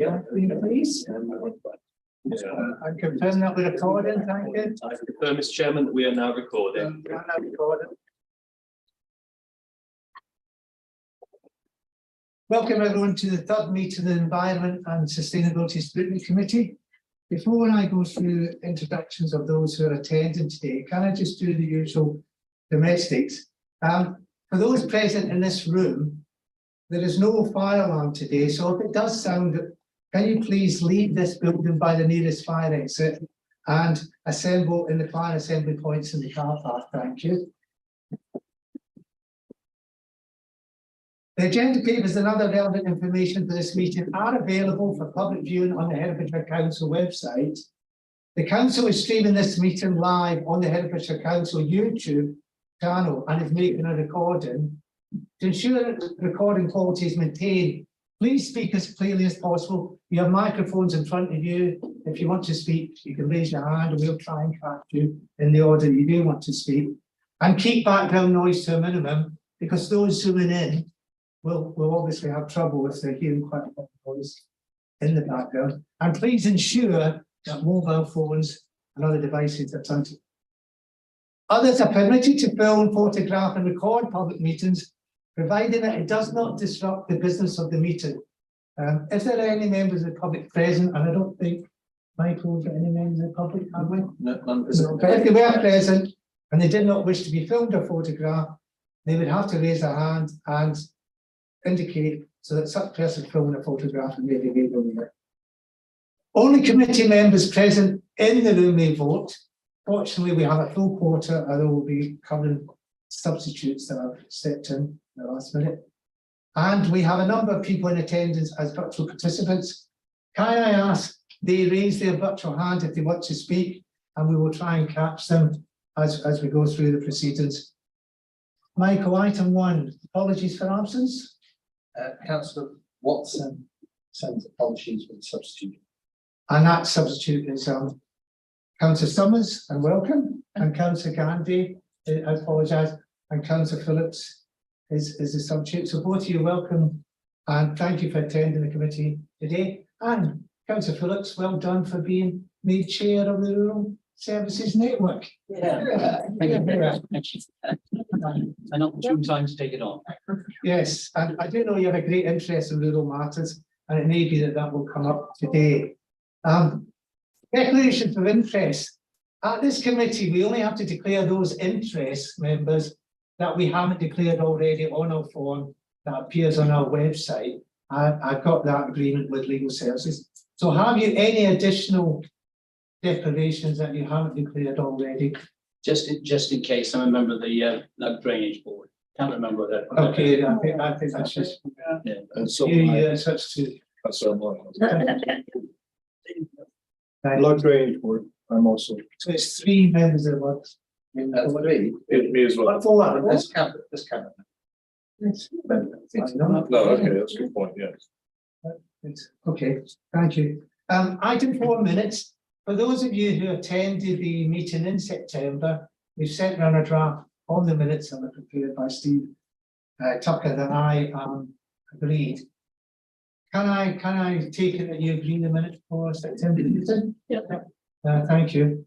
Yeah, please. I confirm that we're recording, thank you. I confirm, Mr. Chairman, that we are now recording. We are now recording. Welcome everyone to the third meeting of the Environment and Sustainability Scrutiny Committee. Before I go through introductions of those who are attending today, can I just do the usual domestics? For those present in this room, there is no fire alarm today, so if it does sound, can you please leave this building by the nearest fire exit and assemble in the fire assembly points in the car park, thank you. The agenda papers and other relevant information for this meeting are available for public viewing on the Herefordshire Council website. The Council is streaming this meeting live on the Herefordshire Council YouTube channel and is making a recording. To ensure that recording quality is maintained, please speak as clearly as possible. You have microphones in front of you. If you want to speak, you can raise your hand and we'll try and catch you in the order you do want to speak. And keep background noise to a minimum, because those zooming in will obviously have trouble if they're hearing quite a lot of noise in the background. And please ensure that mobile phones and other devices are turned. Others are permitted to film, photograph and record public meetings, providing that it does not disrupt the business of the meeting. If there are any members of the public present, and I don't think, Michael, we've got any members of the public, have we? No, none present. But if they were present and they did not wish to be filmed or photographed, they would have to raise their hand and indicate so that such person filming or photographing may be made aware. Only committee members present in the room may vote. Fortunately, we have a full quota, although we'll be covering substitutes that have stepped in at the last minute. And we have a number of people in attendance as virtual participants. Can I ask they raise their virtual hand if they want to speak, and we will try and catch them as we go through the proceedings. Michael, item 1, apologies for absence. Councillor Watson sends apologies for the substitute. And that substitute is Councillor Summers, and welcome, and Councillor Gandhi, I apologise, and Councillor Phillips is the substitute. So both of you welcome and thank you for attending the committee today. And Councillor Phillips, well done for being made chair of the Rural Services Network. Yeah. Thank you very much. An opportune time to take it on. Yes, and I do know you have a great interest in rural matters, and it may be that that will come up today. Declarations of interest. At this committee, we only have to declare those interests, members, that we haven't declared already on our form that appears on our website. I've got that agreement with Legal Services. So have you any additional declarations that you haven't declared already? Just in case, I'm a member of the drainage board. Can't remember that. Okay, I think that's just And so such to Blood drainage board, I'm also. so it's 3 members of the board. Me as well. Four. This cabinet. No, okay, that's a good point, yes. Okay, thank you. Item 4 minutes. For those of you who attended the meeting in September, we've sent around a draft on the minutes that were prepared by Steve Tucker that I agreed. Can I take it that you agree the minutes for September meeting? Yeah. Thank you.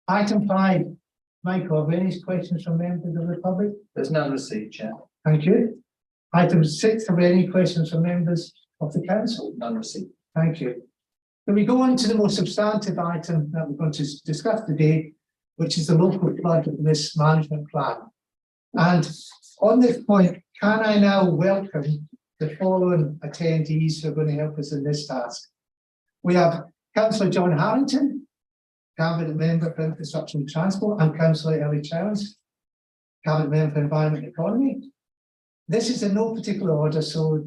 Item 5, Michael, have any questions from members of the public? There's none received, Chair. Thank you. Item 6, have any questions from members of the council? None received. Thank you. Then we go on to the most substantive item that we're going to discuss today, which is the local flood risk management plan. And on this point, can I now welcome the following attendees who are going to help us in this task? We have Councillor John Harrington, Cabinet Member for Infrastructure and Transport, and Councillor Ellie Childs, Cabinet Member for Environment and Economy. This is in no particular order, so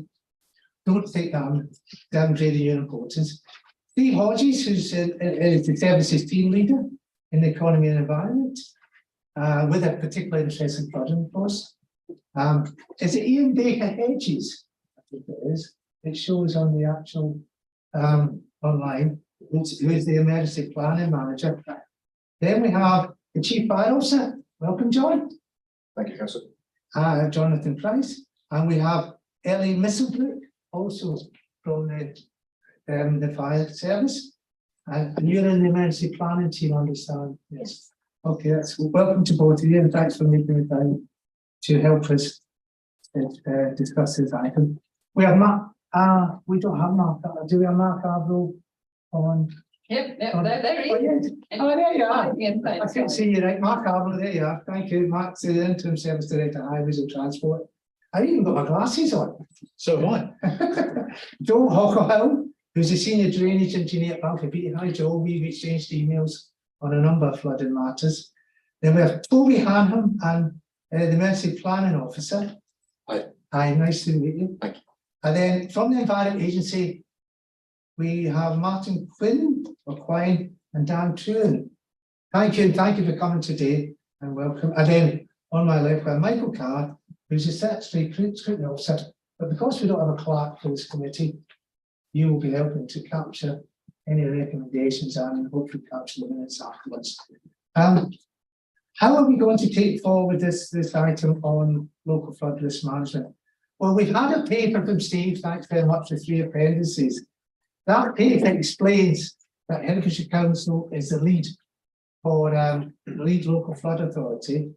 don't think that I'm downgrading your importance. Steve Hodges, who's the services team leader in the economy and environment, with a particular interest in flooding, of course. Is it Ian Baker Hedges? I think it is. It shows on the actual online, who is the emergency planning manager. Then we have the Chief Fire Officer. Welcome, John. Thank you, Councillor. Jonathan Price. And we have Ellie Misselbrook also from the fire service. And you're in the emergency planning team, I understand, yes. Okay, that's welcome to both of you, and thanks for making the time to help us discuss this item. We have Mark, we don't have Mark, do we have Mark Arbro on? Yep, there he Oh, is. yes. Oh, there you are. Yeah, I can't see you right, Mark Arbro, there you are, thank you, Mark's the interim service director, highways and transport. I even got my glasses on. So am I. Joe Hockerhill, who's the senior drainage engineer at Balfour Beatty. Hi Joe, we've exchanged emails on a number of flooding matters. Then we have Toby Hanham and the emergency planning officer. Hi. Hi, nice to meet you. Thank you. And then from the Environment Agency, we have Martin Quine and Dan Toon. Thank you for coming today and welcome. And then on my left, we have Michael Carr, who's a statutory scrutiny officer. But because we don't have a clerk for this committee, you will be helping to capture any recommendations and hopefully capture the minutes afterwards. How are we going to take forward this item on local flood risk management? Well, we've had a paper from Steve, thanks very much for 3 appendices. That paper explains that Herefordshire Council is the lead for lead local flood authority.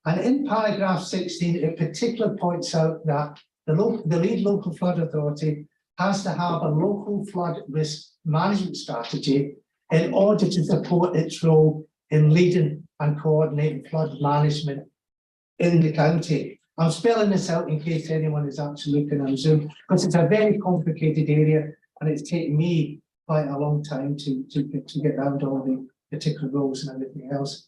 And in paragraph 16, it particularly points out that the lead local flood authority has to have a local flood risk management strategy in order to support its role in leading and coordinating flood management in the county. I'm spelling this out in case anyone is actually looking on Zoom, because it's a very complicated area and it's taken me quite a long time to get down to all the particular roles and everything else.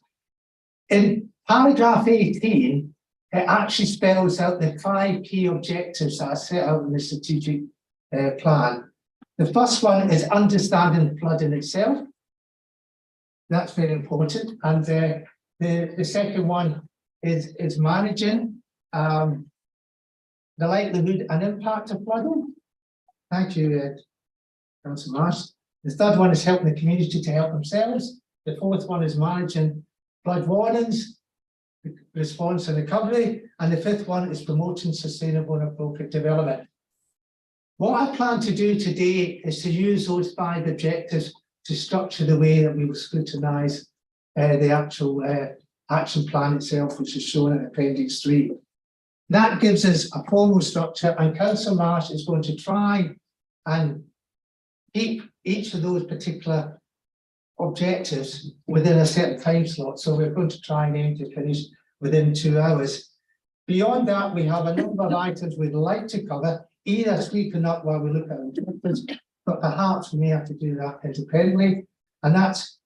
In paragraph 18, it actually spells out the 5 key objectives that are set out in the strategic plan. The first one is understanding flooding itself. That's very important. And the second one is managing the likelihood and impact of flooding. Thank you, Councillor Marsh. The third one is helping the community to help themselves. The fourth one is managing flood warnings, response and recovery. And the fifth one is promoting sustainable and appropriate development. What I plan to do today is to use those 5 objectives to structure the way that we will scrutinise the actual action plan itself, which is shown in Appendix 3. That gives us a formal structure, and Councillor Marsh is going to try and keep each of those particular objectives within a certain time slot. So we're going to try and aim to finish within 2 hours. Beyond that, we have a number of items we'd like to cover, either sweeping up while we look at objectives, but perhaps we may have to do that independently. And that's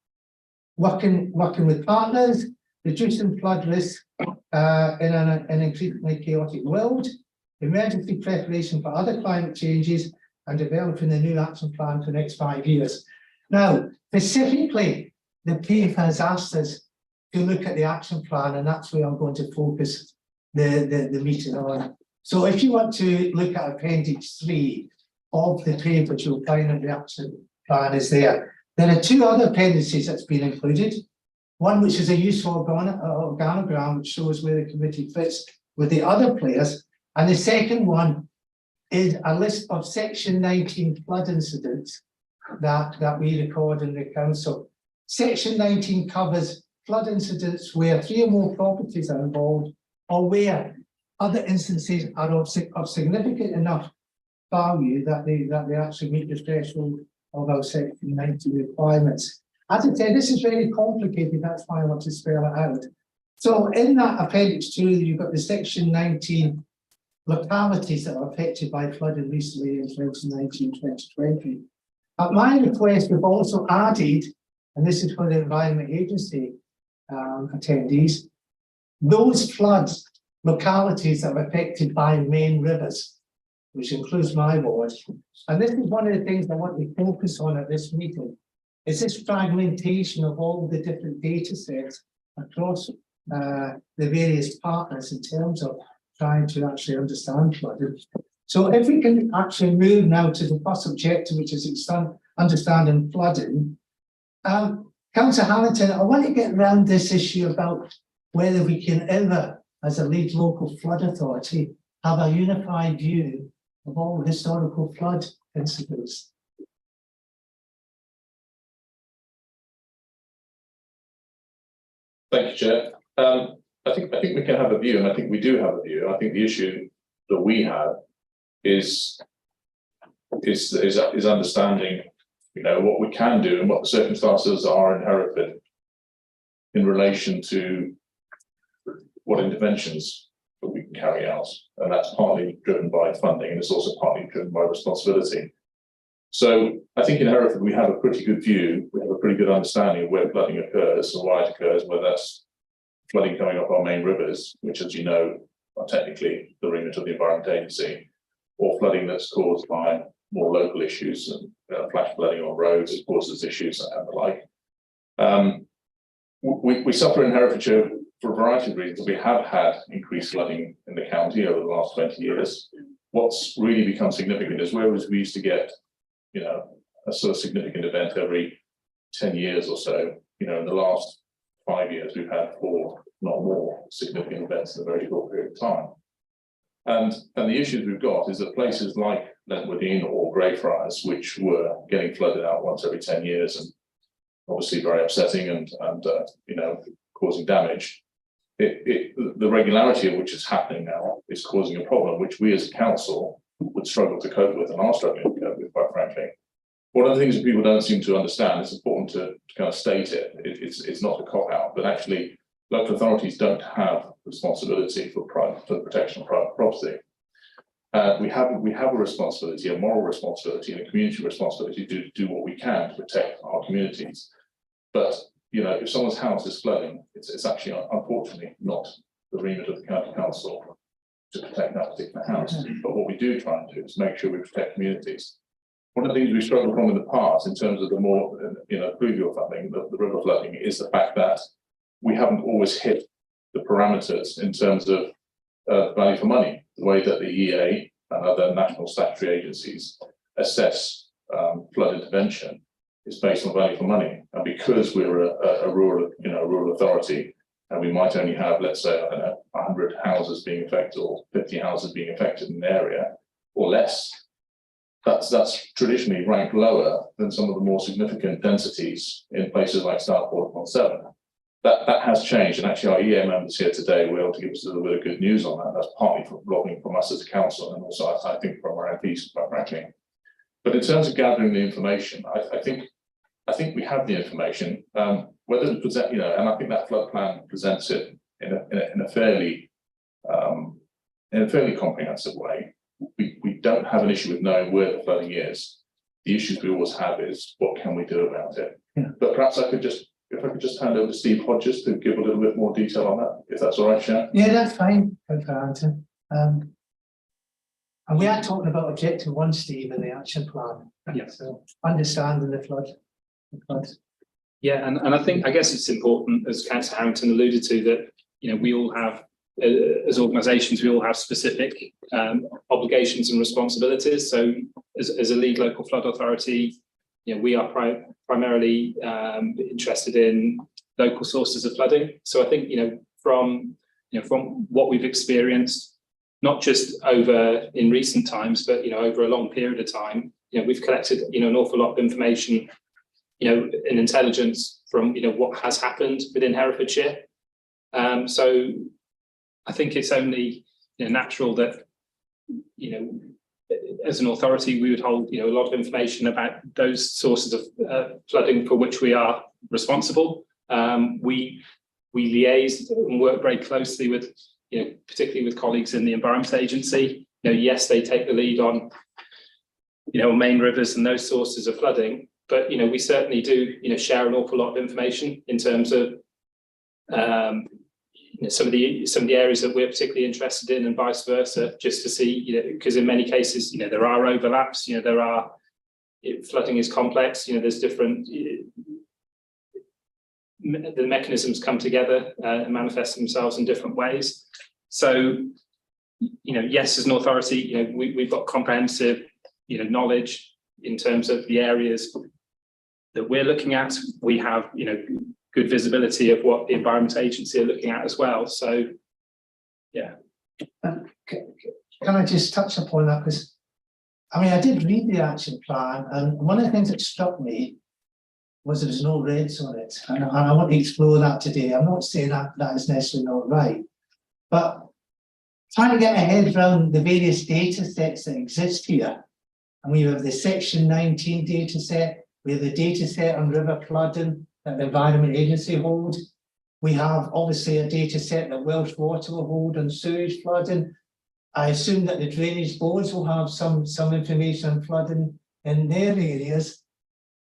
working with partners, reducing flood risk in an increasingly chaotic world, emergency preparation for other climate changes, and developing a new action plan for the next 5 years. Now, specifically, the PIF has asked us to look at the action plan, and that's where I'm going to focus the meeting on. So if you want to look at Appendix 3 of the paper, you'll find that the action plan is there. There are 2 other appendices that's been included. One which is a useful organogram which shows where the committee fits with the other players. And the second one is a list of Section 19 flood incidents that we record in the council. Section 19 covers flood incidents where 3 or more properties are involved, or where other instances are of significant enough value that they actually meet the threshold of our Section 19 requirements. As I said, this is very complicated, that's why I want to spell it out. So in that Appendix 2, you've got the Section 19 localities that are affected by flooding recently in 2019-2020. At my request, we've also added, and this is for the Environment Agency attendees, those floods localities that are affected by main rivers, which includes my ward. And this is one of the things I want to focus on at this meeting, is this fragmentation of all the different data sets across the various partners in terms of trying to actually understand flooding. So if we can actually move now to the first objective, which is understanding flooding. Councillor Hamilton, I want to get around this issue about whether we can ever, as a lead local flood authority, have a unified view of all historical flood incidents. Thank you, Chair. I think we can have a view, and I think we do have a view. I think the issue that we have is understanding, you know, what we can do and what the circumstances are in Hereford in relation to what interventions that we can carry out, and that's partly driven by funding, and it's also partly driven by responsibility. So I think in Hereford we have a pretty good view, we have a pretty good understanding of where flooding occurs and why it occurs, whether that's flooding coming off our main rivers, which, as you know, are technically the remit of the Environment Agency, or flooding that's caused by more local issues and flash flooding on roads that causes issues and the like. We suffer in Herefordshire for a variety of reasons. We have had increased flooding in the county over the last 20 years. What's really become significant is whereas we used to get, you know, a sort of significant event every 10 years or so, you know, in the last 5 years, we've had 4, not more, significant events in a very short period of time. And the issues we've got is that places like Lentwood or Greyfriars, which were getting flooded out once every 10 years and obviously very upsetting and you know, causing damage, the regularity of which is happening now is causing a problem which we as a council would struggle to cope with and are struggling to cope with, quite frankly. One of the things that people don't seem to understand, it's important to kind of state it's not a cop-out, but actually local authorities don't have responsibility for the protection of private property. We have a responsibility, a moral responsibility, and a community responsibility to do what we can to protect our communities. But you know, if someone's house is flooding, it's actually unfortunately not the remit of the county council to protect that particular house. But what we do try and do is make sure we protect communities. One of the things we struggled from in the past, in terms of the more, you know, fluvial flooding, the river flooding, is the fact that we haven't always hit the parameters in terms of value for money, the way that the EA and other national statutory agencies assess flood intervention is based on value for money. And because we're a rural authority, and we might only have, let's say, I don't know, 100 houses being affected or 50 houses being affected in an area or less, that's traditionally ranked lower than some of the more significant densities in places like Southport upon Severn. That has changed, and actually our EA members here today were able to give us a little bit of good news on that. That's partly from lobbying from us as a council, and also I think from our MPs, quite frankly. But in terms of gathering the information, I think we have the information. Whether to present, you know, and I think that flood plan presents it in a fairly comprehensive way. We don't have an issue with knowing where the flooding is. The issues we always have is what can we do about it. Yeah. But perhaps if I could just hand over to Steve Hodges to give a little bit more detail on that, if that's all right, Sharon. Yeah, that's fine, Anton. And we are talking about objective 1, Steve, in the action plan. Yeah. So understanding the flood. Yeah, and I guess it's important, as Councillor Harrington alluded to, that, you know, we all have, as organisations, we all have specific obligations and responsibilities. So as a lead local flood authority, you know, we are primarily interested in local sources of flooding. So I think, from what we've experienced, not just over in recent times, but over a long period of time, we've collected an awful lot of information, and intelligence from what has happened within Herefordshire. So I think it's only natural that as an authority we would hold a lot of information about those sources of flooding for which we are responsible. We liaise and work very closely with particularly with colleagues in the Environment Agency. Yes, they take the lead on main rivers and those sources of flooding, but we certainly do share an awful lot of information in terms of some of the areas that we're particularly interested in, and vice versa, just to see, because in many cases there are overlaps. There are, flooding is complex. There's different, the mechanisms come together and manifest themselves in different ways. So yes, as an authority, we've got comprehensive knowledge in terms of the areas that we're looking at. We have good visibility of what the Environment Agency are looking at as well. So yeah. Can I just touch upon that, because I mean, I did read the action plan, and one of the things that struck me was there was no reds on it, and I want to explore that today. I'm not saying that that is necessarily not right, but trying to get my head around the various data sets that exist here. And we have the section 19 data set, we have the data set on river flooding that the Environment Agency hold. We have obviously a data set that Welsh Water will hold on sewage flooding. I assume that the drainage boards will have some information on flooding in their areas.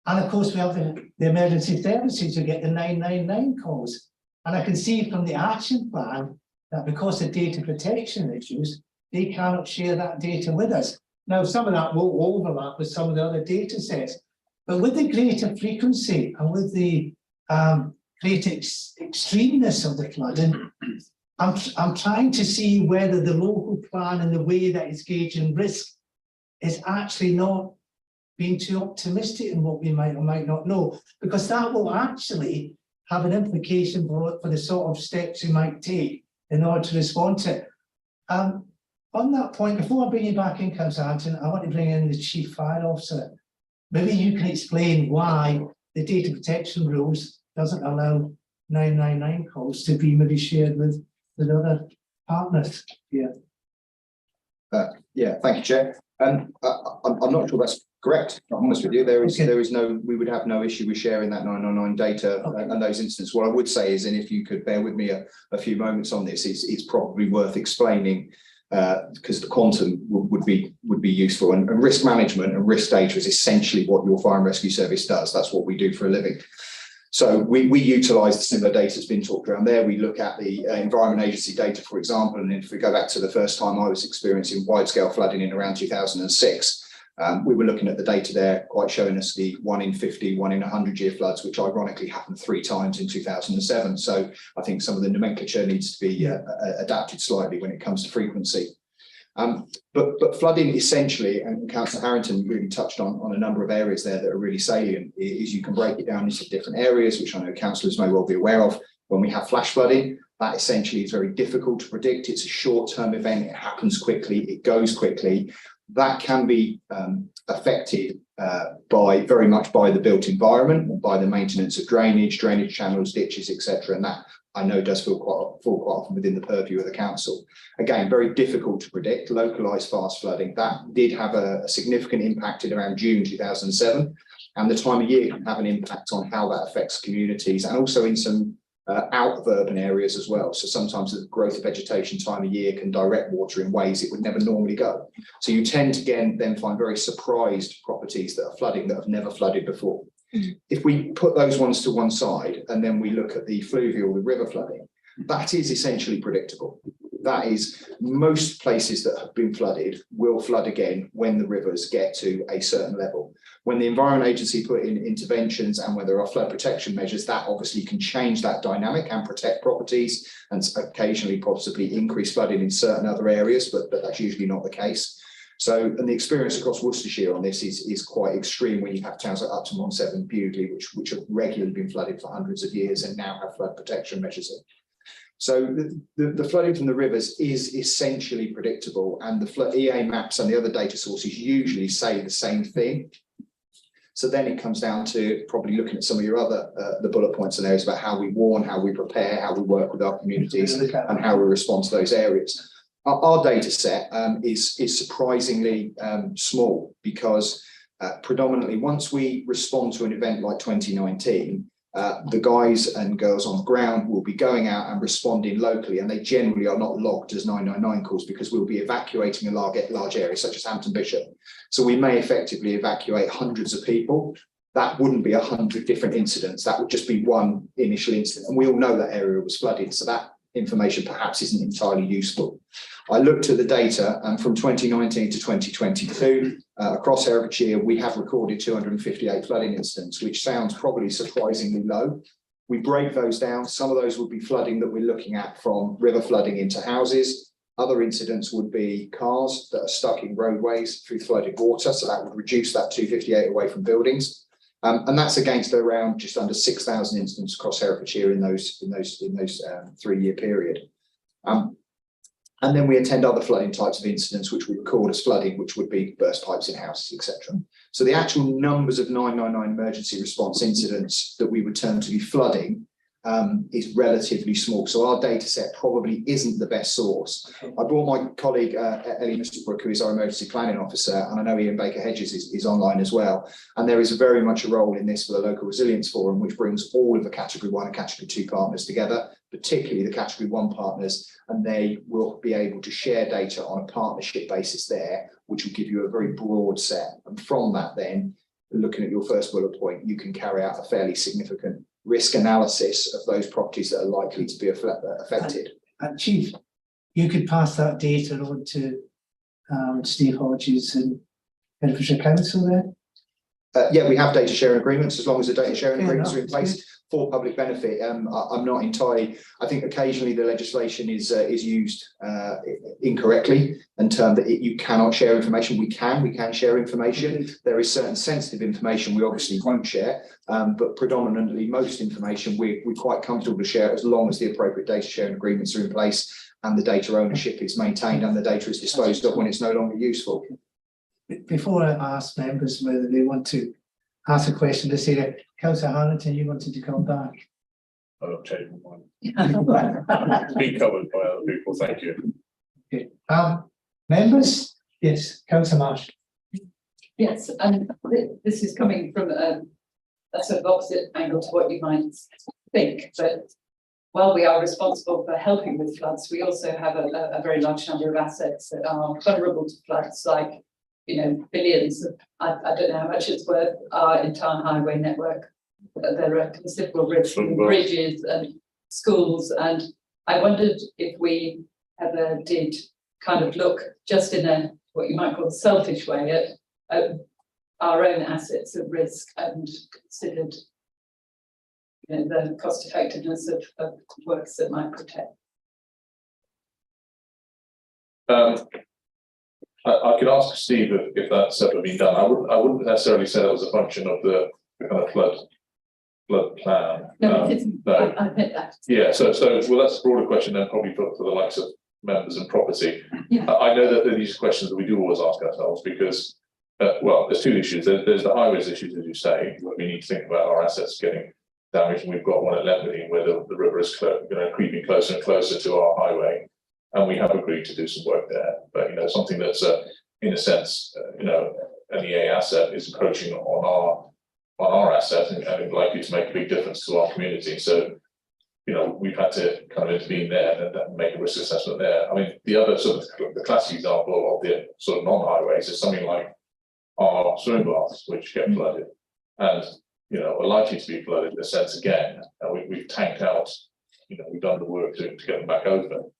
And of course, we have the emergency services who get the 999 calls. And I can see from the action plan that because of data protection issues, they cannot share that data with us. Now, some of that will overlap with some of the other data sets, but with the greater frequency and with the greater extremeness of the flooding, I'm trying to see whether the local plan and the way that it's gauging risk is actually not being too optimistic in what we might or might not know, because that will actually have an implication for the sort of steps we might take in order to respond to it. On that point, before I bring you back in, Councillor Hampton, I want to bring in the Chief Fire Officer. Maybe you can explain why the data protection rules doesn't allow 999 calls to be maybe shared with other partners here. Yeah, thank you, Chair. I'm not sure that's correct. I'm honest with you. There is no, we would have no issue with sharing that 999 data and those instances. What I would say is, and if you could bear with me a few moments on this, it's probably worth explaining because the quantum would be useful. And risk management and risk data is essentially what your fire and rescue service does. That's what we do for a living. So we utilise the similar data that's been talked around there. We look at the Environment Agency data, for example, and if we go back to the first time I was experiencing wide-scale flooding in around 2006, we were looking at the data there, quite showing us the 1 in 50, 1 in 100-year floods, which ironically happened 3 times in 2007. So I think some of the nomenclature needs to be adapted slightly when it comes to frequency. But flooding essentially, and Councillor Harrington really touched on a number of areas there that are really salient, is you can break it down into different areas, which I know councillors may well be aware of. When we have flash flooding, that essentially is very difficult to predict. It's a short-term event, it happens quickly, it goes quickly. That can be affected very much by the built environment, by the maintenance of drainage channels, ditches, etc. And that I know does fall quite often within the purview of the council. Again, very difficult to predict. Localised fast flooding, that did have a significant impact in around June 2007, and the time of year can have an impact on how that affects communities, and also in some out of urban areas as well. So sometimes the growth of vegetation time of year can direct water in ways it would never normally go. So you tend to then find very surprised properties that are flooding that have never flooded before. If we put those ones to one side and then we look at the fluvial, the river flooding, that is essentially predictable. That is, most places that have been flooded will flood again when the rivers get to a certain level. When the Environment Agency put in interventions and when there are flood protection measures, that obviously can change that dynamic and protect properties and occasionally possibly increase flooding in certain other areas, but that's usually not the case. So, and the experience across Worcestershire on this is quite extreme when you have towns like Upton on Severn, Bewdley, which have regularly been flooded for hundreds of years and now have flood protection measures in. So the flooding from the rivers is essentially predictable, and the EA maps and the other data sources usually say the same thing. So then it comes down to probably looking at some of your other the bullet points and areas about how we warn, how we prepare, how we work with our communities, and how we respond to those areas. Our data set is surprisingly small, because predominantly once we respond to an event like 2019, the guys and girls on the ground will be going out and responding locally, and they generally are not logged as 999 calls because we'll be evacuating a large area such as Hampton Bishop. So we may effectively evacuate hundreds of people. That wouldn't be 100 different incidents. That would just be one initial incident. And we all know that area was flooded, so that information perhaps isn't entirely useful. I looked at the data, and from 2019 to 2022, across Herefordshire, we have recorded 258 flooding incidents, which sounds probably surprisingly low. We break those down. Some of those would be flooding that we're looking at from river flooding into houses. Other incidents would be cars that are stuck in roadways through flooded water, so that would reduce that 258 away from buildings. And that's against around just under 6,000 incidents across Herefordshire in those 3-year period. And then we attend other flooding types of incidents, which we record as flooding, which would be burst pipes in houses, etc. So the actual numbers of 999 emergency response incidents that we would term to be flooding is relatively small. So our data set probably isn't the best source. I brought my colleague, Ellie Mistelbrook, who is our emergency planning officer, and I know Ian Baker Hedges is online as well. And there is very much a role in this for the Local Resilience Forum, which brings all of the Category 1 and Category 2 partners together, particularly the Category 1 partners, and they will be able to share data on a partnership basis there, which will give you a very broad set. And from that then, looking at your first bullet point, you can carry out a fairly significant risk analysis of those properties that are likely to be affected. And Chief, you could pass that data on to Steve Hodges and Herefordshire Council there? Yeah, we have data sharing agreements, as long as the data sharing Fair agreements are in enough, place for public benefit. I'm not entirely, I think occasionally the legislation is used incorrectly in terms that you cannot share information. We can share information. There is certain sensitive information we obviously won't share, but predominantly most information we're quite comfortable to share as long as the appropriate data sharing agreements are in place and the data ownership is maintained and the data is disposed of when it's no longer useful. Before I ask members whether they want to ask a question this area, Councillor Harrington, you wanted to come back. I've not changed my mind. It's been covered by other people, thank you. Okay. Members? Yes, Councillor Marsh. Yes, and this is coming from a sort of opposite angle to what you might think, but while we are responsible for helping with floods, we also have a very large number of assets that are vulnerable to floods, like, you know, billions of, I don't know how much it's worth, our entire highway network. There are considerable risks in bridges and schools, and I wondered if we ever did kind of look just in a, what you might call selfish way at our own assets at risk and considered, you know, the cost effectiveness of works that might protect. I could ask Steve if that's ever been done. I wouldn't necessarily say that was a function of the kind of flood plan. No, it isn't. No. I admit that. Yeah, so well, that's a broader question then, probably for the likes of members and property. Yeah. I know that these are questions that we do always ask ourselves because, well, there's two issues. There's the highways issues, as you say, where we need to think about our assets getting damaged, and we've got one at Lemley where the river is creeping closer and closer to our highway, and we have agreed to do some work there. But you know, something that's in a sense, you know, an EA asset is encroaching on our asset and likely to make a big difference to our community. So, you know, we've had to kind of intervene there and make a risk assessment there. I mean, the other sort of the classic example of the sort of non-highways is something like our swimming baths, which get flooded, and you know, are likely to be flooded in a sense again. And we've tanked out, you know, we've done the work to get them back open.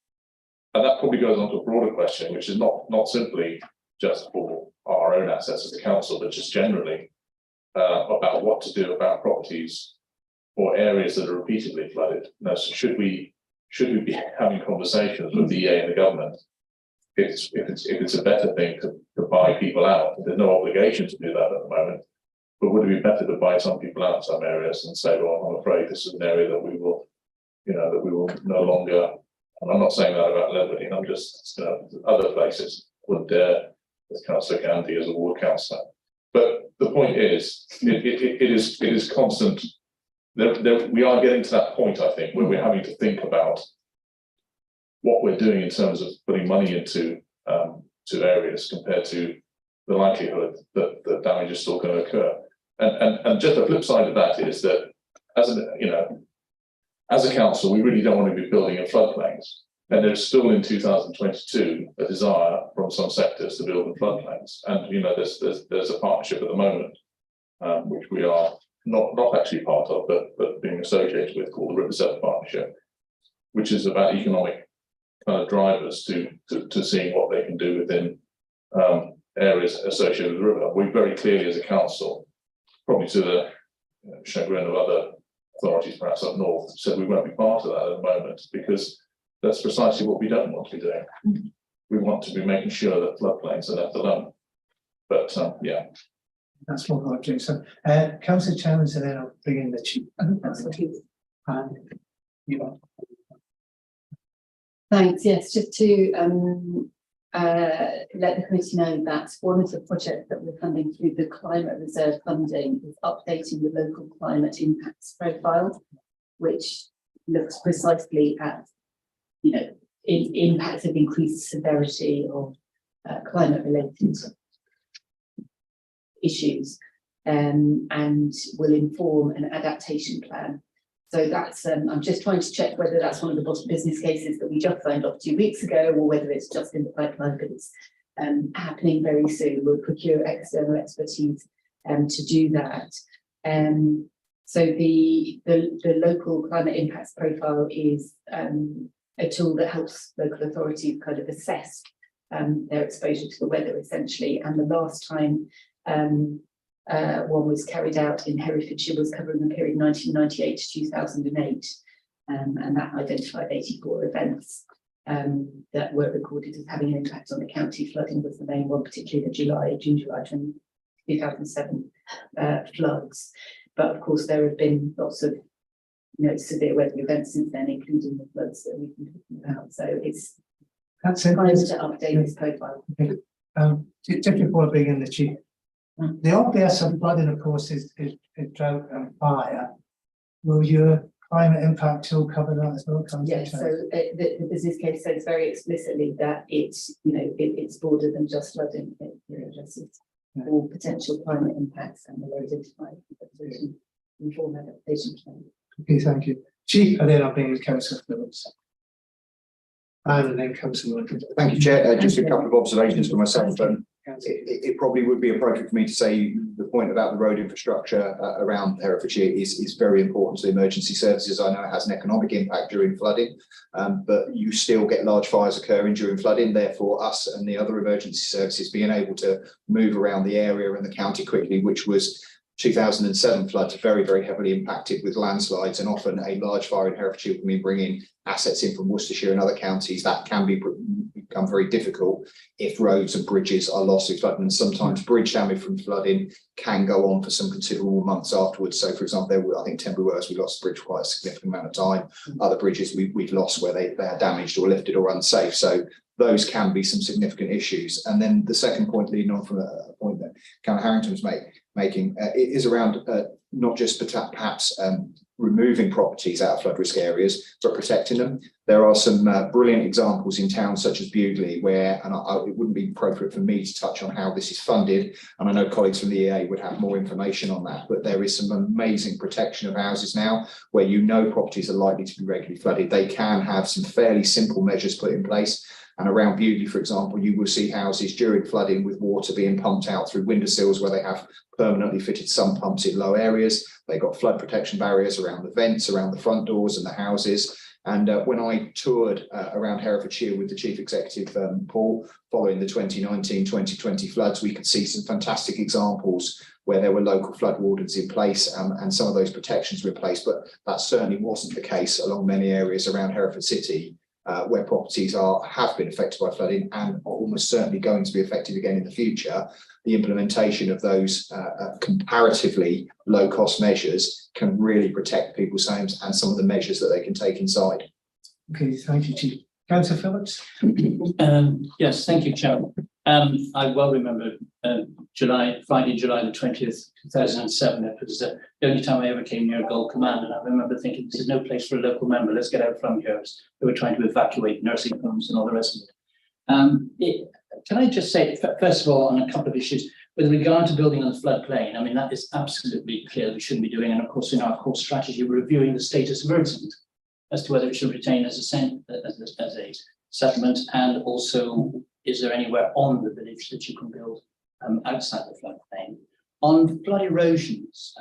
And that probably goes on to a broader question, which is not simply just for our own assets as a council, but just generally about what to do about properties or areas that are repeatedly flooded. Now, so should we be having conversations with the EA and the government if it's a better thing to buy people out? There's no obligation to do that at the moment, but would it be better to buy some people out in some areas and say, well, I'm afraid this is an area that we will, you know, that we will no longer. And I'm not saying that about Liberty, I'm just, you know, other places would dare, as Councillor Gandhi as a ward councillor. But the point is, it is constant. We are getting to that point, I think, where we're having to think about what we're doing in terms of putting money into to areas compared to the likelihood that the damage is still going to occur. And just the flip side of that is that, as a council, we really don't want to be building in floodplains. And there's still in 2022 a desire from some sectors to build in floodplains. And you know, there's a partnership at the moment, which we are not actually part of, but being associated with, called the River Severn Partnership, which is about economic kind of drivers to seeing what they can do within areas associated with the river. We very clearly, as a council, probably to the chagrin of other authorities perhaps up north, said we won't be part of that at the moment because that's precisely what we don't want to be doing. Mm-hmm. We want to be making sure that floodplains are left alone. But yeah. That's what we're doing. So, Councillor Challenge, and then I'll bring in the chief. And you know. Thanks. Yes, just to let the committee know that one of the projects that we're funding through the climate reserve funding is updating the local climate impacts profile, which looks precisely at, you know, impacts of increased severity of climate related issues, and will inform an adaptation plan. So that's, I'm just trying to check whether that's one of the business cases that we just signed off 2 weeks ago, or whether it's just in the pipeline, but it's happening very soon. We'll procure external expertise to do that. So the local climate impacts profile is a tool that helps local authorities kind of assess their exposure to the weather, essentially. And the last time one was carried out in Herefordshire was covering the period 1998 to 2008, and that identified 84 events that were recorded as having an impact on the county. Flooding was the main one, particularly the June-July 2007 floods. But of course, there have been lots of, you know, severe weather events since then, including the floods that we've been talking about. So it's That's it. time to update this profile. Just before bringing the chief, the obvious of flooding, of course, is drought and fire. Will your climate impact tool cover that as well? Yes, so the business case says very explicitly that it's, you know, it's broader than just flooding. It addresses all potential climate impacts and will identify inform adaptation plan. Okay, thank you. Chief, and then I'll bring in Councillor Phillips. And then Councillor Wilkins. Thank you, Chair. Just a couple of observations for myself. It probably would be appropriate for me to say the point about the road infrastructure around Herefordshire is very important to the emergency services. I know it has an economic impact during flooding, but you still get large fires occurring during flooding. Therefore, us and the other emergency services being able to move around the area and the county quickly, which was 2007 floods, very, very heavily impacted with landslides, and often a large fire in Herefordshire when we bring in assets in from Worcestershire and other counties, that can become very difficult if roads and bridges are lost in flooding. And sometimes bridge damage from flooding can go on for some considerable months afterwards. So, for example, I think Tembury Wells, we lost the bridge for quite a significant amount of time. Other bridges we've lost where they are damaged or lifted or unsafe. So those can be some significant issues. And then the second point, leading on from a point that Councillor Harrington was making, it is around not just perhaps removing properties out of flood risk areas, but protecting them. There are some brilliant examples in towns such as Bewdley where, and it wouldn't be appropriate for me to touch on how this is funded, and I know colleagues from the EA would have more information on that, but there is some amazing protection of houses now where you know properties are likely to be regularly flooded. They can have some fairly simple measures put in place. And around Bewdley, for example, you will see houses during flooding with water being pumped out through windowsills where they have permanently fitted sump pumps in low areas. They've got flood protection barriers around the vents, around the front doors and the houses. And when I toured around Herefordshire with the Chief Executive, Paul, following the 2019-2020 floods, we could see some fantastic examples where there were local flood wardens in place and some of those protections were in place. But that certainly wasn't the case along many areas around Hereford City, where properties have been affected by flooding and are almost certainly going to be affected again in the future. The implementation of those comparatively low-cost measures can really protect people's homes and some of the measures that they can take inside. Okay, thank you, Chief. Councillor Phillips. Yes, thank you, Chair. I well remember Friday, July the 20th, 2007. It was the only time I ever came near Gold Command, and I remember thinking, this is no place for a local member. Let's get out from here. They were trying to evacuate nursing homes and all the rest of it. Can I just say, first of all, on a couple of issues, with regard to building on the floodplain, I mean, that is absolutely clear we shouldn't be doing. And of course, in our core strategy, we're reviewing the status of Urdsand as to whether it should retain as a settlement, and also, is there anywhere on the village that you can build outside the floodplain? On flood erosions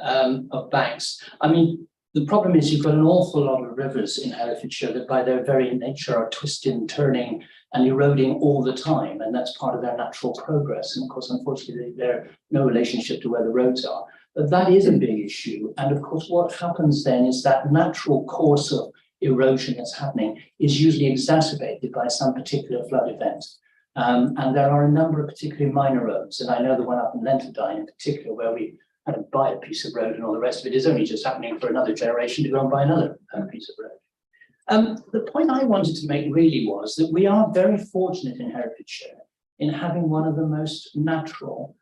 of banks, I mean, the problem is you've got an awful lot of rivers in Herefordshire that by their very nature are twisting, turning and eroding all the time, and that's part of their natural progress. And of course, unfortunately, they're no relationship to where the roads are. But that is a big issue. And of course, what happens then is that natural course of erosion that's happening is usually exacerbated by some particular flood event. And there are a number of particularly minor roads, and I know the one up in Lenterdine in particular, where we had to buy a piece of road and all the rest of it is only just happening for another generation to go and buy another piece of road. The point I wanted to make really was that we are very fortunate in Herefordshire in having one of the most natural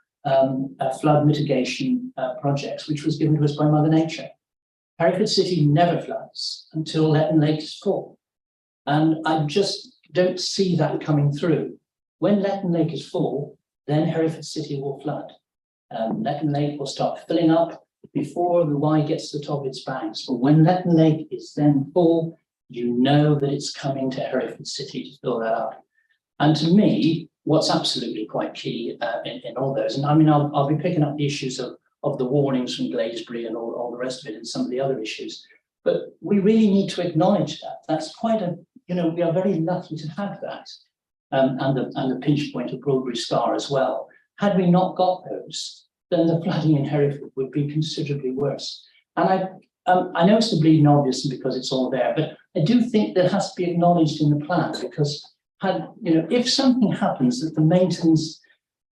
flood mitigation projects, which was given to us by Mother Nature. Hereford City never floods until Letton Lake is full. And I just don't see that coming through. When Letton Lake is full, then Hereford City will flood. Letton Lake will start filling up before the Wye gets to the top of its banks. But when Letton Lake is then full, you know that it's coming to Hereford City to fill that up. And to me, what's absolutely quite key in all those, and I mean, I'll be picking up the issues of the warnings from Glaisbury and all the rest of it and some of the other issues, but we really need to acknowledge that. That's quite a, we are very lucky to have that. And the pinch point of Broadbury Scar as well. Had we not got those, then the flooding in Hereford would be considerably worse. And I know it's the bleeding obvious because it's all there, but I do think that has to be acknowledged in the plan, because if something happens that the maintenance,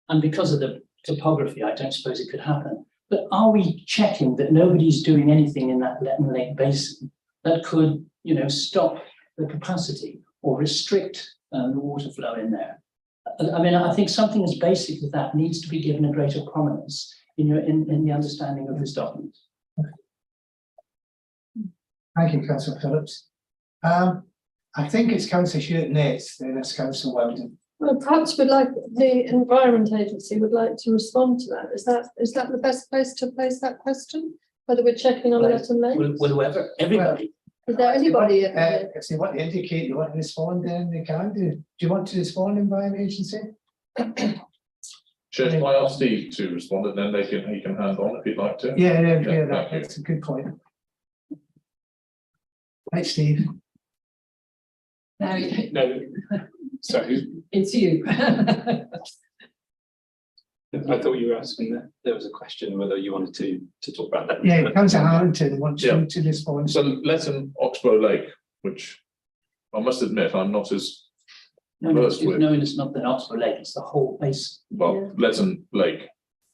and because of the topography, I don't suppose it could happen, but are we checking that nobody's doing anything in that Letton Lake basin that could, stop the capacity or restrict the water flow in there? I mean, I think something as basic as that needs to be given a greater prominence in the understanding of this document. Thank you, Councillor Phillips. I think it's Councillor Stewart next, then it's Councillor Weldon. Well, perhaps the Environment Agency would like to respond to that. Is that the best place to place that question? Whether we're checking on Letton Lake? Well, whoever, everybody. Is there anybody? If they want to indicate you want to respond, then they can do. Do you want to respond, Environment Agency? Chair, shall I ask Steve to respond, and then he can hand on if he'd like to? Yeah, thank you. that's a good point. Right, Steve. No, Sorry, it's you. I thought you were asking that there was a question whether you wanted to talk about that. Yeah, Councillor Harrington wants Yeah. you to respond. So Letton Oxbow Lake, which I must admit I'm not as versed with. No, it's not the Oxbow Lake, it's the whole basin. Well, Letton Lake.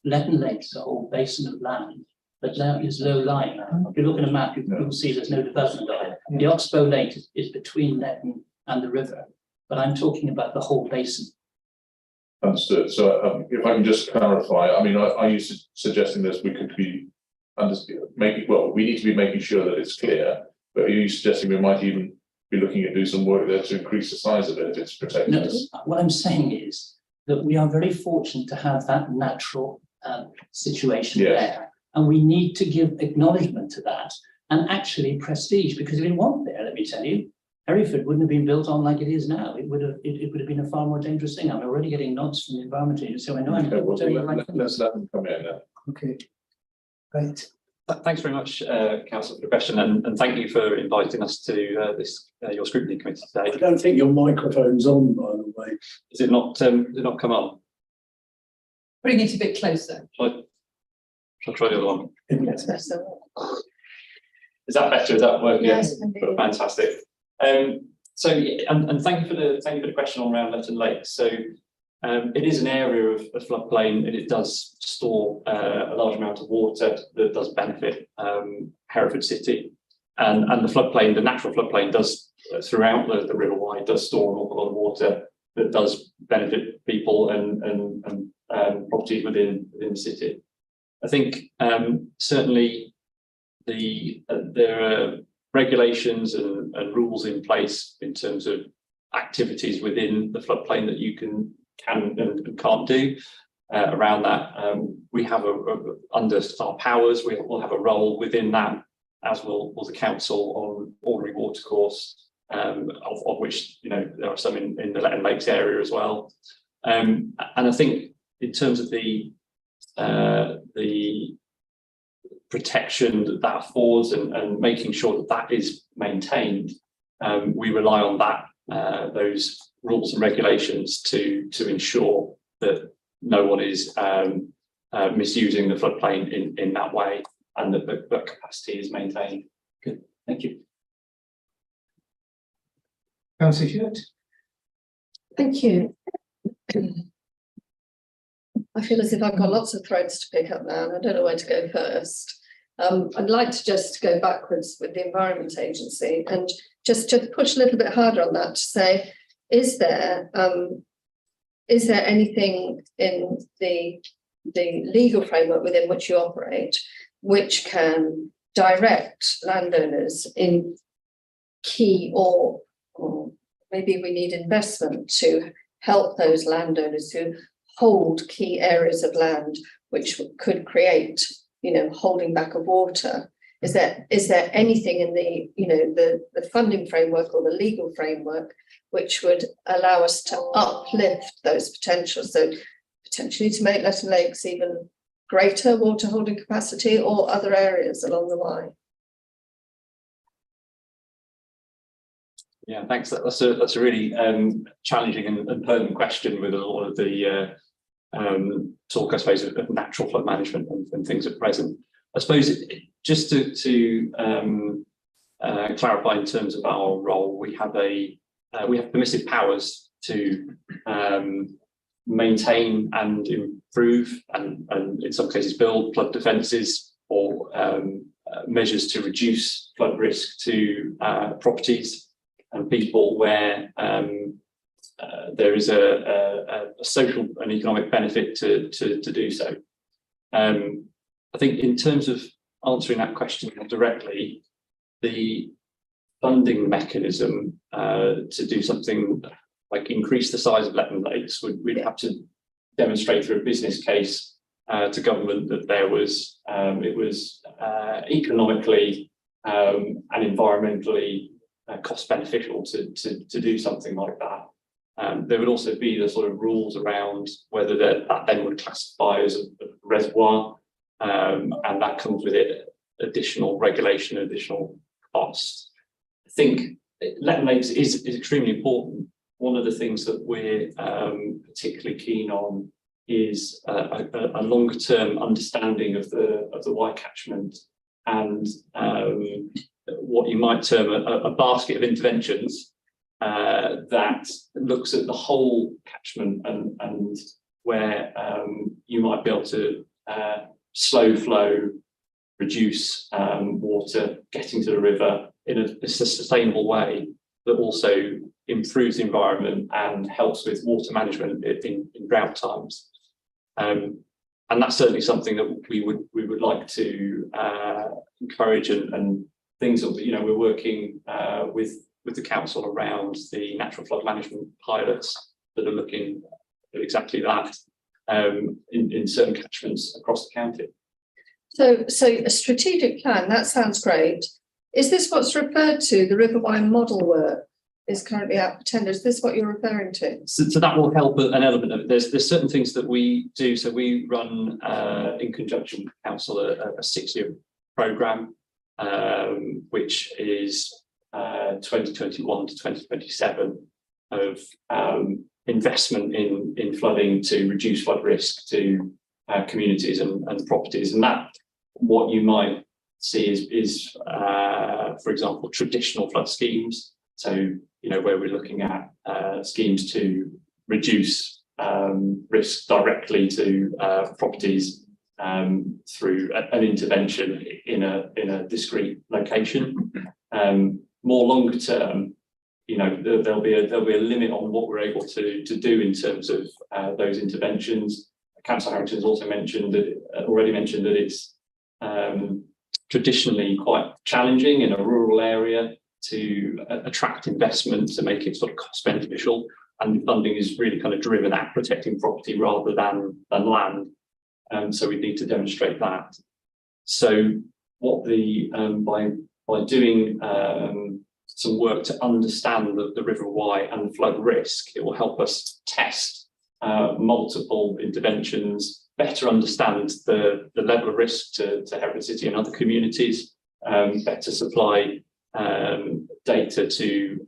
Letton Lake's the whole basin of land, but now is low lying. If you look at a map, you'll see there's no development on it. The Oxbow Lake is between Letton and the river, but I'm talking about the whole basin. Understood. So if I can just clarify, I mean, are you suggesting this we could be we need to be making sure that it's clear, but are you suggesting we might even be looking at doing some work there to increase the size of it if it's protected? No, what I'm saying is that we are very fortunate to have that natural situation there, and we need to give acknowledgement to that and actually prestige, because if it weren't there, let me tell you, Hereford wouldn't have been built on like it is now. It would have been a far more dangerous thing. I'm already getting nods from the Environment Agency, so I know I'm Let's let them come in then. Okay. Right. Thanks very much, Councillor, for the question, and thank you for inviting us to this your scrutiny committee today. I don't think your microphone's on, by the way. Is it not? Did it not come on? Bring it a bit closer. Shall I try the other one? That's better. Is that better? Is that working? Yes, Fantastic. So and thank you for the question on around Letton Lake. So it is an area of floodplain, and it does store a large amount of water that does benefit Hereford City, and the floodplain, the natural floodplain, does throughout the River Wye does store an awful lot of water that does benefit people and properties within the city. I think certainly there are regulations and rules in place in terms of activities within the floodplain that you can and can't do around that. We have under our powers, we will have a role within that, as will the council on ordinary watercourse, of which there are some in the Letton Lakes area as well. And I think in terms of the protection that affords and making sure that is maintained, we rely on those rules and regulations to ensure that no one is misusing the floodplain in that way, and that the capacity is maintained. Good, thank you. Councillor Stewart. Thank you. I feel as if I've got lots of threads to pick up now, and I don't know where to go first. I'd like to just go backwards with the Environment Agency and just push a little bit harder on that to say, is there anything in the legal framework within which you operate which can direct landowners in key or maybe we need investment to help those landowners who hold key areas of land which could create, holding back of water? Is there anything in the funding framework or the legal framework which would allow us to uplift those potentials? So potentially to make Letton Lakes even greater water holding capacity or other areas along the line? Yeah, thanks. That's a really challenging and pertinent question with a lot of the talk, I suppose, of natural flood management and things at present. I suppose just to clarify in terms of our role, we have permissive powers to maintain and improve and in some cases build flood defences or measures to reduce flood risk to properties and people where there is a social and economic benefit to do so. I think in terms of answering that question directly, the funding mechanism to do something like increase the size of Letton Lakes, we'd have to demonstrate through a business case to government that it was economically and environmentally cost beneficial to do something like that. There would also be the sort of rules around whether that then would classify as a reservoir, and that comes with it additional regulation, additional cost. I think Letton Lakes is extremely important. One of the things that we're particularly keen on is a longer term understanding of the Y catchment and what you might term a basket of interventions that looks at the whole catchment and where you might be able to slow flow, reduce water getting to the river in a sustainable way that also improves the environment and helps with water management in drought times. And that's certainly something that we would like to encourage and things that we're working with the council around the natural flood management pilots that are looking at exactly that in certain catchments across the county. So a strategic plan, that sounds great. Is this what's referred to, the River Wye model work is currently out for tender? Is this what you're referring to? So that will help an element of it. There's certain things that we do. So we run in conjunction with council a 6-year programme, which is 2021 to 2027 of investment in flooding to reduce flood risk to communities and properties. And that what you might see is for example, traditional flood schemes. So, where we're looking at schemes to reduce risk directly to properties through an intervention in a discrete location. More longer term, there'll be a limit on what we're able to do in terms of those interventions. Councillor Harrington's also already mentioned that it's traditionally quite challenging in a rural area to attract investment to make it sort of cost beneficial, and funding is really kind of driven at protecting property rather than land. So we need to demonstrate that. So what by doing some work to understand the River Wye and flood risk, it will help us test multiple interventions, better understand the level of risk to Hereford City and other communities, better supply data to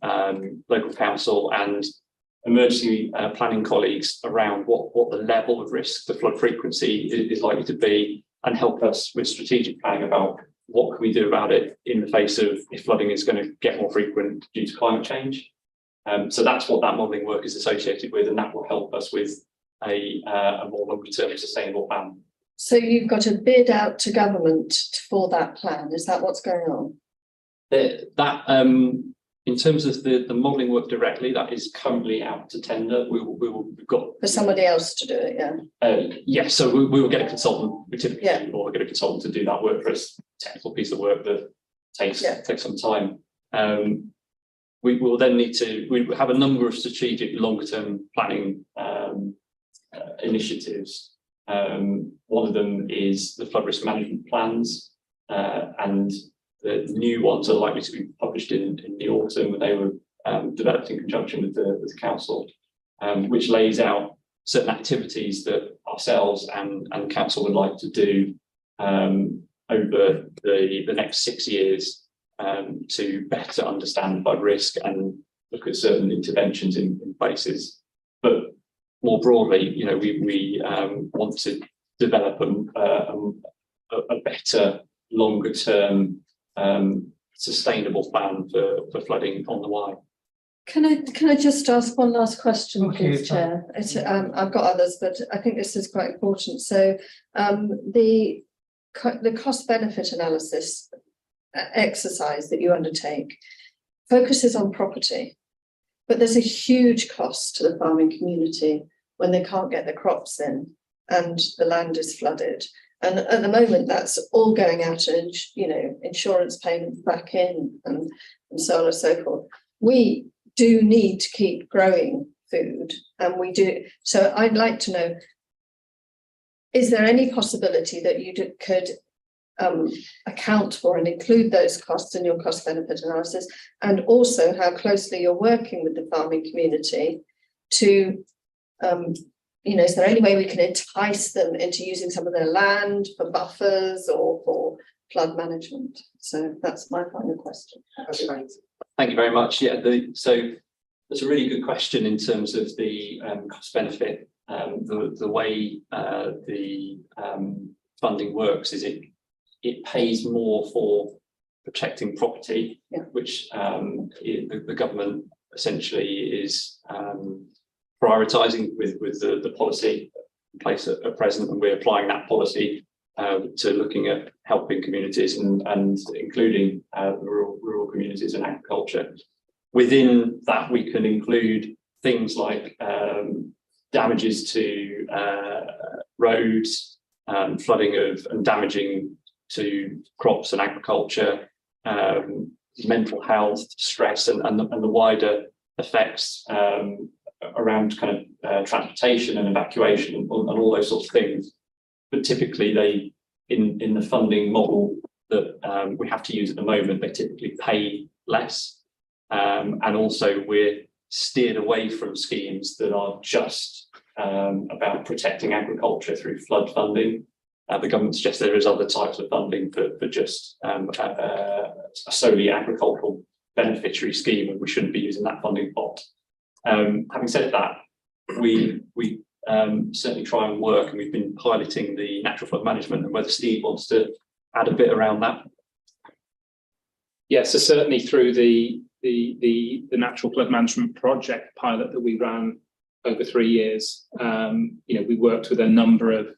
local council and emergency planning colleagues around what the level of risk, the flood frequency is likely to be, and help us with strategic planning about what can we do about it in the face of if flooding is going to get more frequent due to climate change. So that's what that modelling work is associated with, and that will help us with a more longer term sustainable plan. So you've got a bid out to government for that plan, is that what's going on? In terms of the modelling work directly, that is currently out to tender. We've got For somebody else to do it, yeah? Yes, so we will get a consultant. We typically Yeah. or get a consultant to do that work for us. Technical piece of work that takes some time. We will then need to. We have a number of strategic longer-term planning initiatives. One of them is the flood risk management plans, and the new ones are likely to be published in the autumn. They were developed in conjunction with the council, which lays out certain activities that ourselves and council would like to do over the next 6 years to better understand flood risk and look at certain interventions in places. But more broadly, you know, we want to develop a better, longer term sustainable plan for flooding on the Wye. Can I just ask one last question, Okay, please, Chair? I've got others, but I think this is quite important. So the cost benefit analysis exercise that you undertake focuses on property, but there's a huge cost to the farming community when they can't get the crops in and the land is flooded. And at the moment, that's all going out and, you know, insurance payments back in and so on and so forth. We do need to keep growing food, and we do. So I'd like to know, is there any possibility that you could account for and include those costs in your cost benefit analysis, and also how closely you're working with the farming community to you know, is there any way we can entice them into using some of their land for buffers or for flood management? So that's my final question. Thank you very much. Yeah, so that's a really good question in terms of the cost benefit. The way the funding works is it pays more for protecting property, which the government essentially is prioritising with the policy in place at present, and we're applying that policy to looking at helping communities and including rural communities and agriculture. Within that, we can include things like damages to roads, flooding and damaging to crops and agriculture, mental health, stress, and the wider effects around kind of transportation and evacuation and all those sorts of things. But typically they, in the funding model that we have to use at the moment, they typically pay less. And also we're steered away from schemes that are just about protecting agriculture through flood funding. The government suggests there is other types of funding for just a solely agricultural beneficiary scheme, and we shouldn't be using that funding pot. Having said that, we certainly try and work, and we've been piloting the natural flood management, and whether Steve wants to add a bit around that. Yeah, so certainly through the natural flood management project pilot that we ran over 3 years, you know, we worked with a number of,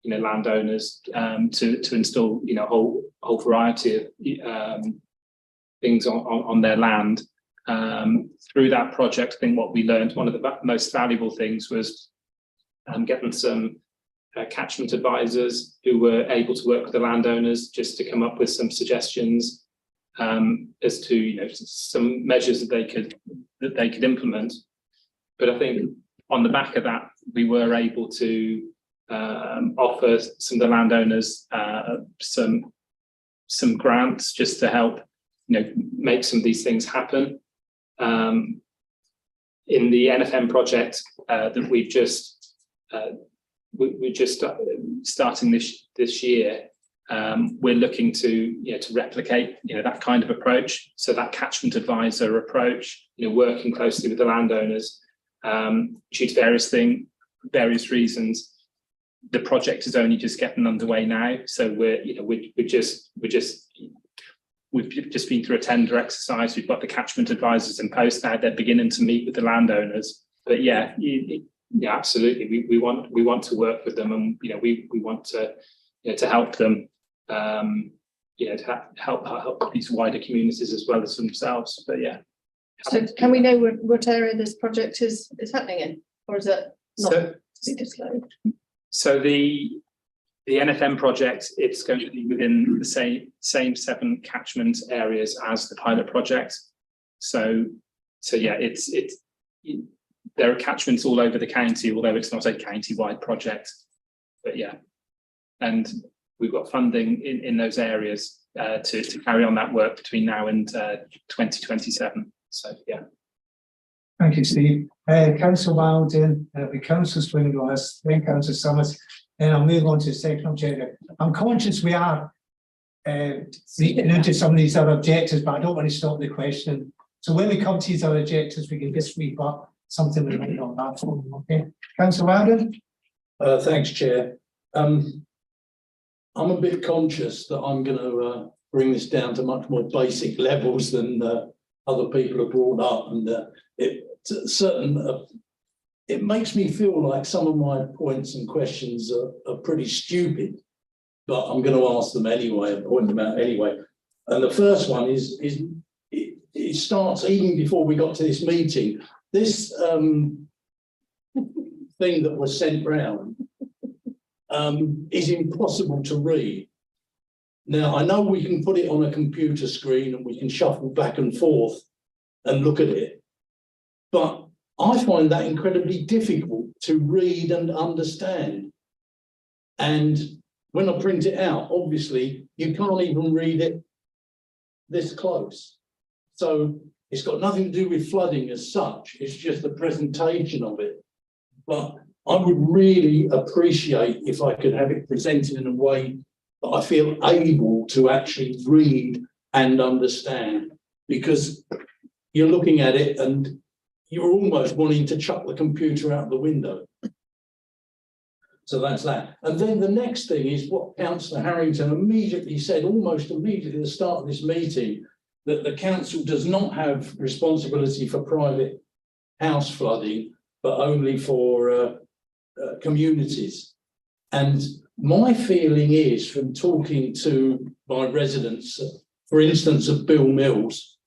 you know, landowners to install, you know, a whole variety of things on their land. Through that project, I think what we learned, one of the most valuable things was getting some catchment advisors who were able to work with the landowners just to come up with some suggestions as to, you know, some measures that they could implement. But I think on the back of that, we were able to offer some of the landowners some grants just to help, you know, make some of these things happen. In the NFM project that we're just starting this year, we're looking to, you know, to replicate, you know, that kind of approach. So that catchment advisor approach, you know, working closely with the landowners. Due to various reasons, the project is only just getting underway now. So we've just been through a tender exercise. We've got the catchment advisors in post now. They're beginning to meet with the landowners. But yeah, Yeah, absolutely. We want to work with them, and we want to to help them. To help these wider communities as well as themselves. But yeah. So can we know what area this project is happening in, or is it not to be disclosed? So the NFM project, it's going to be within the same 7 catchment areas as the pilot project. So yeah, there are catchments all over the county, although it's not a county-wide project. But yeah, and we've got funding in those areas to carry on that work between now and 2027. So yeah. Thank you, Steve. Councillor Wilding, the Councillor Swinglass, then Councillor Summers, and I'll move on to the second objective. I'm conscious we are leading into some of these other objectives, but I don't want to stop the question. So when we come to these other objectives, we can just rebut something we might not have for. Okay, Councillor Wilding. Thanks, Chair. I'm a bit conscious that I'm going to bring this down to much more basic levels than other people have brought up, and it makes me feel like some of my points and questions are pretty stupid, but I'm going to ask them anyway and point them out anyway. And the first one is it starts even before we got to this meeting. This thing that was sent round is impossible to read. Now, I know we can put it on a computer screen and we can shuffle back and forth and look at it, but I find that incredibly difficult to read and understand. And when I print it out, obviously, you can't even read it this close. So it's got nothing to do with flooding as such, it's just the presentation of it. But I would really appreciate if I could have it presented in a way that I feel able to actually read and understand, because you're looking at it and you're almost wanting to chuck the computer out the window. So that's that. And then the next thing is what Councillor Harrington immediately said, almost immediately at the start of this meeting, that the council does not have responsibility for private house flooding, but only for communities. And my feeling is, from talking to my residents, for instance, of Bill Mills,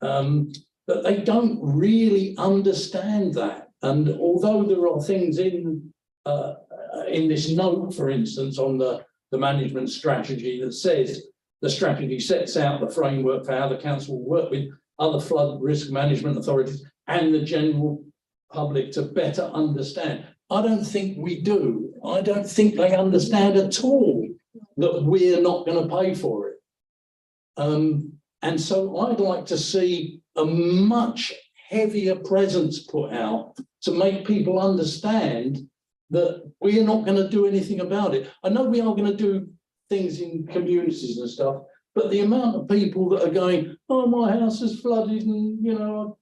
that they don't really understand that. And although there are things in this note, for instance, on the management strategy that says the strategy sets out the framework for how the council will work with other flood risk management authorities and the general public to better understand. I don't think we do. I don't think they understand at all that we're not going to pay for it. And so I'd like to see a much heavier presence put out to make people understand that we're not going to do anything about it. I know we are going to do things in communities and stuff, but the amount of people that are going, oh, my house is flooded and,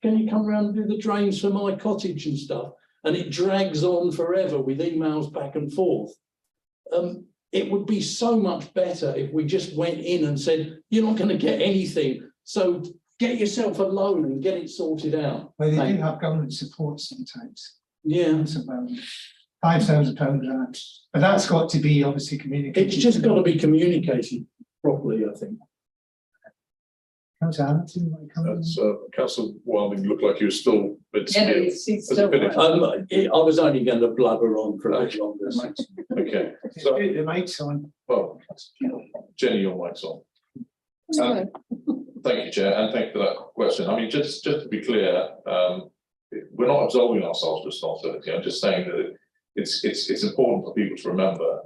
can you come around and do the drains for my cottage and stuff? And it drags on forever with emails back and forth. It would be so much better if we just went in and said, you're not going to get anything, so get yourself a loan and get it sorted out. Well, they do have government support sometimes. Yeah. It's about £5,000 grant, but that's got to be obviously communicated. It's just got to be communicated properly, I think. Councillor Hamilton, might come in. That's Councillor Wilding looked like he was still. Yeah, he's still finished? right. I was only going to blubber on for a bit longer. Okay, so, The mic's on. well, Jenny, your mic's on. Thank you, Chair, and thank you for that question. I mean, just to be clear, we're not absolving ourselves of responsibility. I'm just saying that it's important for people to remember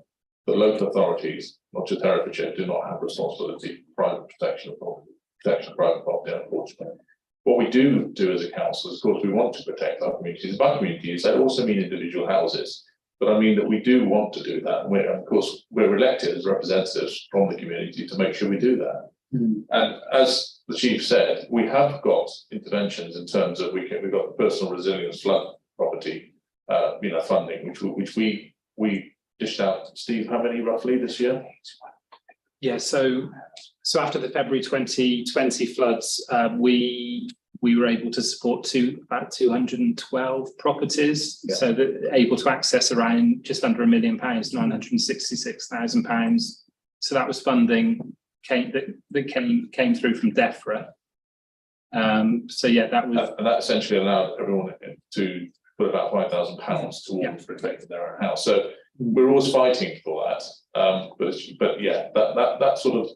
that local authorities, not just Herefordshire, do not have responsibility for private protection of private property, unfortunately. What we do as a council is, of course, we want to protect our communities. By communities, that also mean individual houses. But I mean that we do want to do that. And of course, we're elected as representatives from the community to make sure we do that. And as the Chief said, we have got interventions in terms of we've got the personal resilience flood property, funding, which we dished out. Steve, how many roughly this year? Yeah, so after the February 2020 floods, we we were able to support about 212 properties, Yeah. so that able to access around just under £1 million, £966,000. So that was funding that came through from DEFRA. So yeah, that was And that essentially allowed everyone to put about £5,000 towards protecting their own house. So we're always fighting for that. But yeah, that sort of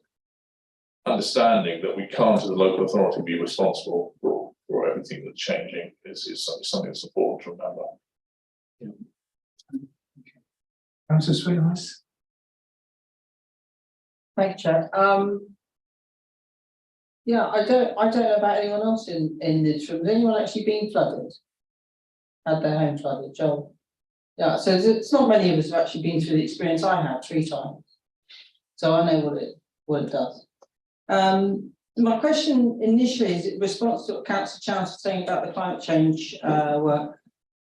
understanding that we can't, as a local authority, be responsible for everything that's changing is something that's important to remember. Councillor Sweethouse. Thank you, Chair. Yeah, I don't know about anyone else in this room. Has anyone actually been flooded? Had their home flooded, Joel? Yeah, so it's not many of us have actually been through the experience I had 3 times. So I know what it does. My question initially is in response to what Councillor Chan was saying about the climate change work.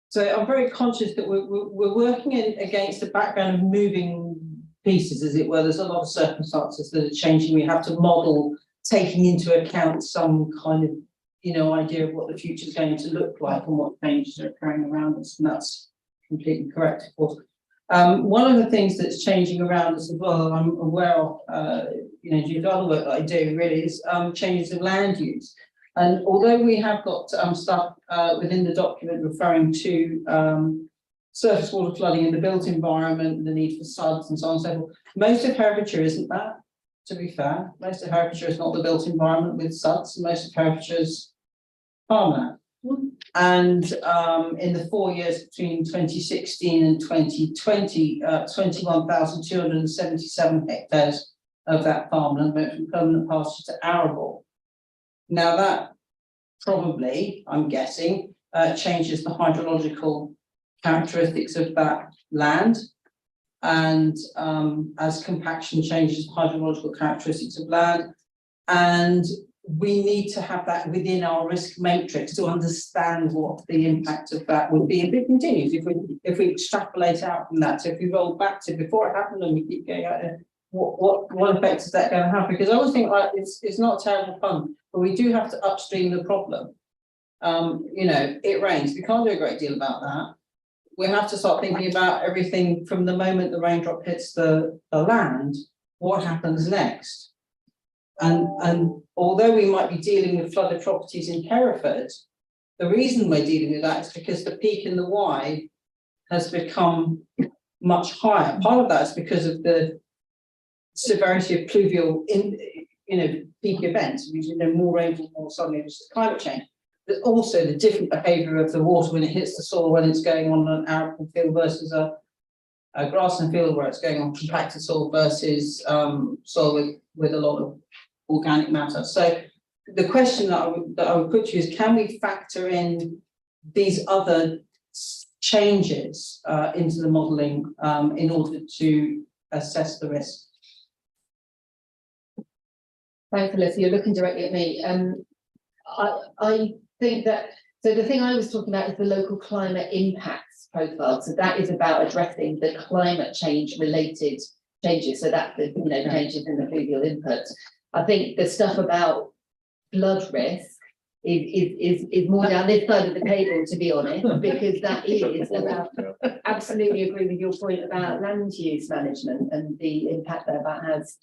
So I'm very conscious that we're working against the background of moving pieces, as it were. There's a lot of circumstances that are changing. We have to model taking into account some kind of, idea of what the future is going to look like and what changes are occurring around us, and that's completely correct, of course. One of the things that's changing around us as well, I'm aware of, due to other work that I do, really, is changes in land use. And although we have got stuff within the document referring to surface water flooding in the built environment, the need for SUDs and so on and so forth, most of Herefordshire isn't that, to be fair. Most of Herefordshire is not the built environment with SUDs, most of Herefordshire is farmland. And in the 4 years between 2016 and 2020, 21,277 hectares of that farmland went from permanent pasture to arable. Now that probably, I'm guessing, changes the hydrological characteristics of that land. And as compaction changes the hydrological characteristics of land, and we need to have that within our risk matrix to understand what the impact of that would be if it continues, if we extrapolate out from that. So if we roll back to before it happened and we keep going out there, what effect is that going to have? Because I always think like it's not terrible fun, but we do have to upstream the problem. It rains. We can't do a great deal about that. We have to start thinking about everything from the moment the raindrop hits the land, what happens next? And although we might be dealing with flooded properties in Hereford, the reason we're dealing with that is because the peak in the Y has become much higher. Part of that is because of the severity of pluvial peak events, which more rainfall, more suddenly, which is climate change. But also the different behaviour of the water when it hits the soil, when it's going on an arable field versus a grassland field where it's going on compacted soil versus soil with a lot of organic matter. So the question that I would put to you is, can we factor in these other changes into the modelling in order to assess the risk? Thanks, Alyssa. You're looking directly at me. I think that, so the thing I was talking about is the local climate impacts profile. So that is about addressing the climate change related changes. So that's the changes in the pluvial inputs. I think the stuff about flood risk is more down this side of the table, to be honest, because that is about, absolutely agree with your point about land use management and the impact that has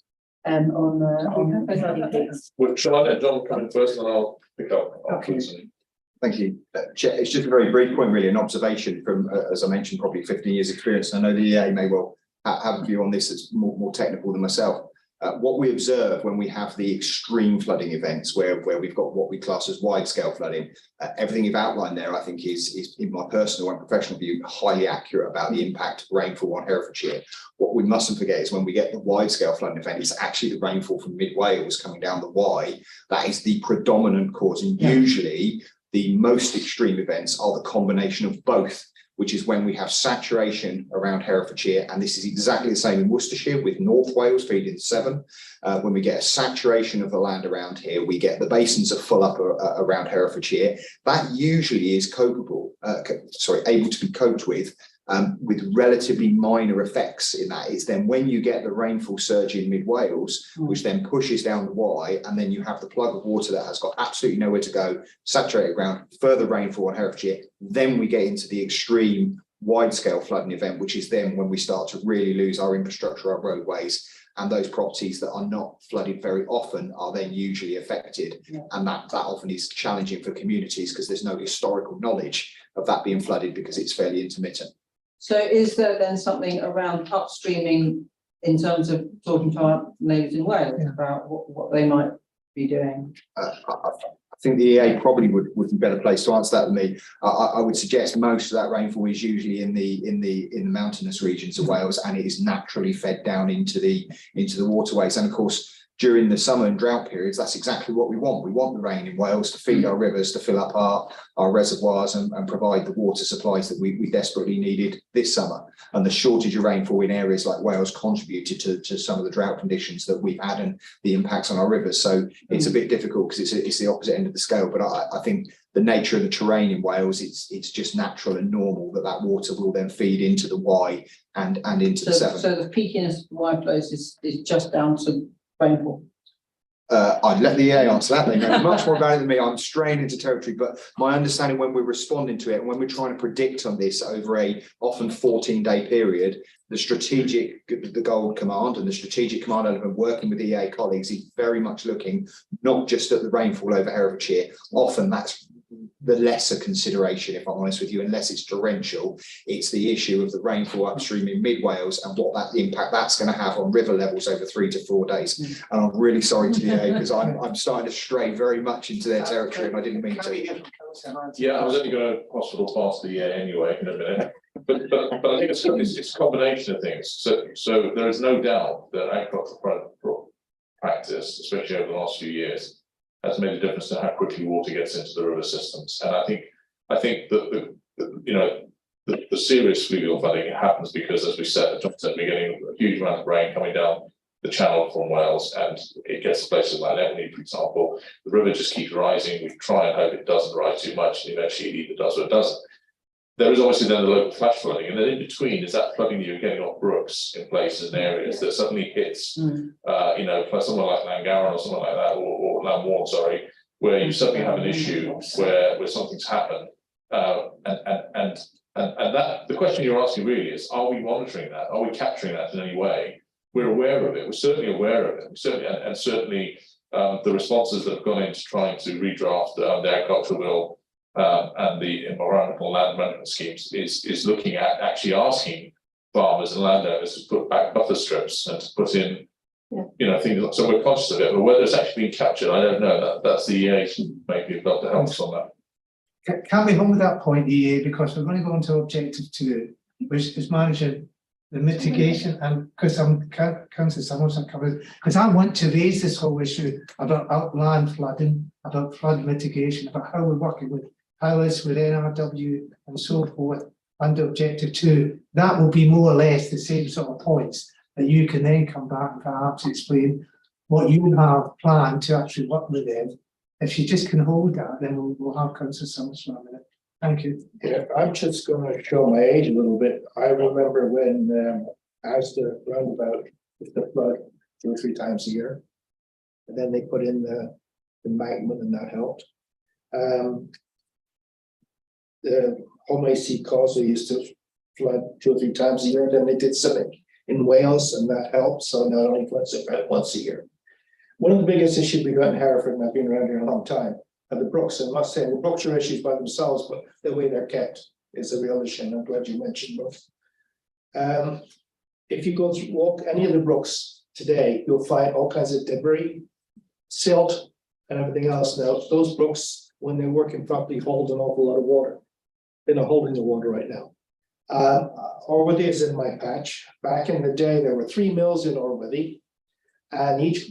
on flooding things. Well, shall I let John come in first, and then I'll pick up afterwards? Thank you. Chair, it's just a very brief point, really, an observation from, as I mentioned, probably 15 years experience. And I know the EA may well have a view on this that's more technical than myself. What we observe when we have the extreme flooding events where we've got what we class as wide scale flooding, everything you've outlined there, I think is in my personal and professional view, highly accurate about the impact of rainfall on Herefordshire. What we mustn't forget is when we get the wide scale flooding event, it's actually the rainfall from mid Wales coming down the Y. That is the predominant cause, and usually the most extreme events are the combination of both, which is when we have saturation around Herefordshire, and this is exactly the same in Worcestershire with North Wales feeding Severn. When we get a saturation of the land around here, we get the basins are full up around Herefordshire. That usually is able to be coped with with relatively minor effects in that. It's then when you get the rainfall surge in mid Wales, which then pushes down the Wye, and then you have the plug of water that has got absolutely nowhere to go, saturated ground, further rainfall on Herefordshire, then we get into the extreme wide-scale flooding event, which is then when we start to really lose our infrastructure, our roadways, and those properties that are not flooded very often are then usually affected. And that often is challenging for communities because there's no historical knowledge of that being flooded because it's fairly intermittent. So is there then something around upstreaming in terms of talking to our neighbours in Wales about what they might be doing? I think the EA probably would be better placed to answer that than me. I would suggest most of that rainfall is usually in the mountainous regions of Wales, and it is naturally fed down into the waterways. And of course, during the summer and drought periods, that's exactly what we want. We want the rain in Wales to feed our rivers, to fill up our reservoirs and provide the water supplies that we desperately needed this summer. And the shortage of rainfall in areas like Wales contributed to some of the drought conditions that we've had and the impacts on our rivers. So it's a bit difficult because it's the opposite end of the scale. But I think the nature of the terrain in Wales, it's just natural and normal that water will then feed into the Wye and into the Severn. So the peakiness of Wye flows is just down to rainfall. I'd let the EA answer that. They know much more about it than me. I'm straying into territory, but my understanding when we're responding to it and when we're trying to predict on this over a often 14-day period, the Gold Command and the strategic command element working with EA colleagues is very much looking not just at the rainfall over Herefordshire. Often that's the lesser consideration, if I'm honest with you, unless it's torrential. It's the issue of the rainfall upstream in mid Wales and what that impact that's going to have on river levels over 3 to 4 days. And I'm really sorry to the EA because I'm starting to stray very much into their territory and I didn't mean to. Yeah, I was only going to possible past the EA anyway in a minute. But I think it's a combination of things. So there is no doubt that agricultural practice, especially over the last few years, has made a difference to how quickly water gets into the river systems. And I think that the serious fluvial flooding happens because, as we said, we're getting a huge amount of rain coming down the channel from Wales, and it gets to places like Ebony, for example. The river just keeps rising. We try and hope it doesn't rise too much, and eventually it either does or it doesn't. There is obviously then the local flash flooding, and then in between is that flooding that you're getting off brooks in places and areas that suddenly hits, somewhere like Langowan or something like that, or Lambourne, sorry, where you suddenly have an issue where something's happened, and that the question you're asking really is: are we monitoring that? Are we capturing that in any way? We're aware of it. We're certainly aware of it. Certainly the responses that have gone into trying to redraft the agricultural bill. And the environmental land management schemes is looking at actually asking farmers and landowners to put back buffer strips and to put in, things like, so we're conscious of it, but whether it's actually been captured, I don't know. That's the EA maybe able to help us on that. Can we hold that point, EA, because we're going to go into objective 2, which is managing the mitigation, and because I'm councillor Summers covered, because I want to raise this whole issue about land flooding, about flood mitigation, about how we're working with Powers, with NRW and so forth under objective 2. That will be more or less the same sort of points that you can then come back and perhaps explain what you have planned to actually work with them. If you just can hold that, then we'll have councillor Summers for a minute. Thank you. Yeah, I'm just going to show my age a little bit. I remember when as the roundabout with the flood 2 or 3 times a year, and then they put in the embankment, and that helped. The Home AC Causeway used to flood 2 or 3 times a year. Then they did something in Wales, and that helped. So now it only floods about once a year. One of the biggest issues we've got in Hereford, and I've been around here a long time, are the brooks. And I must say, the brooks are issues by themselves, but the way they're kept is a real issue. And I'm glad you mentioned brooks. If you go to walk any of the brooks today, you'll find all kinds of debris, silt, and everything else. Now, those brooks, when they're working properly, hold an awful lot of water. They're not holding the water right now. Orworthy is in my patch. Back in the day, there were 3 mills in Orworthy, and each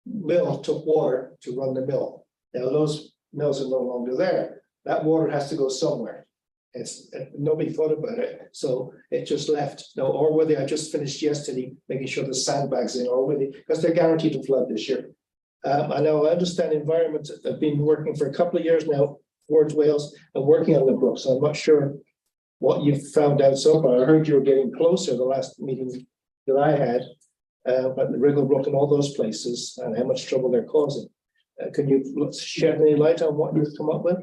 mill took water to run the mill. Now those mills are no longer there. That water has to go somewhere. Nobody thought about it, so it just left. Now Orworthy, I just finished yesterday making sure the sandbags in Orworthy, because they're guaranteed to flood this year. I know I understand environment have been working for a couple of years now towards Wales and working on the brooks. I'm not sure what you've found out so far. I heard you were getting closer the last meeting that I had, about the Wrigglebrook and all those places and how much trouble they're causing. Can you shed any light on what you've come up with?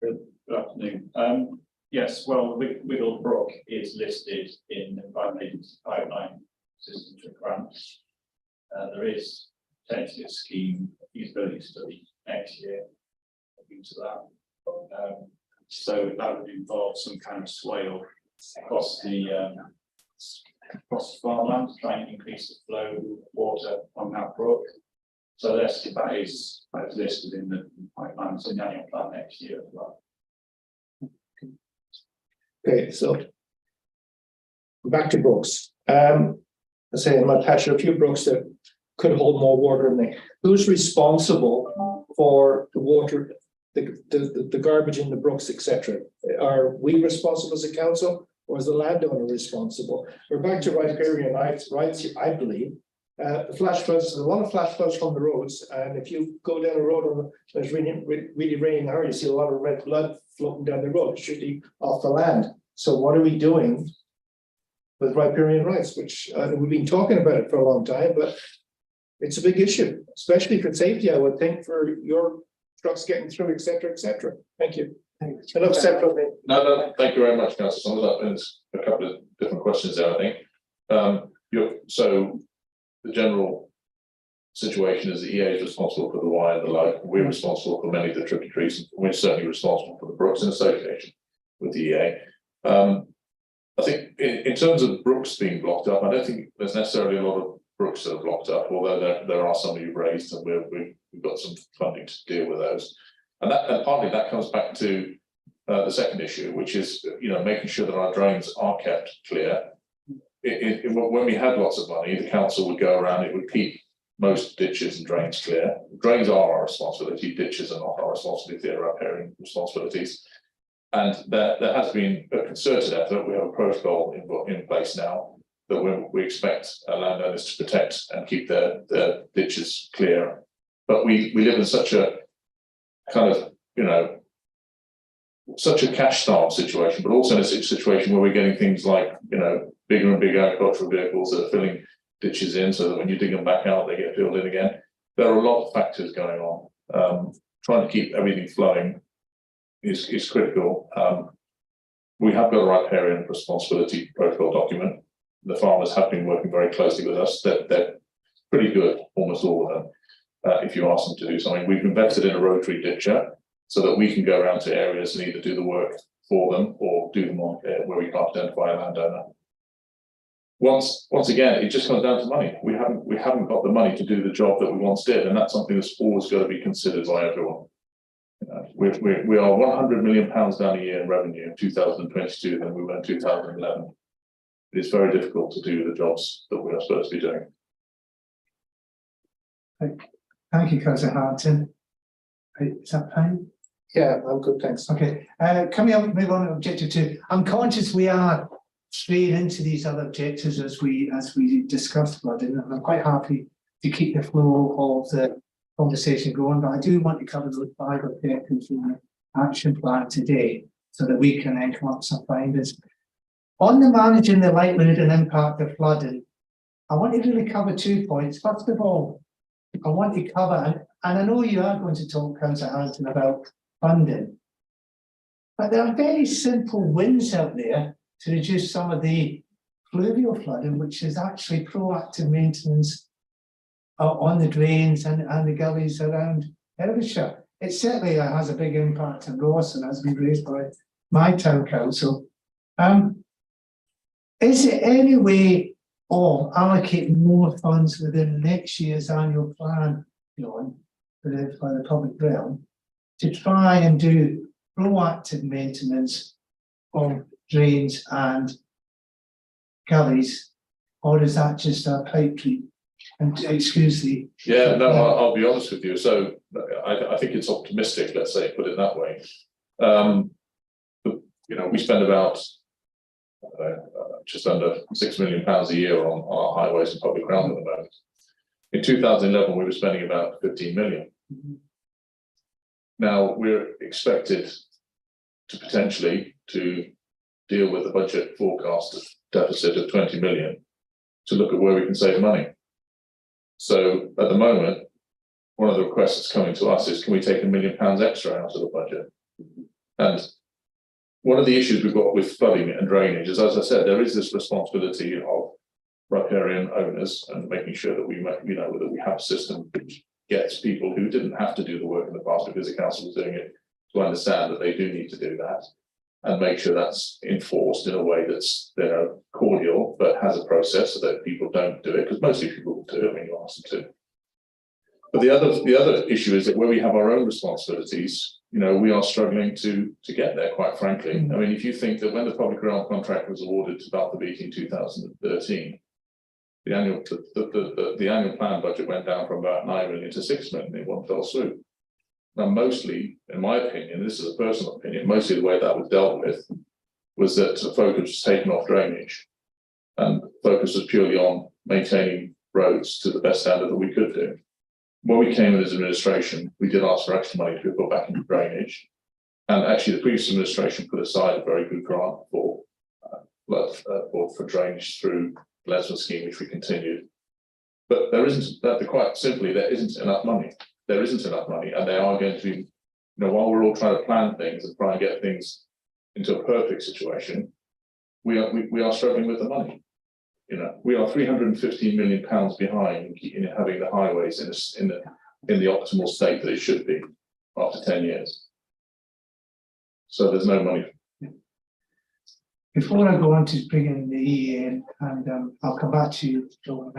Good afternoon. Yes, well, Wigglebrook is listed in the pipeline system to grants. There is potentially a scheme, feasibility study next year into that. So that would involve some kind of swale across the farmland, trying to increase the flow of water on that brook. So that is listed in the pipelines in the annual plan next year as well. Okay, so back to brooks. I say in my patch there are a few brooks that could hold more water in them. Who's responsible for the water, the garbage in the brooks, etc.? Are we responsible as a council, or is the landowner responsible? We're back to riparian rights, I believe. The flash floods, there's a lot of flash floods from the roads, and if you go down a road when it's really raining hard, you see a lot of red blood floating down the road. It should be off the land. So what are we doing with riparian rights? Which we've been talking about it for a long time, but it's a big issue, especially for safety, I would think, for your trucks getting through, etc., etc. Thank you. Enough said from me. No, thank you very much, Councillor Saunders. There's a couple of different questions there, I think. So the general situation is the EA is responsible for the Wye and the Lough. We're responsible for many of the tributaries, and we're certainly responsible for the brooks in association with the EA. I think in terms of brooks being blocked up, I don't think there's necessarily a lot of brooks that are blocked up, although there are some you've raised, and we've got some funding to deal with those. And partly that comes back to the second issue, which is making sure that our drains are kept clear. When we had lots of money, the council would go around, it would keep most ditches and drains clear. Drains are our responsibility, ditches are not our responsibility, they're riparian responsibilities. And there has been a concerted effort. We have a protocol in place now that we expect landowners to protect and keep their ditches clear. But we live in such a kind of, such a cash-starved situation, but also in a situation where we're getting things like, bigger and bigger agricultural vehicles that are filling ditches in, so that when you dig them back out, they get filled in again. There are a lot of factors going on. Trying to keep everything flowing is critical. We have got a riparian responsibility protocol document. The farmers have been working very closely with us. They're pretty good, almost all of them. If you ask them to do something, we've invested in a rotary ditcher so that we can go around to areas and either do the work for them or do them on where we can't identify a landowner. Once again, it just comes down to money. We haven't got the money to do the job that we once did, and that's something that's always got to be considered by everyone. We are £100 million down a year in revenue in 2022 than we were in 2011. It is very difficult to do the jobs that we are supposed to be doing. Thank you, Councillor Harrington. Is that fine? Yeah, I'm good, thanks. Okay, move on to objective 2. I'm conscious we are straight into these other objectives as we discussed flooding, and I'm quite happy to keep the flow of the conversation going, but I do want to cover those 5 objectives in the action plan today so that we can then come up with some findings. On the managing the likelihood and impact of flooding, I want to really cover 2 points. First of all, I want to cover, and I know you are going to talk, Councillor Harrington, about funding, but there are very simple wins out there to reduce some of the fluvial flooding, which is actually proactive maintenance on the drains and the gullies around Herefordshire. It certainly has a big impact on Ross and has been raised by my town council. Is there any way of allocating more funds within next year's annual plan, for the public realm, to try and do proactive maintenance of drains and gullies, or is that just a pipe dream? And excuse me. Yeah, no, I'll be honest with you. So I think it's optimistic, let's say, put it that way. We spend about just under £6 million a year on our highways and public ground at the moment. In 2011, we were spending about 15 million. Now, we're expected to potentially to deal with the budget forecast deficit of 20 million to look at where we can save money. So at the moment, one of the requests that's coming to us is, can we take £1 million extra out of the budget? And one of the issues we've got with flooding and drainage is, as I said, there is this responsibility of riparian owners and making sure that we have a system which gets people who didn't have to do the work in the past because the council was doing it to understand that they do need to do that, and make sure that's enforced in a way that's cordial but has a process so that people don't do it, because mostly people will do it when you ask them to. But the other issue is that where we have our own responsibilities, we are struggling to get there, quite frankly. I mean, if you think that when the public realm contract was awarded to Balfour Beatty in 2013, the annual plan budget went down from about 9 million to 6 million in one fell swoop. Now, mostly, in my opinion, this is a personal opinion, mostly the way that was dealt with was that the focus was taken off drainage and focus was purely on maintaining roads to the best standard that we could do. When we came in as administration, we did ask for extra money to be put back into drainage. And actually, the previous administration put aside a very good grant for drainage through the Lesman scheme, which we continued. But quite simply, there isn't enough money. There isn't enough money, and they are going to be, while we're all trying to plan things and try and get things into a perfect situation, we are struggling with the money. We are £315 million behind in having the highways in the optimal state that it should be after 10 years. So there's no money. Before I go on to bring in the EA, and I'll come back to you, John,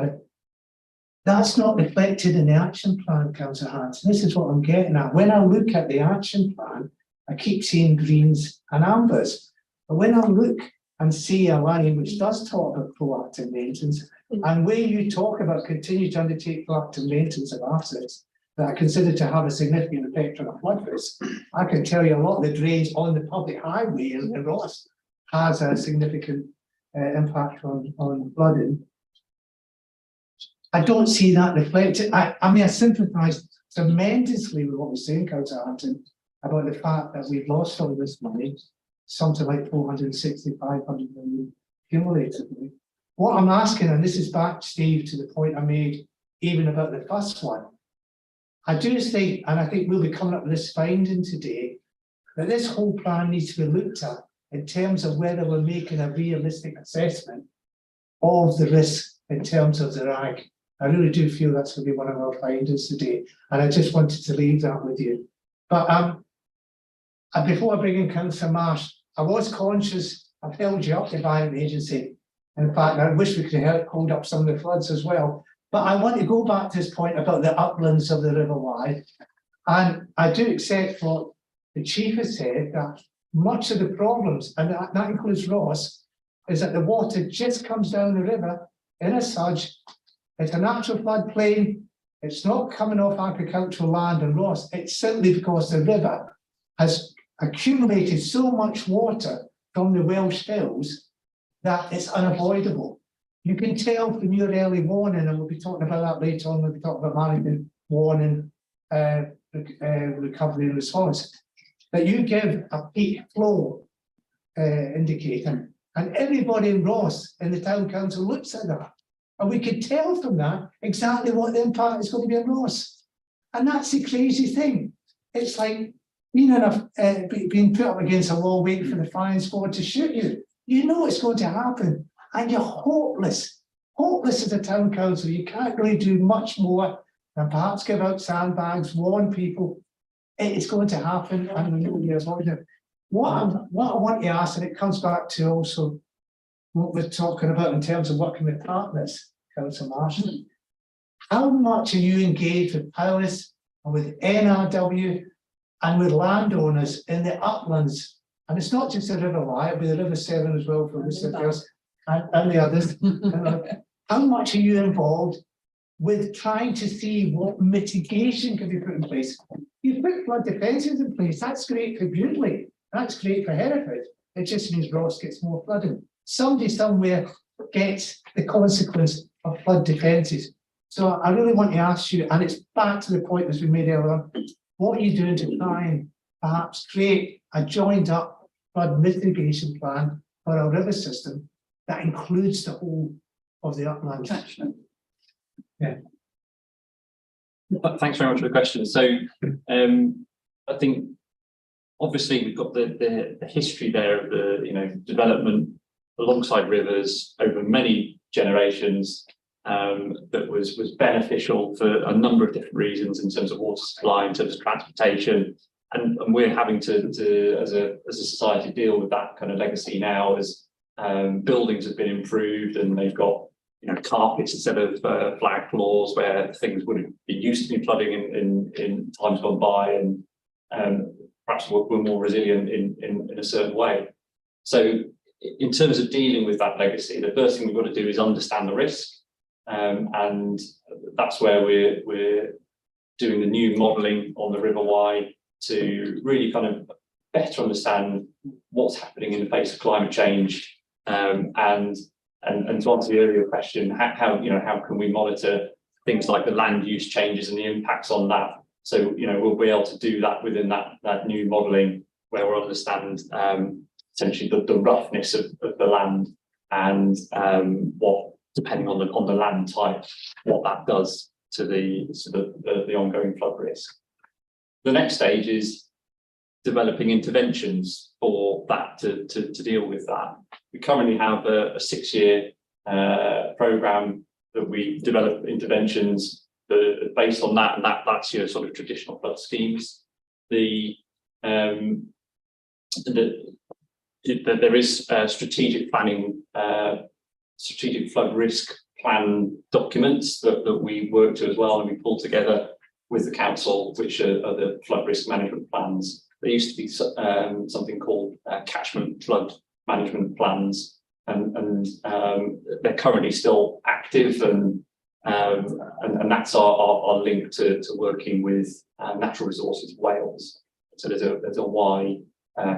that's not reflected in the action plan, Councillor Hanson. This is what I'm getting at. When I look at the action plan, I keep seeing greens and ambers. But when I look and see a line which does talk about proactive maintenance, and where you talk about continue to undertake proactive maintenance of assets that are considered to have a significant effect on a flood risk, I can tell you a lot of the drains on the public highway in Ross has a significant impact on flooding. I don't see that reflected. I mean, I sympathise tremendously with what we're saying, Councillor Hampton, about the fact that we've lost all this money, something like 460, 500 million cumulatively. What I'm asking, and this is back, Steve, to the point I made even about the first one, I do think, and I think we'll be coming up with this finding today, that this whole plan needs to be looked at in terms of whether we're making a realistic assessment of the risk in terms of the RAG. I really do feel that's going to be one of our findings today, and I just wanted to leave that with you. But before I bring in Councillor Marsh, I was conscious I've held you up, the Environment Agency. In fact, I wish we could hold up some of the floods as well. But I want to go back to this point about the uplands of the River Wye, and I do accept what the Chief has said, that much of the problems, and that includes Ross, is that the water just comes down the river in a surge. It's a natural floodplain. It's not coming off agricultural land in Ross. It's simply because the river has accumulated so much water from the Welsh hills that it's unavoidable. You can tell from your early warning, and we'll be talking about that later on, we'll be talking about management, warning, recovery and response, that you give a peak flow indicator, and everybody in Ross in the town council looks at that. And we could tell from that exactly what the impact is going to be on Ross. And that's the crazy thing. It's like being put up against a wall waiting for the firing squad to shoot you. You know it's going to happen. And you're hopeless. Hopeless as a town council. You can't really do much more than perhaps give out sandbags, warn people. It's going to happen and we will be avoided. What I want to ask, and it comes back to also what we're talking about in terms of working with partners, Councillor Marshall. How much are you engaged with Powys and with NRW and with landowners in the uplands? And it's not just the River Wye, it'll be the River Severn as well for the and the others. How much are you involved with trying to see what mitigation can be put in place? You put flood defences in place, that's great for Bewdley, that's great for Hereford. It just means Ross gets more flooding. Somebody somewhere gets the consequence of flood defences. So I really want to ask you, and it's back to the point that's been made earlier on, what are you doing to try and perhaps create a joined up flood mitigation plan for our river system that includes the whole of the uplands? Catchment. Thanks very much for the question. So I think obviously we've got the history there of the development alongside rivers over many generations that was beneficial for a number of different reasons in terms of water supply, in terms of transportation, and we're having to as a society deal with that kind of legacy now as buildings have been improved and they've got carpets instead of flag floors where things would have been used to be flooding in times gone by, and perhaps we're more resilient in a certain way. So in terms of dealing with that legacy, the first thing we've got to do is understand the risk, and that's where we're doing the new modelling on the River Wye to really kind of better understand what's happening in the face of climate change, and to answer the earlier question, how can we monitor things like the land use changes and the impacts on that? So we'll be able to do that within that new modelling where we'll understand essentially the roughness of the land and what, depending on the land type, what that does to the ongoing flood risk. The next stage is developing interventions for that to deal with that. We currently have a 6-year programme that we develop interventions based on that, and that's your sort of traditional flood schemes. There is strategic planning, strategic flood risk plan documents that we work to as well, and we pull together with the council, which are the flood risk management plans. There used to be something called catchment flood management plans, and they're currently still active, and that's our link to working with Natural Resources Wales. So there's a Wye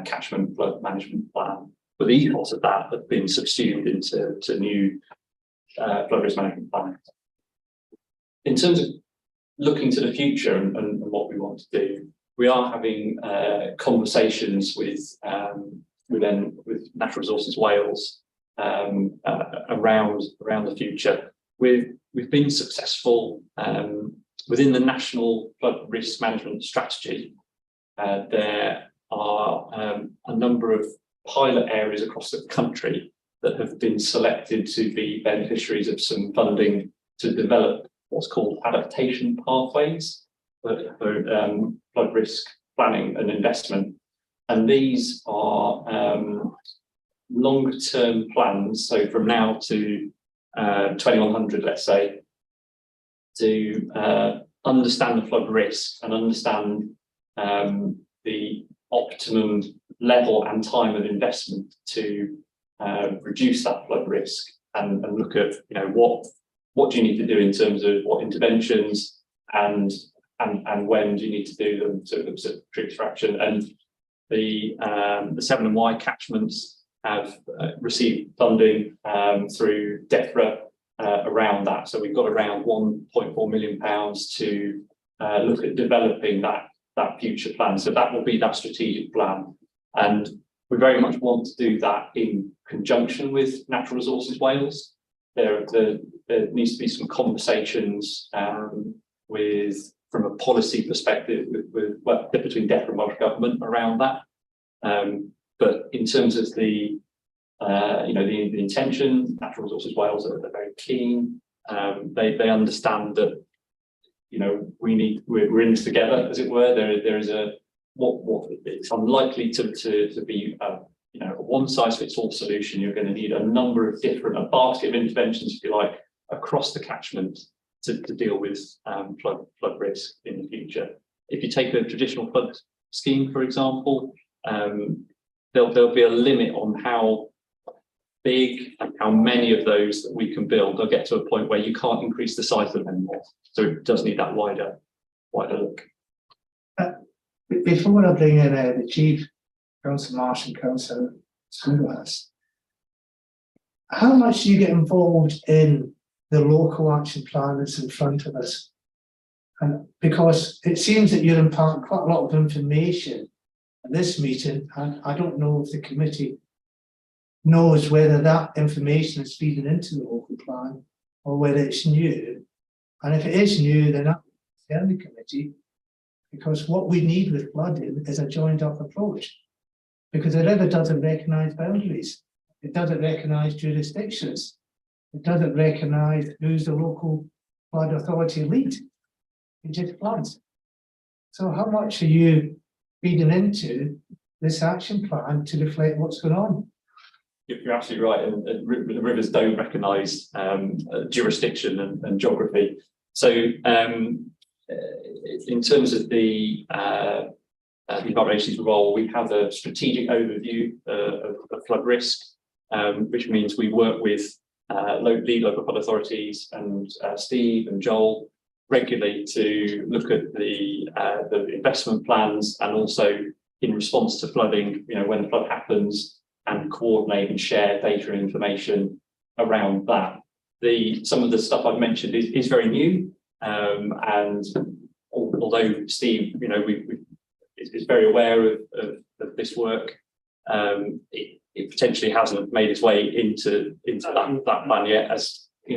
catchment flood management plan, but the ethos of that have been subsumed into new flood risk management plans. In terms of looking to the future and what we want to do, we are having conversations with Natural Resources Wales around the future. We've been successful within the National Flood Risk Management Strategy. There are a number of pilot areas across the country that have been selected to be beneficiaries of some funding to develop what's called adaptation pathways for flood risk planning and investment. And these are longer term plans, so from now to 2100, let's say, to understand the flood risk and understand the optimum level and time of investment to reduce that flood risk, and look at what do you need to do in terms of what interventions and when do you need to do them to trigger for action. And the Severn and Wye catchments have received funding through DEFRA around that. So we've got around £1.4 million to look at developing that future plan. So that will be that strategic plan. And we very much want to do that in conjunction with Natural Resources Wales. There needs to be some conversations from a policy perspective between DEFRA and Welsh Government around that. But in terms of the intention, Natural Resources Wales are very keen. They understand that we're in this together, as it were. There is it's unlikely to be a one size fits all solution. You're going to need a number of different, a basket of interventions, if you like, across the catchment to deal with flood risk in the future. If you take a traditional flood scheme, for example, there'll be a limit on how big and how many of those that we can build. They'll get to a point where you can't increase the size of them anymore. So it does need that wider look. Before I bring in the Chief, Councillor Marsh and Councillor Schoolhouse, how much do you get involved in the local action plan that's in front of us. And because it seems that you're imparting quite a lot of information at this meeting, and I don't know if the committee knows whether that information is feeding into the local plan or whether it's new. And if it is new, then I tell the committee, because what we need with flooding is a joined up approach. Because the river doesn't recognise boundaries, it doesn't recognise jurisdictions, it doesn't recognise who's the local flood authority lead. It just floods. So how much are you feeding into this action plan to reflect what's going on? You're absolutely right, and the rivers don't recognise jurisdiction and geography. So in terms of the Department of Agency's role, we have a strategic overview of flood risk, which means we work with lead local flood authorities and Steve and Joel regularly to look at the investment plans, and also in response to flooding, when the flood happens, and coordinate and share data and information around that. Some of the stuff I've mentioned is very new, and although Steve, is very aware of this work, it potentially hasn't made its way into that plan yet, as we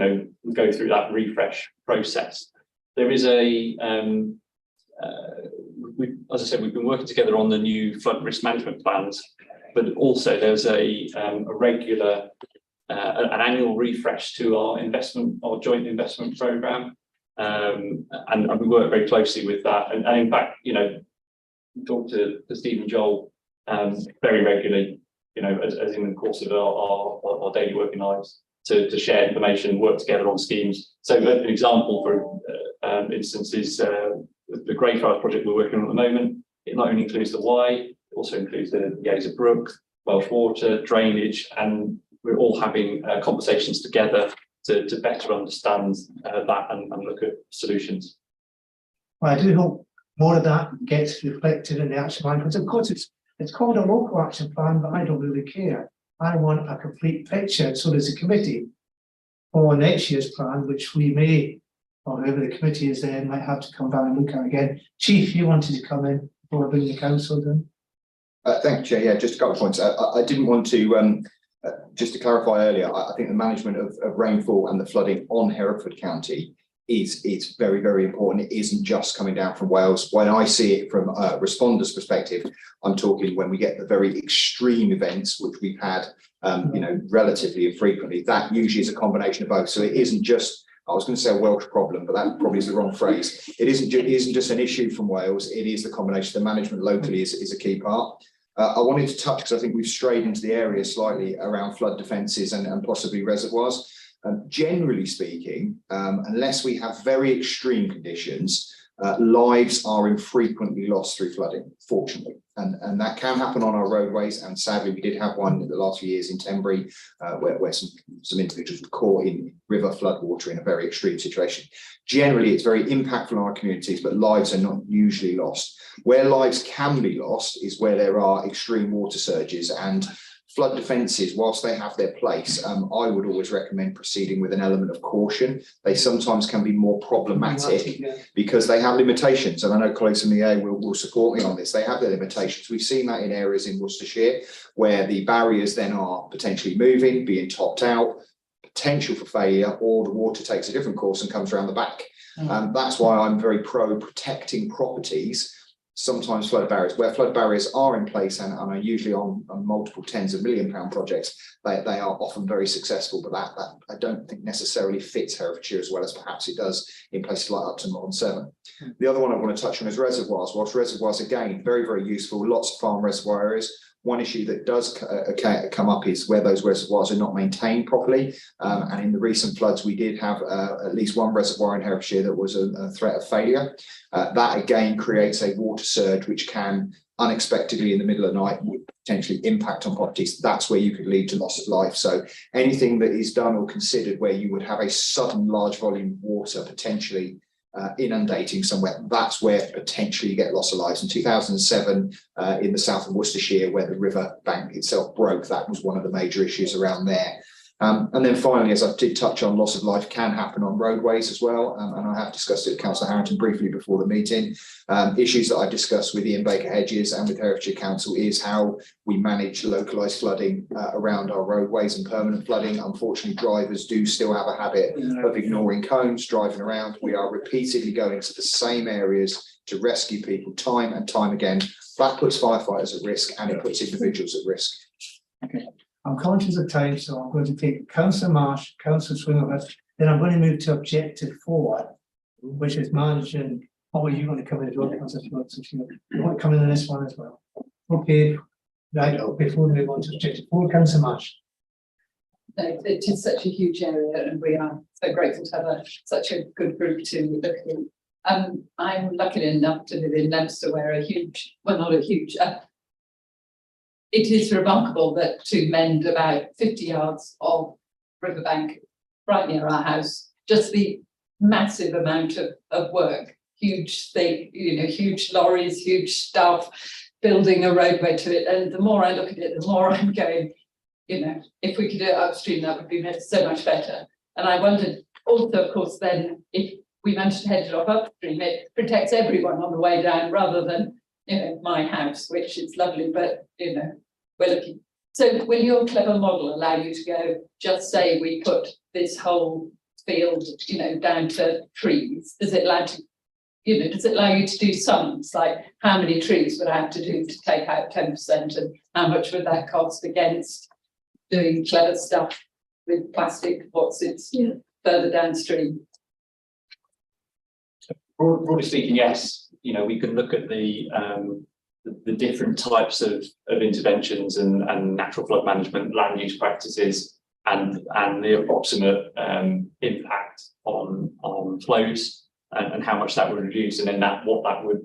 go through that refresh process. There is as I said, we've been working together on the new flood risk management plans, but also there's a regular, an annual refresh to our joint investment program, and we work very closely with that. And in fact, we talk to Steve and Joel very regularly, as in the course of our daily working lives, to share information, work together on schemes. So an example, for instance, is the Greyfriars project we're working on at the moment. It not only includes the Wye, it also includes the Yaser Brook, Welsh Water, drainage, and we're all having conversations together to better understand that and look at solutions. Well, I do hope more of that gets reflected in the action plan, because of course it's called a local action plan, but I don't really care. I want a complete picture, so does the committee, for next year's plan, which we may, or whoever the committee is then, might have to come back and look at again. Chief, you wanted to come in before I bring the council in. Thank you, Chair. Yeah, just a couple of points. I didn't want to, just to clarify earlier, I think the management of rainfall and the flooding on Hereford County is very, very important. It isn't just coming down from Wales. When I see it from a responder's perspective, I'm talking when we get the very extreme events, which we've had, relatively infrequently. That usually is a combination of both. So it isn't just, I was going to say a Welsh problem, but that probably is the wrong phrase. It isn't just an issue from Wales. It is the combination. The management locally is a key part. I wanted to touch, because I think we've strayed into the area slightly around flood defences and possibly reservoirs. Generally speaking, unless we have very extreme conditions, lives are infrequently lost through flooding, fortunately. And that can happen on our roadways. And sadly, we did have one in the last few years in Tenbury, where some individuals were caught in river floodwater in a very extreme situation. Generally, it's very impactful on our communities, but lives are not usually lost. Where lives can be lost is where there are extreme water surges, and flood defences, whilst they have their place, I would always recommend proceeding with an element of caution. They sometimes can be more problematic because they have limitations, and I know colleagues from the EA will support me on this. They have their limitations. We've seen that in areas in Worcestershire where the barriers then are potentially moving, being topped out, potential for failure, or the water takes a different course and comes around the back. That's why I'm very pro protecting properties. Sometimes flood barriers, where flood barriers are in place and are usually on multiple tens of £1 million projects, they are often very successful, but that I don't think necessarily fits Herefordshire as well as perhaps it does in places like Upton on Severn. The other one I want to touch on is reservoirs. Whilst reservoirs, again, very, very useful, lots of farm reservoir areas. One issue that does come up is where those reservoirs are not maintained properly. And in the recent floods, we did have at least one reservoir in Herefordshire that was a threat of failure. That again creates a water surge, which can unexpectedly in the middle of the night would potentially impact on properties. That's where you could lead to loss of life. So anything that is done or considered where you would have a sudden large volume of water potentially inundating somewhere, that's where potentially you get loss of lives. In 2007, in the south of Worcestershire, where the river bank itself broke, that was one of the major issues around there. And then finally, as I did touch on, loss of life can happen on roadways as well. And I have discussed it with Councillor Harrington briefly before the meeting. Issues that I discussed with Ian Baker Hedges and with Herefordshire Council is how we manage localised flooding around our roadways and permanent flooding. Unfortunately, drivers do still have a habit of ignoring cones, driving around. We are repeatedly going to the same areas to rescue people time and time again. That puts firefighters at risk and it puts individuals at risk. Okay, I'm conscious of time, so I'm going to take Councillor Marsh, Councillor Swinglehurst, then I'm going to move to objective 4, which is managing. Oh, are you going to come in as well, Councillor Swinglehurst? You want to come in on this one as well? Okay, right, before we move on to objective 4, Councillor Marsh. No, it is such a huge area and we are so grateful to have such a good group to look at. I'm lucky enough to live in Leicester where a huge, well not a huge, it is remarkable that to mend about 50 yards of riverbank right near our house, just the massive amount of work, huge thing, huge lorries, huge stuff, building a roadway to it. And the more I look at it, the more I'm going, if we could do it upstream, that would be so much better. And I wondered also, of course, then if we managed to head it off upstream, it protects everyone on the way down rather than, my house, which is lovely, but, we're looking. So will your clever model allow you to go, just say we put this whole field, down to trees? Does it allow you to do sums, like how many trees would I have to do to take out 10% and how much would that cost against doing clever stuff with plastic, further downstream? Broadly speaking, yes. We can look at the different types of interventions and natural flood management, land use practices, and the approximate impact on flows and how much that would reduce, and then what that would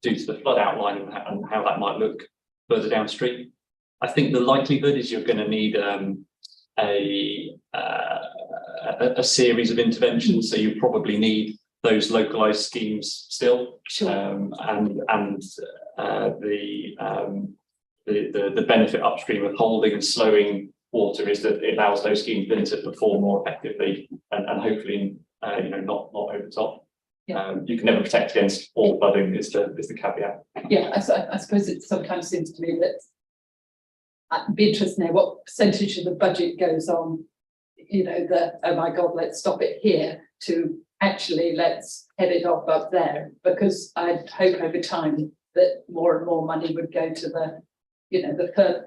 do to the flood outline and how that might look further downstream. I think the likelihood is you're going to need a series of interventions, so you probably need those localized schemes still. Sure. And the benefit upstream of holding and slowing water is that it allows those schemes then to perform more effectively and hopefully not over top. Yeah. You can never protect against all flooding is the caveat. Yeah, I suppose it sometimes seems to me that I'd be interested to know what percentage of the budget goes on, oh my God, let's stop it here, to actually let's head it off up there, because I'd hope over time that more and more money would go to the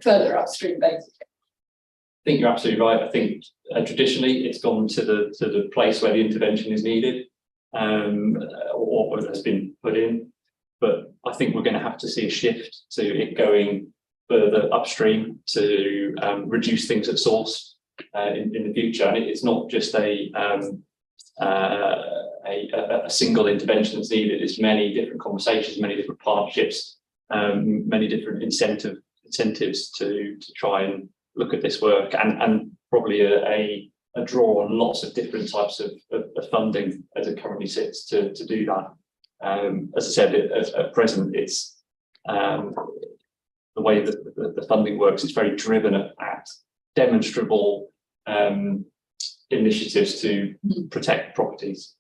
further upstream basically. I think you're absolutely right. I think traditionally it's gone to the place where the intervention is needed, or has been put in. But I think we're going to have to see a shift to it going further upstream to reduce things at source in the future. And it's not just a single intervention that's needed. It's many different conversations, many different partnerships, many different incentives to try and look at this work, and probably a draw on lots of different types of funding as it currently sits to do that. As I said, at present, it's the way that the funding works is very driven at demonstrable initiatives to protect properties.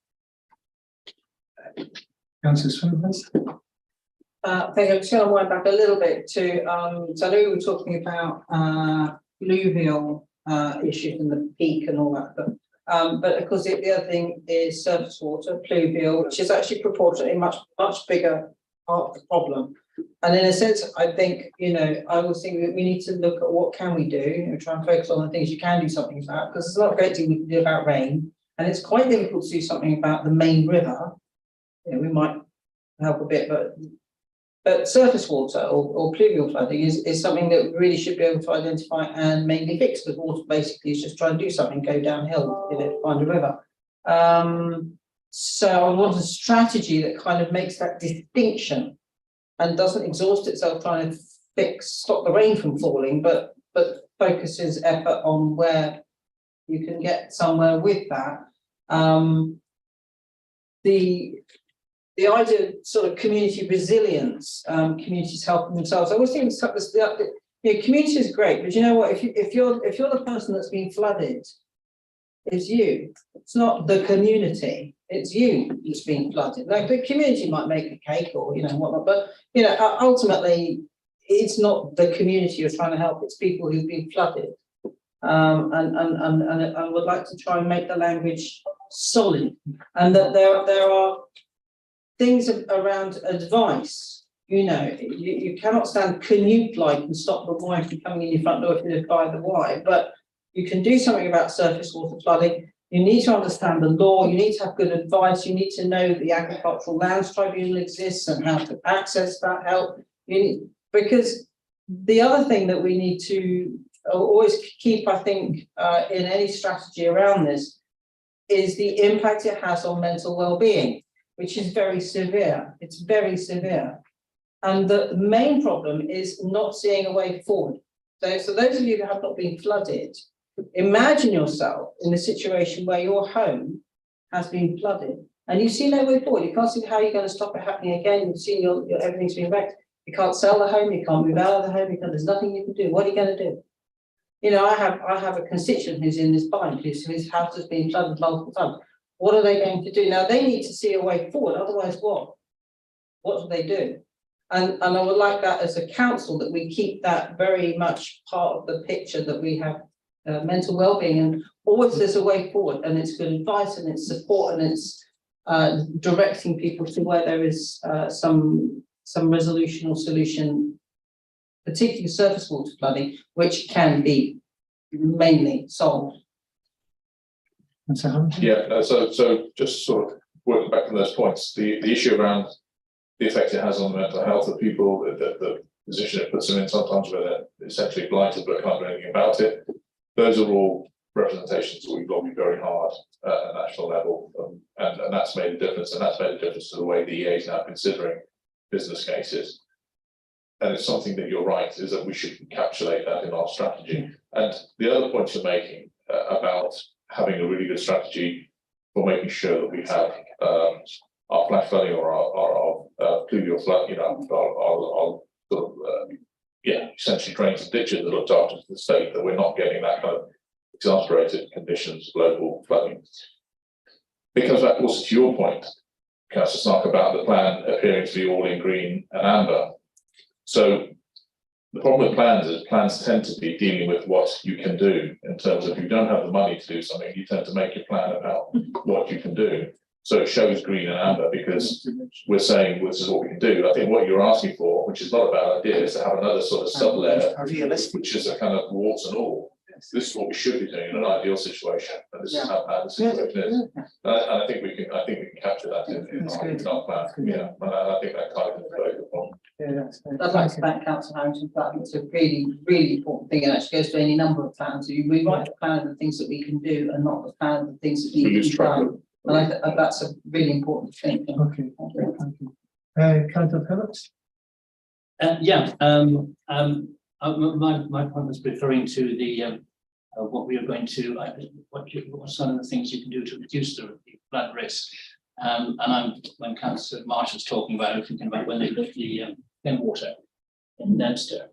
Councillor Swinburne. I think I'm just going to wind back a little bit to, so I know we were talking about alluvial issues and the peak and all that, but of course the other thing is surface water, pluvial, which is actually proportionately much bigger part of the problem. And in a sense, I think, I was thinking that we need to look at what can we do, try and focus on the things you can do something about, because there's a lot of great things we can do about rain, and it's quite difficult to do something about the main river. We might help a bit, but surface water or pluvial flooding is something that we really should be able to identify and mainly fix, because water basically is just trying to do something, go downhill, find a river. So I want a strategy that kind of makes that distinction and doesn't exhaust itself trying to stop the rain from falling, but focuses effort on where you can get somewhere with that. The idea of sort of community resilience, communities helping themselves. I always think Yeah, community is great, but you know what, if you're the person that's been flooded, it's you, it's not the community, it's you that's been flooded. Like, the community might make a cake or, you know, whatnot, but, you know, ultimately, it's not the community you're trying to help, it's people who've been flooded. And I would like to try and make the language solid, and that there are things around advice. You know, you cannot stand canute like and stop the wife from coming in your front door if you buy the wife, but you can do something about surface water flooding. You need to understand the law, you need to have good advice, you need to know that the Agricultural Lands Tribunal exists and how to access that help. Because the other thing that we need to always keep, I think, in any strategy around this, is the impact it has on mental well-being, which is very severe. It's very severe. And the main problem is not seeing a way forward. So those of you who have not been flooded, imagine yourself in a situation where your home has been flooded and you see no way forward. You can't see how you're going to stop it happening again. You've seen your everything's been wrecked. You can't sell the home, you can't move out of the home, there's nothing you can do. What are you going to do? You know, I have a constituent who's in this bind, whose house has been flooded multiple times. What are they going to do? Now they need to see a way forward, otherwise what? What do they do? And I would like that as a council, that we keep that very much part of the picture, that we have mental well-being, and always there's a way forward, and it's good advice and it's support and it's directing people to where there is some resolution or solution, particularly surface water flooding, which can be mainly solved. Yeah, no, so just sort of working back from those points, the issue around the effect it has on the mental health of people, the position it puts them in sometimes where they're essentially blighted but can't do anything about it. Those are all representations that we've lobbied very hard at a national level, and that's made a difference, and that's made a difference to the way the EA is now considering business cases. And it's something that you're right, is that we should encapsulate that in our strategy. And the other points you're making about having a really good strategy for making sure that we have our flash flooding or our pluvial flood, you know, our sort of, essentially drains and ditches that looked after the state, that we're not getting that kind of exasperated conditions of local flooding. Because that also to your point, Councillor Snark, about the plan appearing to be all in green and amber. So the problem with plans is plans tend to be dealing with what you can do, in terms of, if you don't have the money to do something, you tend to make your plan about what you can do. So it shows green and amber because we're saying this is what we can do. I think what you're asking for, which is not a bad idea, is to have another sort of sub-layer, which is a kind of warts and all. This is what we should be doing in an ideal situation, and this is how bad the situation is. And I think we can capture that in our plan. Yeah, and I think that kind of very good point. I'd like to thank Councillor Harrington for that. It's a really, really important thing, and actually goes to any number of plans. We write the plan of the things that we can do, and not the plan of the things that need to be done. And that's a really important thing. Okay, thank you. Councillor Phillips? My point was referring to the what we are going to, what some of the things you can do to reduce the flood risk. When Councillor Marsh was talking about, I was thinking about when they put the water in Leinster,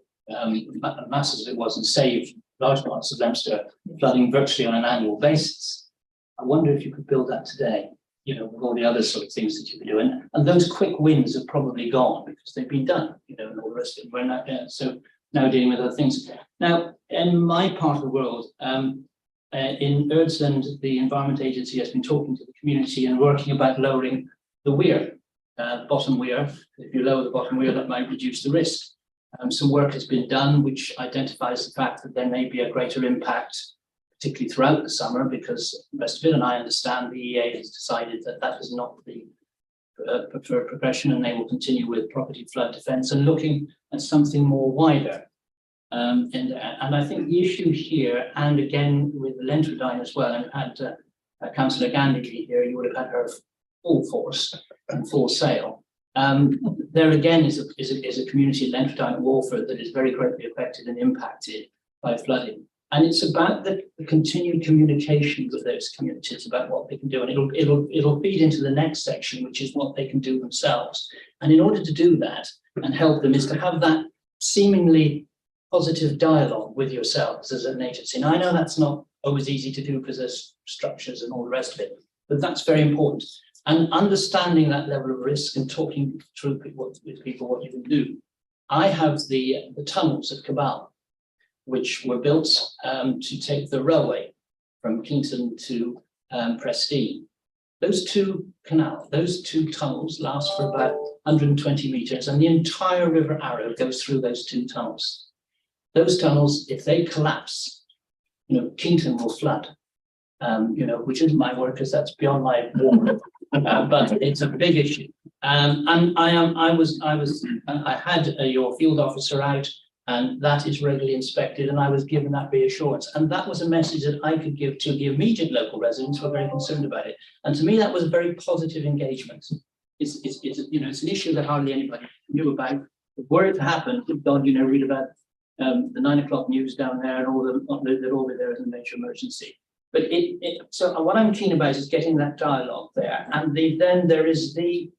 masses of it was, and saved large parts of Leinster flooding virtually on an annual basis. I wonder if you could build that today, you know, with all the other sort of things that you can do. And those quick wins have probably gone because they've been done, you know, and all the rest of it. We're not, so now dealing with other things. Now, in my part of the world, in Erdsland, the Environment Agency has been talking to the community and working about lowering the weir, bottom weir. If you lower the bottom weir, that might reduce the risk. Some work has been done which identifies the fact that there may be a greater impact, particularly throughout the summer, because the rest of it, and I understand the EA has decided that that is not the preferred progression, and they will continue with property flood defence and looking at something more wider. And I think the issue here, and again with the Lentrodyne as well, and had Councillor Gandy here, you would have had her full force and full sail. There again is a community in Lentrodyne and Walford that is very greatly affected and impacted by flooding. And it's about the continued communication with those communities about what they can do, and it'll feed into the next section, which is what they can do themselves. And in order to do that and help them, is to have that seemingly positive dialogue with yourselves as an agency. Now, I know that's not always easy to do because there's structures and all the rest of it, but that's very important. And understanding that level of risk and talking through with people what you can do. I have the tunnels at Cabal, which were built to take the railway from Kingston to Prestige. Those two tunnels last for about 120 meters, and the entire River Arrow goes through those two tunnels. Those tunnels, if they collapse, Kingston will flood. Which isn't my work because that's beyond my warrant, but it's a big issue. And I had your field officer out, and that is regularly inspected, and I was given that reassurance. And that was a message that I could give to the immediate local residents who are very concerned about it. And to me, that was a very positive engagement. It's an issue that hardly anybody knew about. Were it to happen, God, read about the 9 o'clock news down there and all that all be there as a major emergency. But so what I'm keen about is getting that dialogue there. And then there is the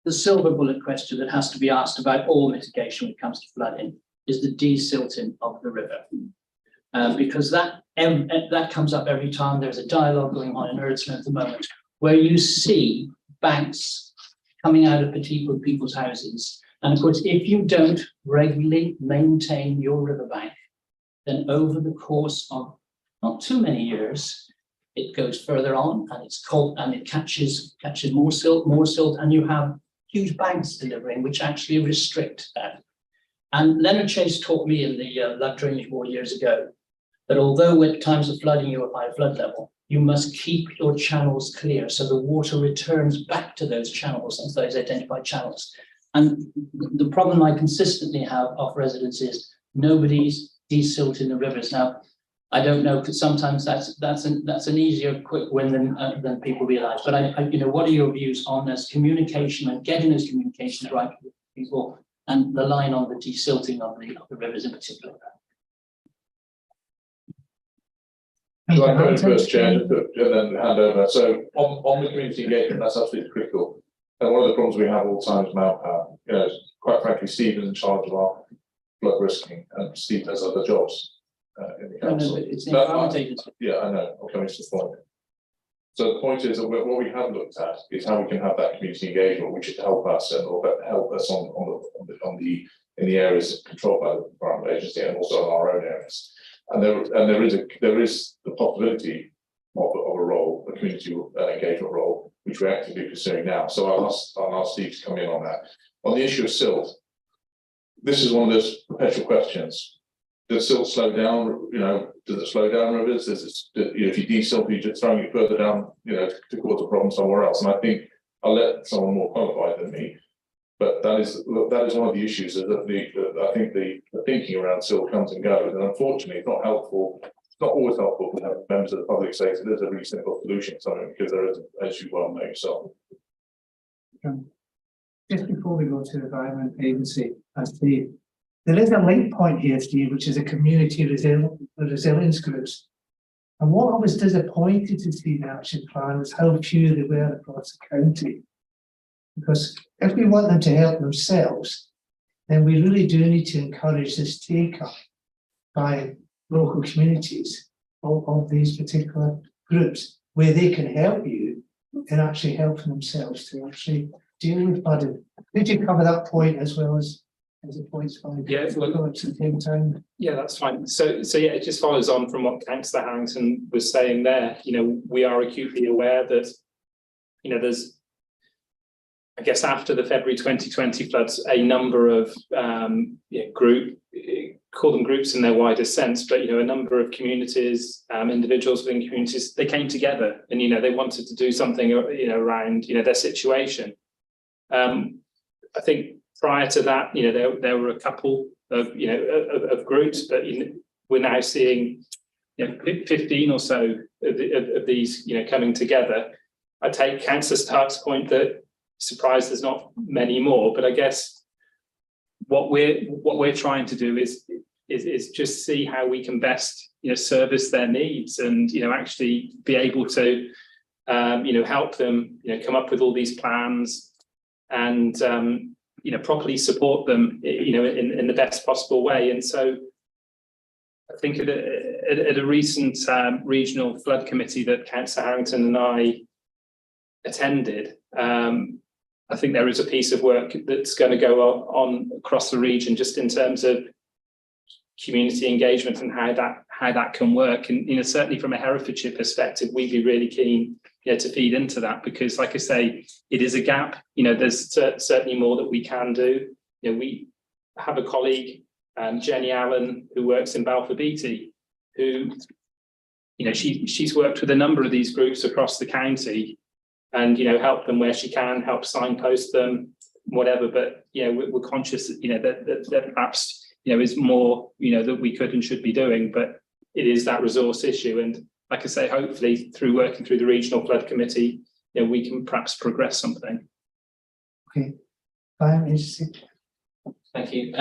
silver bullet question that has to be asked about all mitigation when it comes to flooding, is the desilting of the river. Because that comes up every time there's a dialogue going on in Eardston at the moment, where you see banks coming out of people's houses. And of course, if you don't regularly maintain your riverbank, then over the course of not too many years, it goes further on and it's cold and it catches more silt, and you have huge banks delivering, which actually restrict that. And Leonard Chase taught me in the Flood Drainage Board years ago that although at times of flooding you have high flood level, you must keep your channels clear so the water returns back to those channels and those identified channels. And the problem I consistently have of residents is nobody's desilting the rivers. Now, I don't know, because sometimes that's an easier quick win than people realise. But what are your views on this communication and getting those communications right with people, and the line on the desilting of the rivers in particular? So I go in first, Chair, and then hand over. So on the community engagement, that's absolutely critical. And one of the problems we have all the time is manpower. Quite frankly, Steve is in charge of our flood risking, and Steve has other jobs in the council. It's the environment agency. Yeah, I know. I'm coming to the point. So the point is that what we have looked at is how we can have that community engagement, which should help us and help us in the areas controlled by the environment agency and also in our own areas. And there is the possibility of a role, a community engagement role, which we're actively pursuing now. So I'll ask Steve to come in on that. On the issue of silt, this is one of those perpetual questions. Does silt slow down? Does it slow down rivers? If you desilt, you're just throwing it further down, to cause a problem somewhere else. And I think I'll let someone more qualified than me. But that is one of the issues, is that I think the thinking around silt comes and goes, and unfortunately, it's not helpful. It's not always helpful to have members of the public say so there's a really simple solution to something, because there isn't, as you well know yourself. Just before we go to the environment agency, Steve, there is a link point here, Steve, which is a community resilience groups. And what I was disappointed to see in the action plan was how few there were across the county. Because if we want them to help themselves, then we really do need to encourage this take-up by local communities of these particular groups, where they can help you in actually helping themselves to actually deal with flooding. Did you cover that point as well as the points by at the same time? Yeah, that's fine. So yeah, it just follows on from what Councillor Harrington was saying there. We are acutely aware that there's, I guess, after the February 2020 floods, a number of call them groups in their wider sense, but a number of communities, individuals within communities, they came together and they wanted to do something around their situation. I think prior to that, there were a couple of groups, but we're now seeing 15 or so of these coming together. I take Councillor Stark's point that surprised there's not many more, but I guess what we're trying to do is just see how we can best service their needs and actually be able to help them come up with all these plans and properly support them in the best possible way. And so I think at a recent regional flood committee that Councillor Harrington and I attended, I think there is a piece of work that's going to go on across the region, just in terms of community engagement and how that can work. And certainly from a Herefordshire perspective, we'd be really keen to feed into that, because, like I say, it is a gap. There's certainly more that we can do. We have a colleague, Jenny Allen, who works in Balfour Beatty, who she's worked with a number of these groups across the county, and help them where she can, help signpost them, whatever. But we're conscious that perhaps is more that we could and should be doing, but it is that resource issue. And like I say, hopefully through working through the regional flood committee, we can perhaps progress something. Okay, I'm interested. Thank you.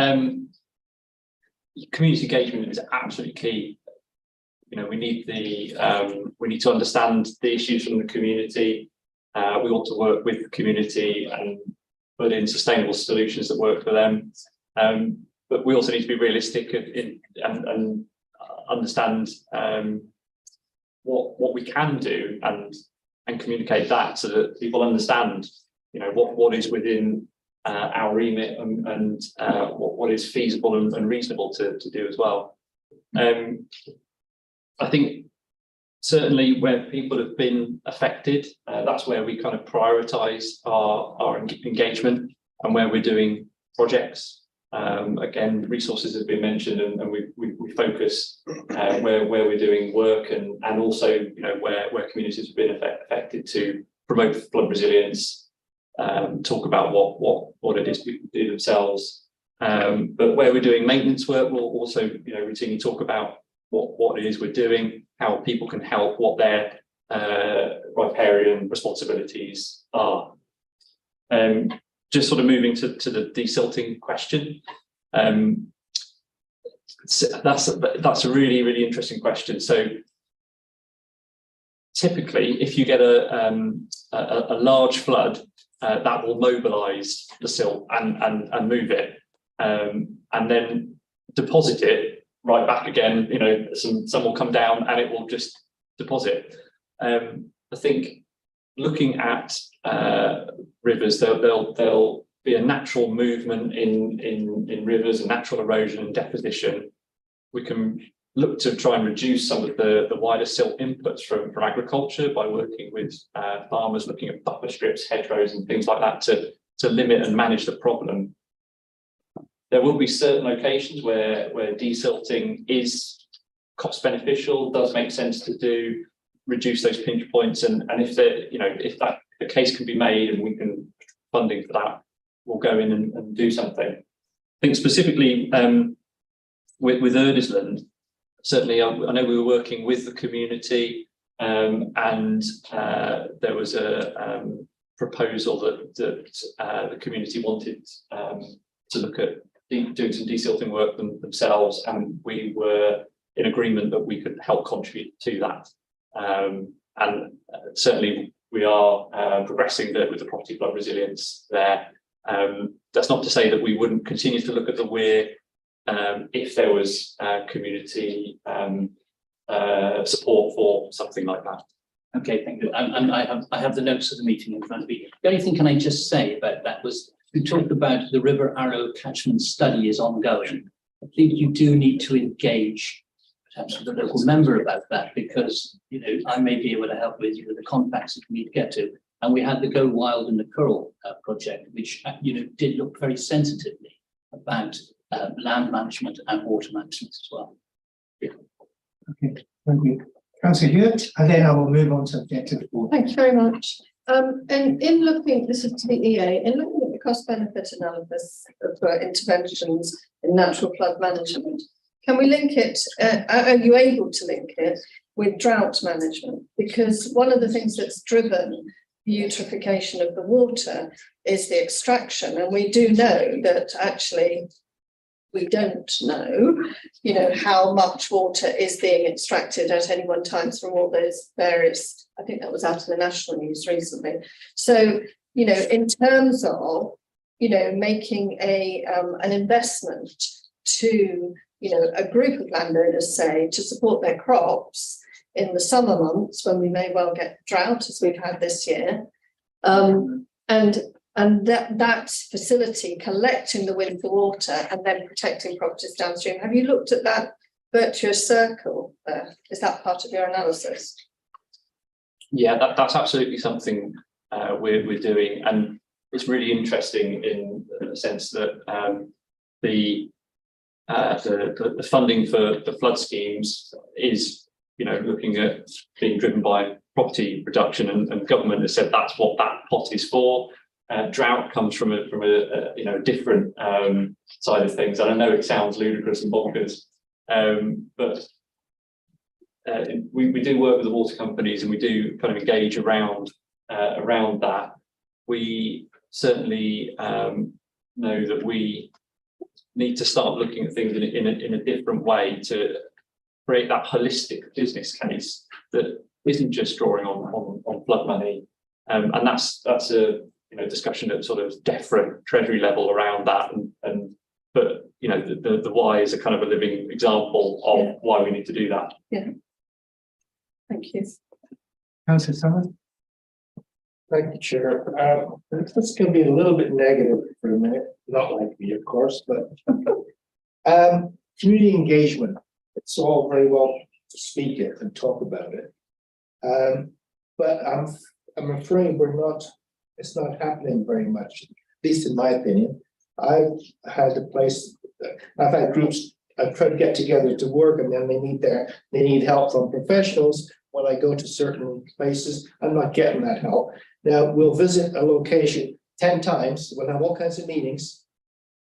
Community engagement is absolutely key. We need to understand the issues from the community. We want to work with the community and put in sustainable solutions that work for them. But we also need to be realistic and understand what we can do and communicate that, so that people understand what is within our remit and what is feasible and reasonable to do as well. I think certainly where people have been affected, that's where we kind of prioritise our engagement, and where we're doing projects. Again, resources have been mentioned, and we focus where we're doing work, and also where communities have been affected, to promote flood resilience, talk about what it is people do themselves. But where we're doing maintenance work, we'll also routinely talk about what it is we're doing, how people can help, what their riparian responsibilities are. Just sort of moving to the desilting question. That's a really interesting question. So typically, if you get a large flood, that will mobilise the silt and move it, and then deposit it right back again. Some will come down and it will just deposit. I think looking at rivers, there'll be a natural movement in rivers, and natural erosion and deposition. We can look to try and reduce some of the wider silt inputs from agriculture by working with farmers, looking at buffer strips, hedgerows and things like that to limit and manage the problem. There will be certain locations where desilting is cost beneficial, does make sense to do, reduce those pinch points, and if the case can be made and we can funding for that, we'll go in and do something. I think specifically with Urdisland, certainly I know we were working with the community, and there was a proposal that the community wanted to look at doing some desilting work themselves, and we were in agreement that we could help contribute to that. And certainly we are progressing with the property flood resilience there. That's not to say that we wouldn't continue to look at the weir if there was community support for something like that. Okay, thank you. And I have the notes of the meeting in front of me. The only thing can I just say about that was, we talked about the River Arrow catchment study is ongoing. I think you do need to engage perhaps with the local member about that, because I may be able to help with the contacts that you need to get to. And we had the Go Wild and the Curl project, which did look very sensitively about land management and water management as well. Yeah. Okay, thank you. Councillor Hewitt, and then I will move on to objective 4. Thank you very much. And in looking, this is to the EA, in looking at the cost benefit analysis for interventions in natural flood management, can we link it, are you able to link it with drought management? Because one of the things that's driven the eutrophication of the water is the extraction, and we do know that actually we don't know, how much water is being extracted at any one time from all those various, I think that was out in the national news recently. So, in terms of, making an investment to a group of landowners say to support their crops in the summer months when we may well get drought as we've had this year. And that facility collecting the winter water and then protecting properties downstream. Have you looked at that virtuous circle there? Is that part of your analysis? Yeah, that's absolutely something we're doing, and it's really interesting in the sense that the funding for the flood schemes is, looking at being driven by property production, and government has said that's what that pot is for. Drought comes from a different side of things, and I know it sounds ludicrous and bonkers, but we do work with the water companies, and we do kind of engage around that. We certainly know that we need to start looking at things in a different way to create that holistic business case that isn't just drawing on flood money, and that's a discussion at sort of DEFRA Treasury level around that, but the why is a kind of a living example of why we need to do that. Yeah. Thank you. Councillor Summers? Thank you, Chair. This can be a little bit negative for a minute, not like me, of course, but community engagement. It's all very well to speak it and talk about it, but I'm afraid it's not happening very much, at least in my opinion. I've had groups I've tried to get together to work, and then they need help from professionals. When I go to certain places, I'm not getting that help. Now, we'll visit a location 10 times, we'll have all kinds of meetings,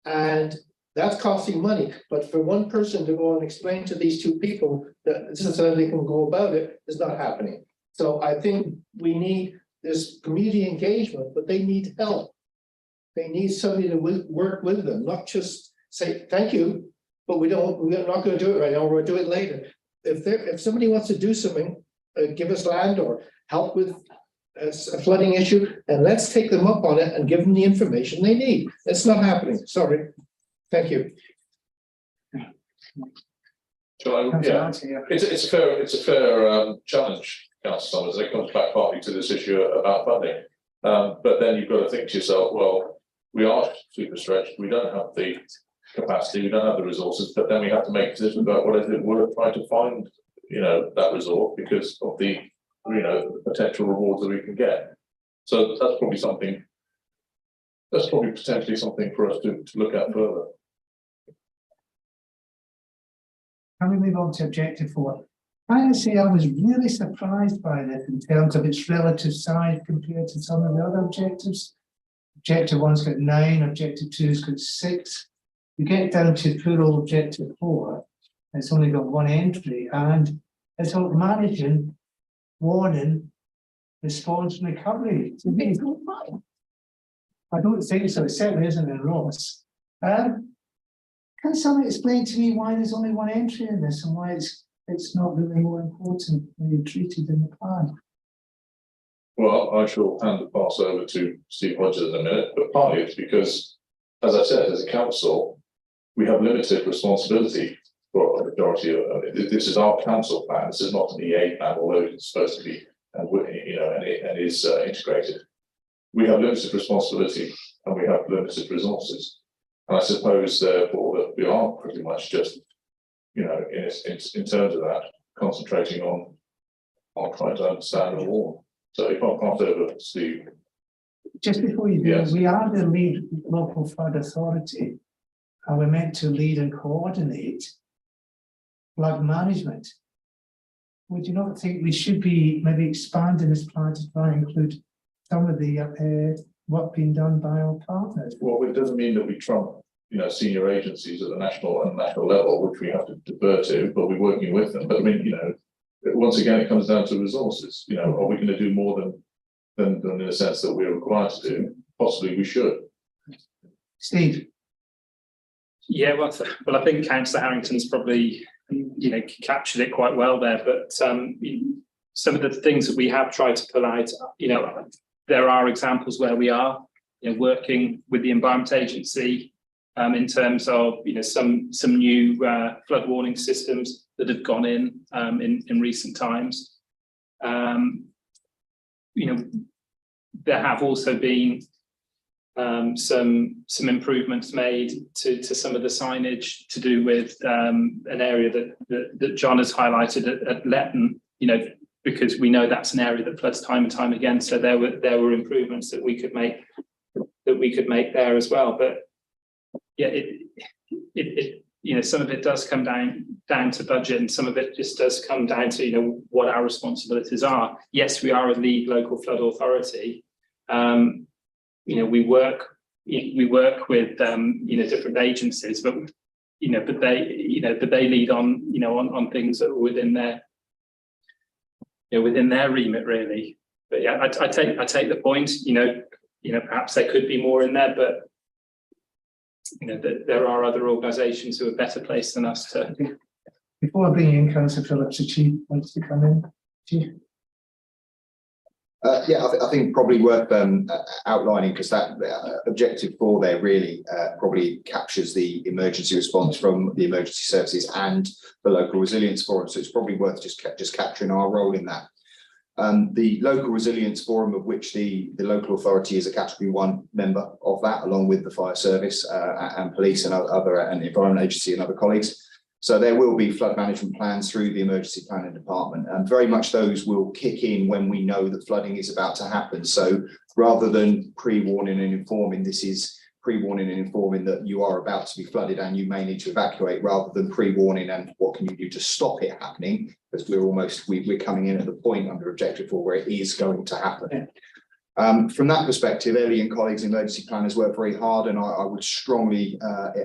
and that's costing money. But for one person to go and explain to these two people that this is how they can go about it is not happening. So I think we need this community engagement, but they need help. They need somebody to work with them, not just say, thank you, but we're not going to do it right now, we'll do it later. If somebody wants to do something, give us land or help with a flooding issue, and let's take them up on it and give them the information they need. It's not happening, sorry. Thank you. It's a fair challenge, Councillor Summers. It comes back partly to this issue about funding, but then you've got to think to yourself, well, we are super stretched, we don't have the capacity, we don't have the resources, but then we have to make decisions about what is it worth trying to find, that resource because of the, the potential rewards that we can get. So that's probably potentially something for us to look at further. Can we move on to objective 4? I would say I was really surprised by this in terms of its relative size compared to some of the other objectives. Objective 1's got 9, objective 2's got 6. You get down to plural objective 4, it's only got 1 entry, and it's all managing, warning, response and recovery. I don't think so, it certainly isn't in Ross. Can someone explain to me why there's only 1 entry in this and why it's not really more important when you're treated in the plan? Well, I shall hand the pass over to Steve Hodges in a minute, but partly it's because, as I said, as a council, we have limited responsibility for a majority of it. This is our council plan. This is not an EA plan, although it's supposed to be, and is integrated. We have limited responsibility and we have limited resources. And I suppose, therefore, that we are pretty much just, in terms of that, concentrating on trying to understand the law. So if I pass over to Steve. Just before you do, yes. We are the lead local flood authority, and we're meant to lead and coordinate flood management. Would you not think we should be maybe expanding this plan to try and include some of the work being done by our partners? Well, it doesn't mean that we trump, senior agencies at the national level, which we have to defer to, but we're working with them. But I mean, once again, it comes down to resources. Are we going to do more than in a sense that we're required to do? Possibly we should. Steve. Yeah, well, I think Councillor Harrington's probably, captured it quite well there. But some of the things that we have tried to pull out, there are examples where we are, working with the Environment Agency in terms of, some new flood warning systems that have gone in recent times. There have also been some improvements made to some of the signage to do with an area that John has highlighted at Letton, because we know that's an area that floods time and time again. So there were improvements that we could make there as well. But yeah, some of it does come down to budget, and some of it just does come down to what our responsibilities are. Yes, we are a lead local flood authority. We work with different agencies, but they lead on things that are within their remit, really. But yeah, I take the point. Perhaps there could be more in there, but there are other organisations who are better placed than us to. Before I bring in Councillor Phillips, the Chief wants to come in. Chief? I think probably worth outlining, because that objective 4 there really probably captures the emergency response from the emergency services and the local resilience forum. So it's probably worth just capturing our role in that. The local resilience forum, of which the local authority is a category 1 member of that, along with the fire service and police and and the environment agency and other colleagues. So there will be flood management plans through the emergency planning department, and very much those will kick in when we know that flooding is about to happen. So rather than pre-warning and informing, this is pre-warning and informing that you are about to be flooded and you may need to evacuate, rather than pre-warning and what can you do to stop it happening, because we're coming in at the point under objective 4 where it is going to happen. From that perspective, Ellie and colleagues emergency planners work very hard, and I would strongly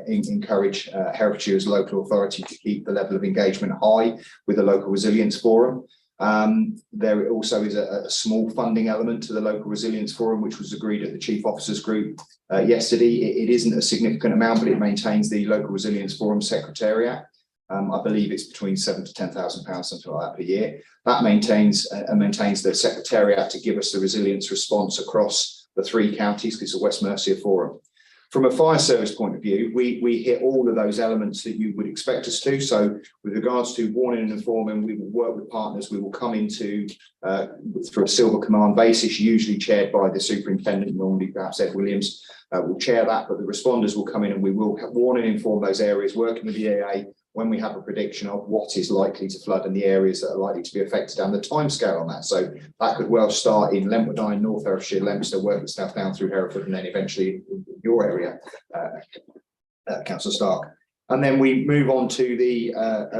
encourage Herefordshire as a local authority to keep the level of engagement high with the local resilience forum. There also is a small funding element to the local resilience forum, which was agreed at the Chief Officers Group yesterday. It isn't a significant amount, but it maintains the local resilience forum secretariat. I believe it's between £7,000 to £10,000, something like that per year. That maintains the secretariat to give us the resilience response across the 3 counties, because it's a West Mercia forum. From a fire service point of view, we hit all of those elements that you would expect us to. So with regards to warning and informing, we will work with partners. We will come into through a silver command basis, usually chaired by the superintendent, normally perhaps Ed Williams will chair that, but the responders will come in and we will warn and inform those areas, working with the EAA when we have a prediction of what is likely to flood and the areas that are likely to be affected and the timescale on that. So that could well start in Lentwardine, North Herefordshire, Leominster, work its stuff down through Hereford, and then eventually in your area, Councillor Stark. And then we move on to the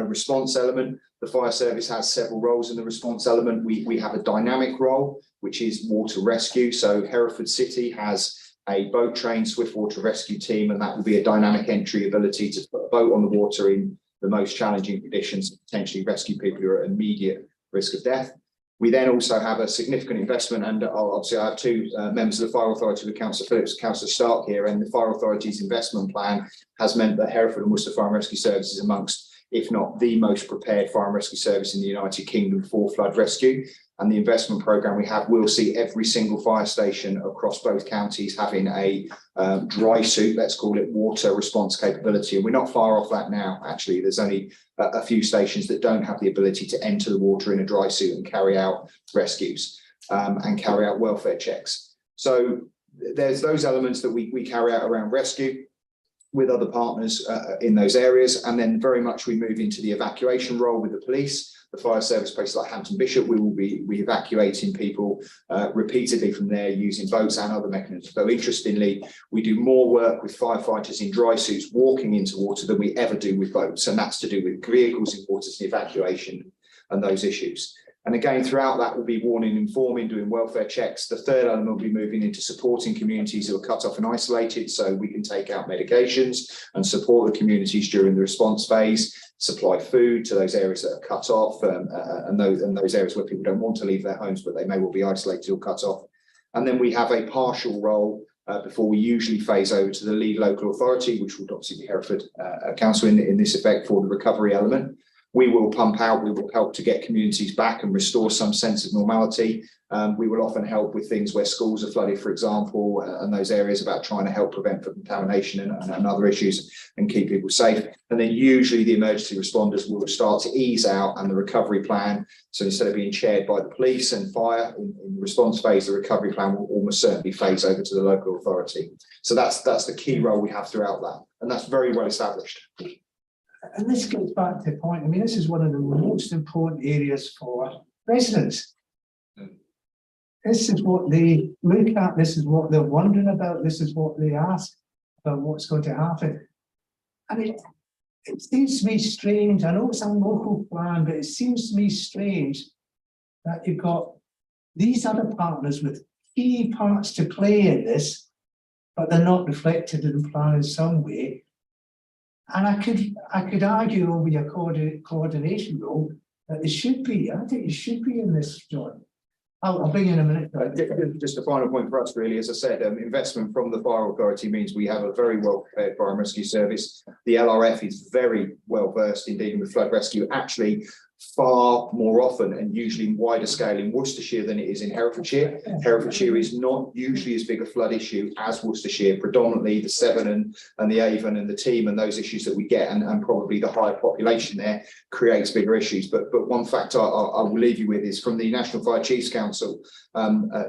response element. The fire service has several roles in the response element. We have a dynamic role, which is water rescue. So Hereford City has a boat trained swift water rescue team, and that will be a dynamic entry ability to put a boat on the water in the most challenging conditions, potentially rescue people who are at immediate risk of death. We then also have a significant investment, and obviously I have 2 members of the Fire Authority with Councillor Phillips and Councillor Stark here, and the Fire Authority's investment plan has meant that Hereford and Worcester Fire and Rescue Service is amongst, if not the most prepared fire and rescue service in the United Kingdom for flood rescue. And the investment programme we have will see every single fire station across both counties having a dry suit, let's call it, water response capability. And we're not far off that now, actually. There's only a few stations that don't have the ability to enter the water in a dry suit and carry out rescues and carry out welfare checks. So there's those elements that we carry out around rescue with other partners in those areas. And then very much we move into the evacuation role with the police. The fire service places like Hampton Bishop, we will be evacuating people repeatedly from there using boats and other mechanisms. So interestingly, we do more work with firefighters in dry suits walking into water than we ever do with boats. And that's to do with vehicles in water, evacuation and those issues. And again, throughout that, we'll be warning, informing, doing welfare checks. The third element will be moving into supporting communities who are cut off and isolated, so we can take out medications and support the communities during the response phase, supply food to those areas that are cut off and those areas where people don't want to leave their homes, but they may well be isolated or cut off. And then we have a partial role before we usually phase over to the lead local authority, which would obviously be Hereford Council in this effect for the recovery element. we will pump out, we will help to get communities back and restore some sense of normality. We will often help with things where schools are flooded, for example, and those areas about trying to help prevent contamination and other issues and keep people safe. And then usually the emergency responders will start to ease out, and the recovery plan. So instead of being chaired by the police and fire in the response phase, the recovery plan will almost certainly phase over to the local authority. So that's the key role we have throughout that. And that's very well established. And this goes back to the point, I mean, this is one of the most important areas for residents. This is what they look at, this is what they're wondering about, this is what they ask about what's going to happen. And it seems to me strange, I know it's a local plan, but it seems to me strange that you've got these other partners with key parts to play in this, but they're not reflected in the plan in some way. And I could argue over your coordination role that it should be. I think it should be in this, John. I'll bring you in a minute. Just a final point for us, really, as I said, investment from the fire authority means we have a very well prepared fire and rescue service. The LRF is very well versed in dealing with flood rescue, actually far more often and usually in wider scale in Worcestershire than it is in Herefordshire. Herefordshire is not usually as big a flood issue as Worcestershire, predominantly the Severn and the Avon and the Team and those issues that we get, and probably the higher population there creates bigger issues. But one fact I will leave you with is from the National Fire Chiefs Council,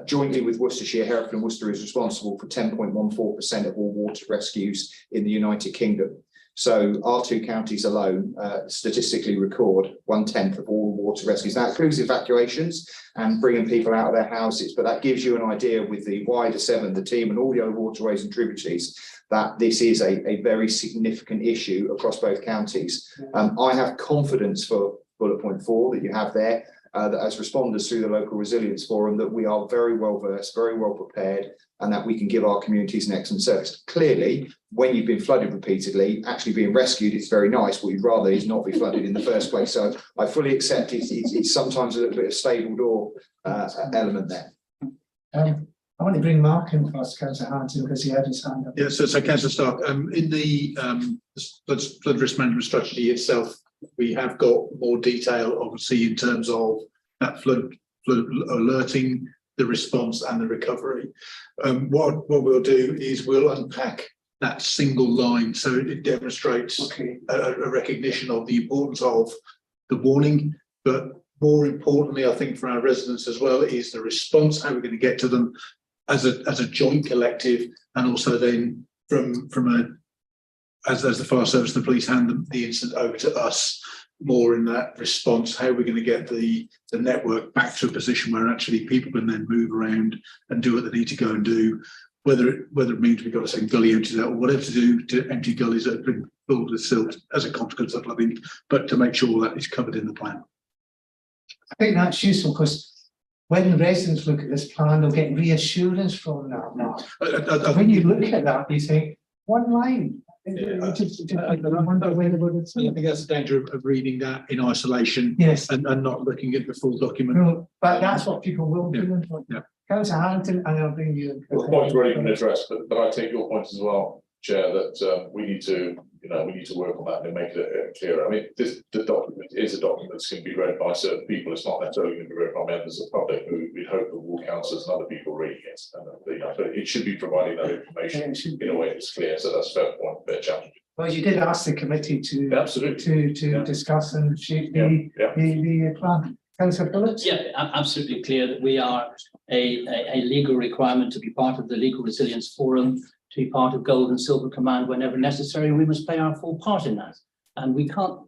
jointly with Worcestershire, Hereford and Worcester is responsible for 10.14% of all water rescues in the United Kingdom. So our two counties alone statistically record 1/10 of all water rescues. That includes evacuations and bringing people out of their houses, but that gives you an idea with the wider Severn, the Team and all the other waterways and tributaries that this is a very significant issue across both counties. I have confidence for bullet point 4 that you have there, that as responders through the local resilience forum, that we are very well versed, very well prepared, and that we can give our communities an excellent service. Clearly, when you've been flooded repeatedly, actually being rescued is very nice. What you'd rather is not be flooded in the first place. So I fully accept it's sometimes a little bit of stable door element there. I want to bring Mark in first, Councillor Hanson, because he had his hand up. Yeah, so Councillor Stark, in the flood risk management strategy itself, we have got more detail, obviously, in terms of that flood alerting, the response and the recovery. What we'll do is we'll unpack that single line so it demonstrates a recognition of the importance of the warning, but more importantly, I think for our residents as well, is the response, how we're going to get to them as a joint collective, and also then as the fire service and the police hand the incident over to us, more in that response, how we're going to get the network back to a position where actually people can then move around and do what they need to go and do, whether it means we've got to say gully empties out or whatever to do to empty gullies that have been filled with silt as a consequence of flooding, but to make sure that is covered in the plan. I think that's useful because when the residents look at this plan, they'll get reassurance from that. Mark. When you look at that, you think, one line. I think that's the danger of reading that in isolation, yes, and not looking at the full document. No, but that's what people will do. Yeah. Councillor Harrington, and I'll bring you. Well, the point's already been addressed, but I take your point as well, Chair, that we need to work on that and make it clearer. I mean, the document is a document that's going to be read by certain people. It's not necessarily going to be read by members of the public who we hope that will councillors and other people reading it. And so it should be providing that information in a way that's clear. So that's a fair point, fair challenge. Well, you did ask the committee to absolutely to discuss and shape the plan. Councillor Phillips? Yeah, absolutely clear that we are a legal requirement to be part of the Legal Resilience Forum, to be part of Gold and Silver Command whenever necessary. We must play our full part in that. And we can't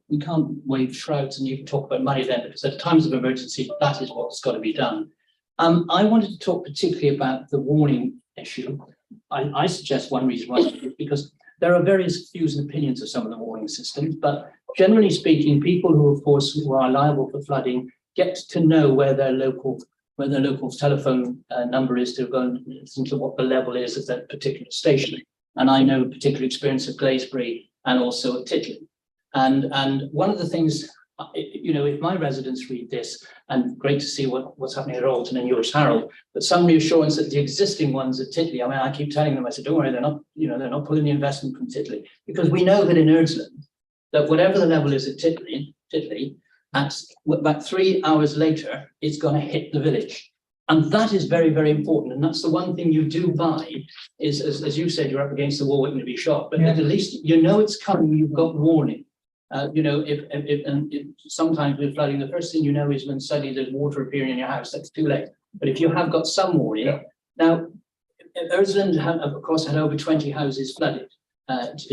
wave shrouds and you can talk about money then, because at times of emergency, that is what's got to be done. I wanted to talk particularly about the warning issue. I suggest one reason why, because there are various views and opinions of some of the warning systems, but generally speaking, people who, of course, who are liable for flooding get to know where their local telephone number is to go and listen to what the level is of that particular station. And I know a particular experience at Glaisbury and also at Titley. And one of the things, if my residents read this, and great to see what's happening at Alton and yours, Harold, but some reassurance that the existing ones at Titley, I mean, I keep telling them, I said, don't worry, they're not pulling the investment from Titley, because we know that in Erdsland, that whatever the level is at Titley, particularly, at about 3 hours later, it's going to hit the village. And that is very, very important. And that's the one thing you do buy is, as you said, you're up against the wall, waiting to be shot, but at least you know it's coming, you've got warning. You know, if sometimes with flooding, the first thing you know is when suddenly there's water appearing in your house, that's too late. But if you have got some warning, now, Erzland, of course, had over 20 houses flooded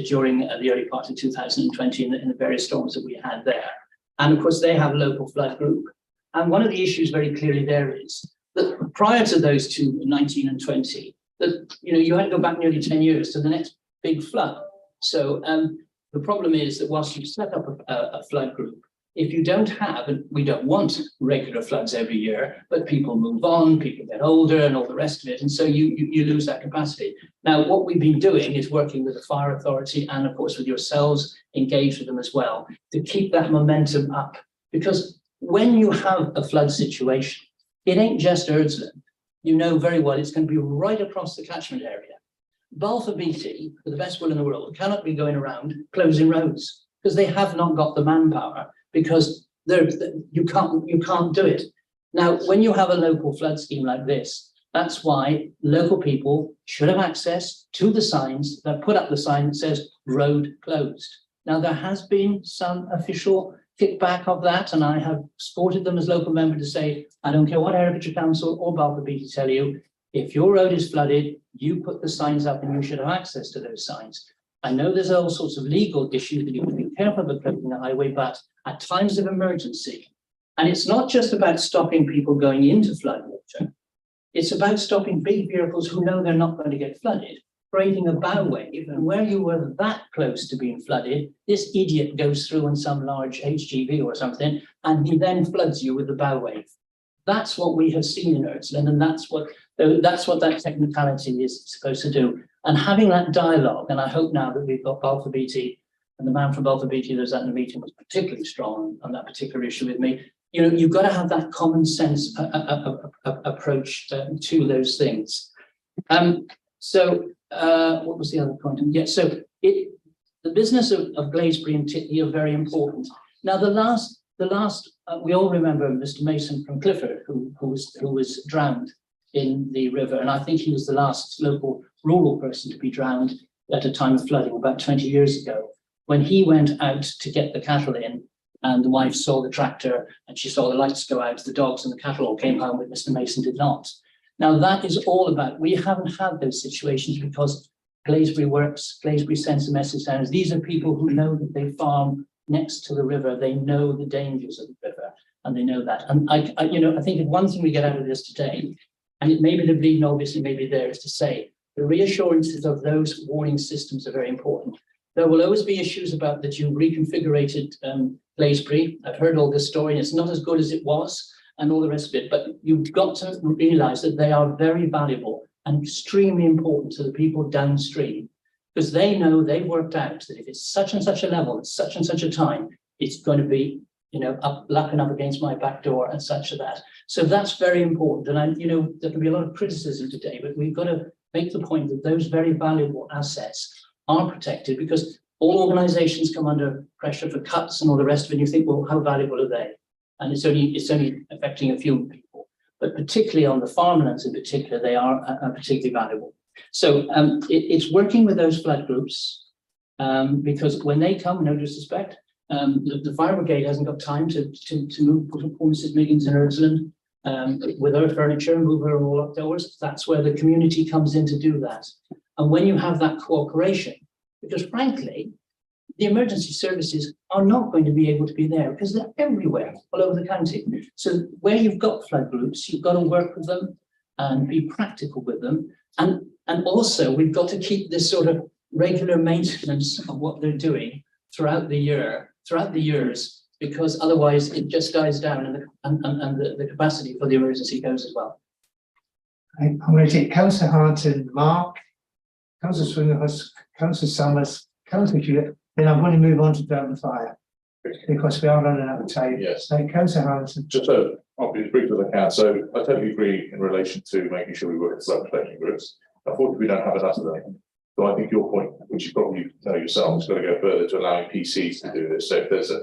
during the early part of 2020 in the various storms that we had there. And of course, they have a local flood group. And one of the issues very clearly there is that prior to those two, 19 and 20, that you had to go back nearly 10 years to the next big flood. So the problem is that whilst you set up a flood group, if you don't have, and we don't want regular floods every year, but people move on, people get older and all the rest of it. And so you lose that capacity. Now, what we've been doing is working with the fire authority and of course with yourselves, engage with them as well, to keep that momentum up. Because when you have a flood situation, it ain't just Erzland. You know very well it's going to be right across the catchment area. Balfour Beatty, with the best will in the world, cannot be going around closing roads because they have not got the manpower, because you can't do it. Now, when you have a local flood scheme like this, that's why local people should have access to the signs that put up the sign that says road closed. Now, there has been some official kickback of that, and I have supported them as local member to say, I don't care what Herefordshire Council or Balfour Beatty tell you, if your road is flooded, you put the signs up and you should have access to those signs. I know there's all sorts of legal issues that you have to be careful about closing the highway, but at times of emergency, and it's not just about stopping people going into floodwater, it's about stopping big vehicles who know they're not going to get flooded, creating a bow wave, and where you were that close to being flooded, this idiot goes through in some large HGV or something, and he then floods you with the bow wave. That's what we have seen in Erzland, and that's what that technicality is supposed to do. And having that dialogue, and I hope now that we've got Balfour Beatty, and the man from Balfour Beatty that was at the meeting was particularly strong on that particular issue with me. You've got to have that common sense approach to those things. So what was the other point? Yeah, so the business of Glaisbury and Titney are very important. Now, the last we all remember Mr. Mason from Clifford, who was drowned in the river, and I think he was the last local rural person to be drowned at a time of flooding about 20 years ago, when he went out to get the cattle in, and the wife saw the tractor and she saw the lights go out, the dogs and the cattle all came home, but Mr. Mason did not. Now, that is all about, we haven't had those situations because Glaisbury works, Glaisbury sends a message down. These are people who know that they farm next to the river, they know the dangers of the river, and they know that. And I think if one thing we get out of this today, and it may be the bleeding obviously may be there, is to say the reassurances of those warning systems are very important. There will always be issues about that you reconfigurated Glaisbury. I've heard all this story, and it's not as good as it was, and all the rest of it. But you've got to realise that they are very valuable and extremely important to the people downstream, because they know they've worked out that if it's such and such a level, at such and such a time, it's going to be, lapping up against my back door and such as that. So that's very important. And there can be a lot of criticism today, but we've got to make the point that those very valuable assets are protected, because all organizations come under pressure for cuts and all the rest of it. And you think, well, how valuable are they? And it's only affecting a few people, but particularly on the farmlands in particular, they are particularly valuable. So it's working with those flood groups, because when they come, no disrespect, the fire brigade hasn't got time to move poor Mrs. Miggins in Erzland with her furniture and move her all outdoors. That's where the community comes in to do that. And when you have that cooperation, because frankly, the emergency services are not going to be able to be there because they're everywhere, all over the county. So where you've got flood groups, you've got to work with them and be practical with them. And also we've got to keep this sort of regular maintenance of what they're doing throughout the years, because otherwise it just dies down and the capacity for the emergency goes as well. I'm going to take Councillor Harrington, Mark, Councillor Swinglehurst, Councillor Summers, Councillor Hewitt, then I'm going to move on to Down Fire, because we are running out of time. Yes. So Councillor Harrington. Just I'll be as brief as I can. So I totally agree in relation to making sure we work with flood protection groups. Unfortunately, we don't have enough of them. So I think your point, which you probably know yourself, is got to go further to allowing PCs to do this. So if there's a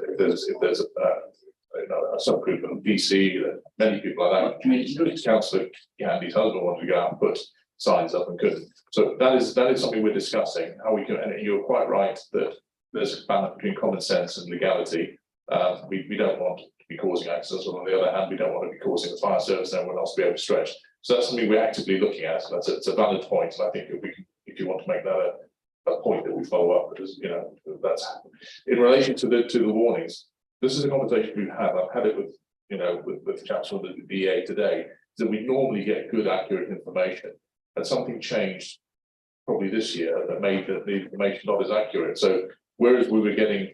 subgroup of PC, many people like that, community councillor Candy's husband wanted to go out and put signs up and couldn't. So that is something we're discussing, how we can, and you're quite right that there's a balance between common sense and legality. We don't want to be causing accidents, but on the other hand, we don't want to be causing the fire service and everyone else to be overstretched. So that's something we're actively looking at. So it's a valid point, and I think if you want to make that a point that we follow up, because that's in relation to the warnings. This is a conversation we've had. I've had it with with chaps from the DA today. That we normally get good, accurate information, and something changed probably this year that made the information not as accurate. So whereas we were getting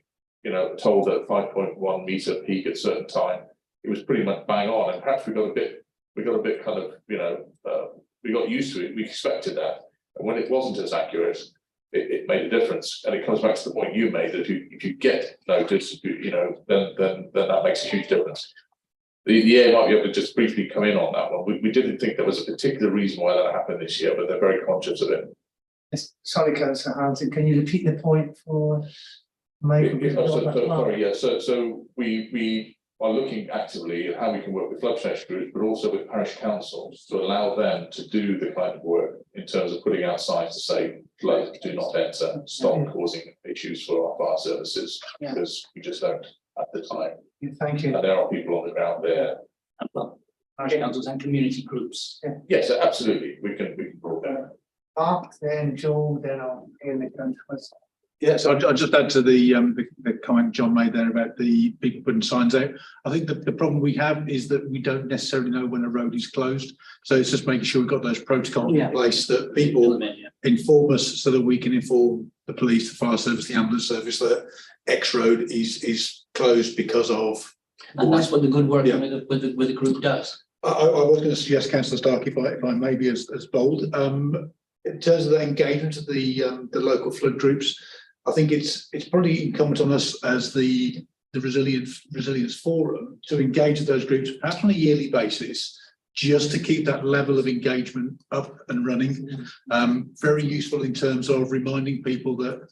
told that 5.1 meter peak at a certain time, it was pretty much bang on, and perhaps we got a bit kind of we got used to it. We expected that, and when it wasn't as accurate, it made a difference. And it comes back to the point you made that if you get notice, then that makes a huge difference. The EA might be able to just briefly come in on that one. We didn't think there was a particular reason why that happened this year, but they're very conscious of it. Sorry, Councillor Hanson, can you repeat the point for Michael? Sorry, yeah. So we are looking actively at how we can work with flood protection groups, but also with parish councils to allow them to do the kind of work in terms of putting out signs to say flood, do not enter, stop causing issues for our fire services, because we just don't at the time. Thank you. And there are people on the ground there. Parish councils and community groups. Yes, absolutely. We can broad down. Mark, then Joel, then I'll in the councillors. Yes, I'll just add to the comment John made there about the people putting signs out. I think the problem we have is that we don't necessarily know when a road is closed. So it's just making sure we've got those protocols in place that people inform us, so that we can inform the police, the fire service, the ambulance service that X road is closed because of. And that's what the good work with the group does. I was going to suggest, Councillor Stark, if I may be as bold, in terms of the engagement of the local flood groups, I think it's probably incumbent on us as the resilience forum to engage with those groups, perhaps on a yearly basis, just to keep that level of engagement up and running. Very useful in terms of reminding people that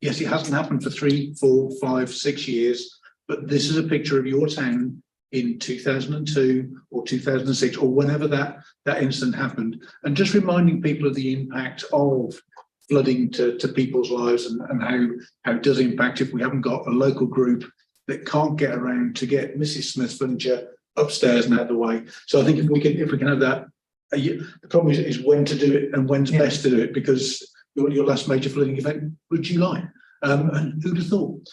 yes, it hasn't happened for 3, 4, 5, 6 years, but this is a picture of your town in 2002 or 2006 or whenever that incident happened, and just reminding people of the impact of flooding to people's lives and how it does impact if we haven't got a local group that can't get around to get Mrs. Smith's furniture upstairs and out of the way. So I think if we can have that, the problem is when to do it and when's best to do it, because your last major flooding event was July. And who'd have thought?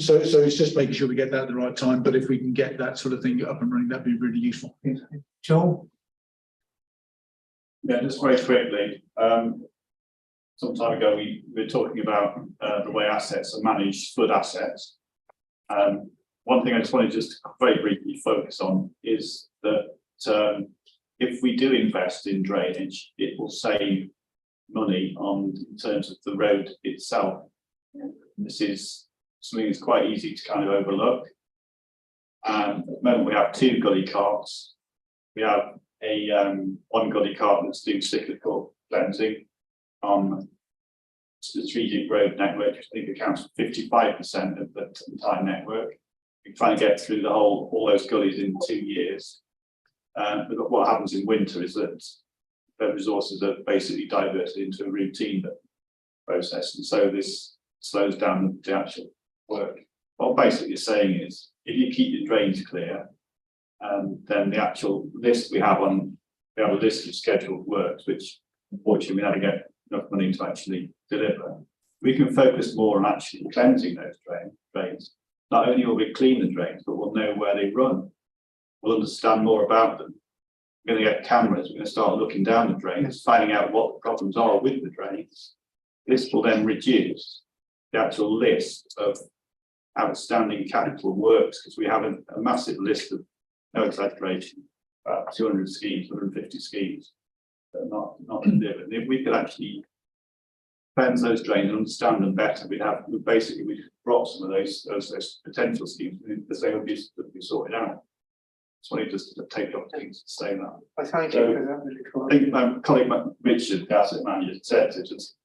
So it's just making sure we get that at the right time. But if we can get that sort of thing up and running, that'd be really useful. Joel? Yeah, just very quickly. Some time ago, we were talking about the way assets are managed, flood assets. One thing I just wanted to very briefly focus on is that if we do invest in drainage, it will save money in terms of the road itself. This is something that's quite easy to kind of overlook. At the moment, we have 2 gully carts. We have a one gully cart that's doing cyclical cleansing on the strategic road network, which I think accounts for 55% of the entire network. We try and get through all those gullies in 2 years. But what happens in winter is that the resources are basically diverted into a routine process, and so this slows down the actual work. What basically you're saying is, if you keep your drains clear, then the actual list we have a list of scheduled works, which unfortunately we never get enough money to actually deliver. We can focus more on actually cleansing those drains. Not only will we clean the drains, but we'll know where they run. We'll understand more about them. We're going to get cameras. We're going to start looking down the drains, finding out what the problems are with the drains. This will then reduce the actual list of outstanding capital works, because we have a massive list of, no exaggeration, about 200 schemes, 150 schemes that are not delivered. And if we could actually cleanse those drains and understand them better, we'd brought some of those potential schemes because they would be sorted out. Just wanted to take the opportunity to say that. Thank you for that. I think my colleague Richard, the asset manager, said to just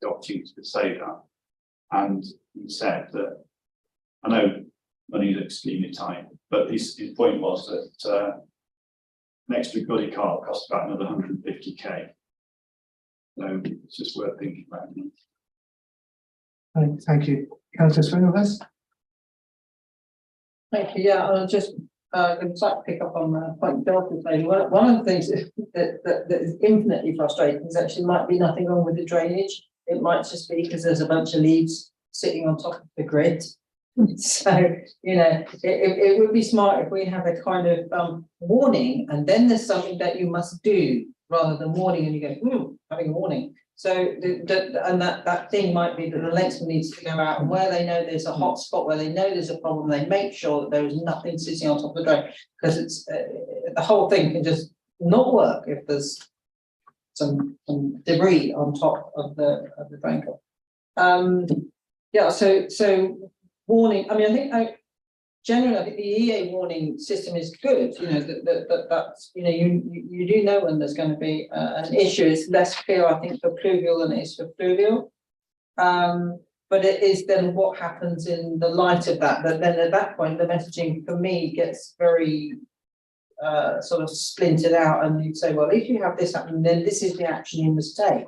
the opportunity to say that. And he said that, I know money is extremely tight, but his point was that an extra goodie car costs about another 150k. So it's just worth thinking about. Thank you. Councillor Swinhouse? Thank you. Yeah, I'll just going to pick up on the point Bill was saying. One of the things that is infinitely frustrating is actually might be nothing wrong with the drainage. It might just be because there's a bunch of leaves sitting on top of the grid. So, you know, it would be smart if we have a kind of warning, and then there's something that you must do rather than warning, and you go, having a warning. So that thing might be that the lensman needs to go out, and where they know there's a hot spot, where they know there's a problem, they make sure that there is nothing sitting on top of the drain, because it's the whole thing can just not work if there's some debris on top of the drain cover. Yeah, so warning. I mean, I think generally, I think the EA warning system is good. You know that's you know you do know when there's going to be an issue. It's less clear, I think, for pluvial than it is for fluvial. But it is then what happens in the light of that. That then at that point, the messaging for me gets very sort of splintered out, and you'd say, well, if you have this happening, then this is the action you must take.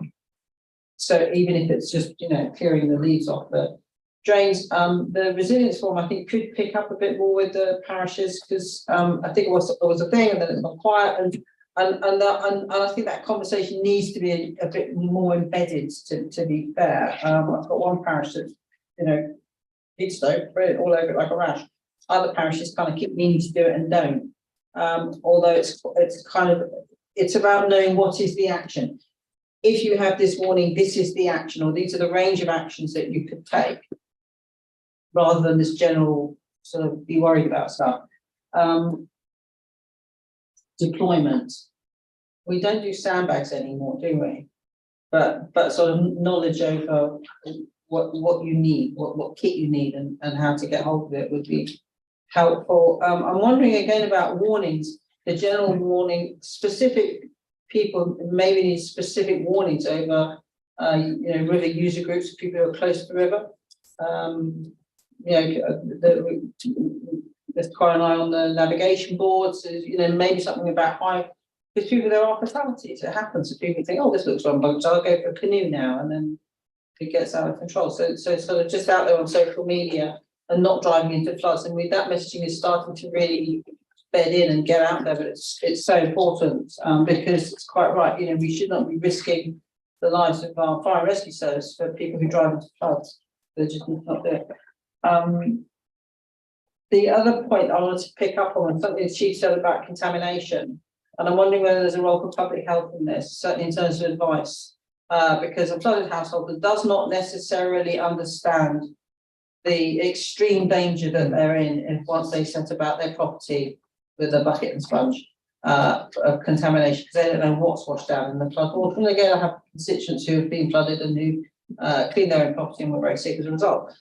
So even if it's just clearing the leaves off the drains, the resilience form I think could pick up a bit more with the parishes, because I think it was a thing, and then it's gone quiet, and I think that conversation needs to be a bit more embedded. To be fair, I've got one parish that it's all over it like a rash. Other parishes kind of keep meaning to do it and don't. Although it's about knowing what is the action. If you have this warning, this is the action, or these are the range of actions that you could take, rather than this general sort of be worried about stuff. Deployment. We don't do sandbags anymore, do we? But sort of knowledge over what you need, what kit you need, and how to get hold of it would be helpful. I'm wondering again about warnings, the general warning, specific people maybe need specific warnings over, river user groups, people who are close to the river. There's quite an eye on the navigation boards. Maybe something about because people, there are fatalities. It happens. So people think, oh, this looks wrong, so I'll go for a canoe now, and then it gets out of control. So sort of just out there on social media and not driving into floods. And that messaging is starting to really bed in and get out there, but it's so important because it's quite right. We should not be risking the lives of our fire and rescue service for people who drive into floods. They're just not there. The other point I wanted to pick up on, something that she said about contamination, and I'm wondering whether there's a role for public health in this, certainly in terms of advice, because a flooded household that does not necessarily understand the extreme danger that they're in if once they set about their property with a bucket and sponge of contamination, because they don't know what's washed down in the flood water. And again, I have constituents who have been flooded and who cleaned their own property and were very sick as a result.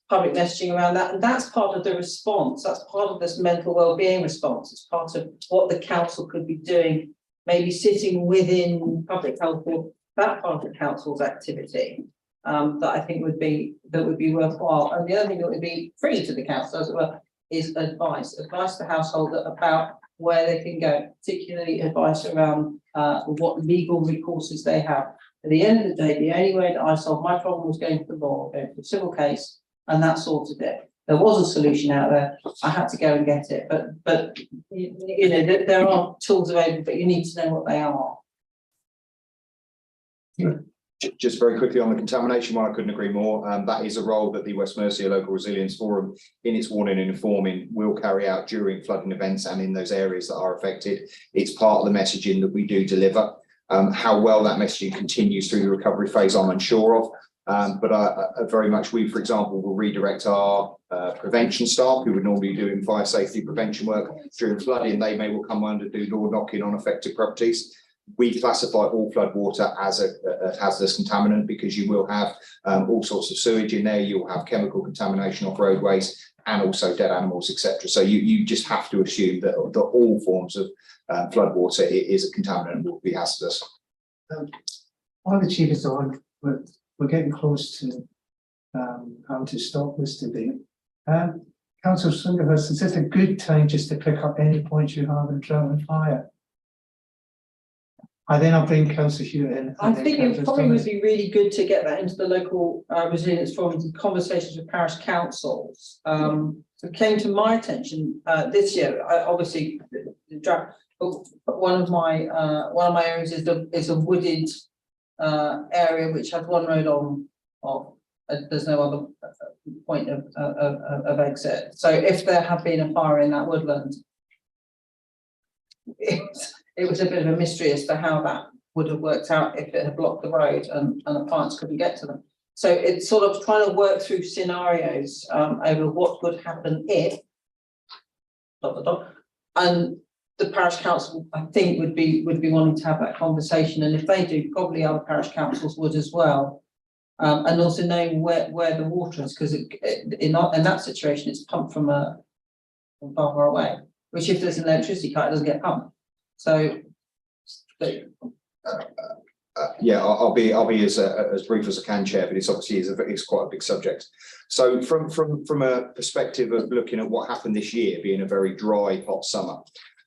Public messaging around that, and that's part of the response. That's part of this mental well-being response. It's part of what the council could be doing, maybe sitting within public health or that part of the council's activity. That I think would be worthwhile. And the other thing that would be free to the council, as it were, is advice to the household about where they can go, particularly advice around what legal recourses they have. At the end of the day, the only way that I solved my problem was going to the law, going to a civil case, and that sorted it. There was a solution out there. I had to go and get it, but there are tools available, but you need to know what they are. Just very quickly on the contamination one, I couldn't agree more. That is a role that the West Mercia Local Resilience Forum, in its warning and informing, will carry out during flooding events and in those areas that are affected. It's part of the messaging that we do deliver. How well that messaging continues through the recovery phase, I'm unsure of. But very much we, for example, will redirect our prevention staff who would normally be doing fire safety prevention work during flooding. They may well come under do door knocking on affected properties. We classify all flood water as a hazardous contaminant because you will have all sorts of sewage in there. You'll have chemical contamination off roadways and also dead animals, etc. So you just have to assume that all forms of flood water is a contaminant and will be hazardous. While the chief is on, we're getting close to having to stop this debate. Councillor Swinglehurst, is this a good time just to pick up any points you have in drought and fire? I'll bring Councillor Hewitt in. I think it probably would be really good to get that into the local resilience forum, conversations with parish councils. So it came to my attention this year. Obviously, the drought. But one of my areas is a wooded area which has one road on. There's no other point of exit. So if there had been a fire in that woodland, it was a bit of a mystery as to how that would have worked out if it had blocked the road and the plants couldn't get to them. So it's sort of trying to work through scenarios over what would happen if, and the parish council, I think, would be wanting to have that conversation, and if they do, probably other parish councils would as well. And also knowing where the water is, because in that situation, it's pumped from far away. Which, if there's an electricity cut, it doesn't get pumped. So, yeah, I'll be as brief as I can, Chair. But it's obviously it's quite a big subject. So, from a perspective of looking at what happened this year, being a very dry, hot summer,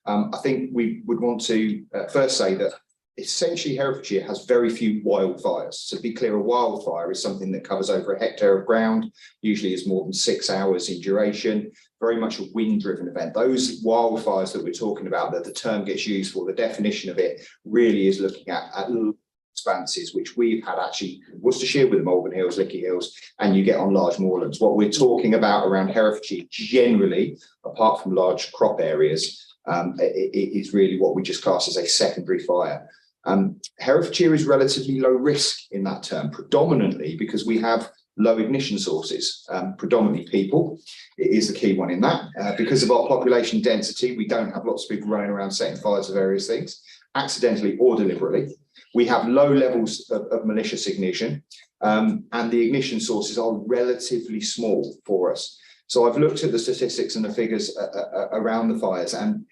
I think we would want to first say that essentially Herefordshire has very few wildfires. So to be clear, a wildfire is something that covers over a hectare of ground, usually is more than 6 hours in duration, very much a wind-driven event. Those wildfires that we're talking about, that the term gets used for, the definition of it really is looking at expanses, which we've had actually Worcestershire with the Malvern Hills, Lickey Hills, and you get on large moorlands. What we're talking about around Herefordshire generally, apart from large crop areas, it is really what we just class as a secondary fire. Herefordshire is relatively low risk in that term, predominantly because we have low ignition sources, predominantly people. It is the key one in that. Because of our population density, we don't have lots of people running around setting fires of various things, accidentally or deliberately. We have low levels of malicious ignition, and the ignition sources are relatively small for us. So I've looked at the statistics and the figures around the fires, and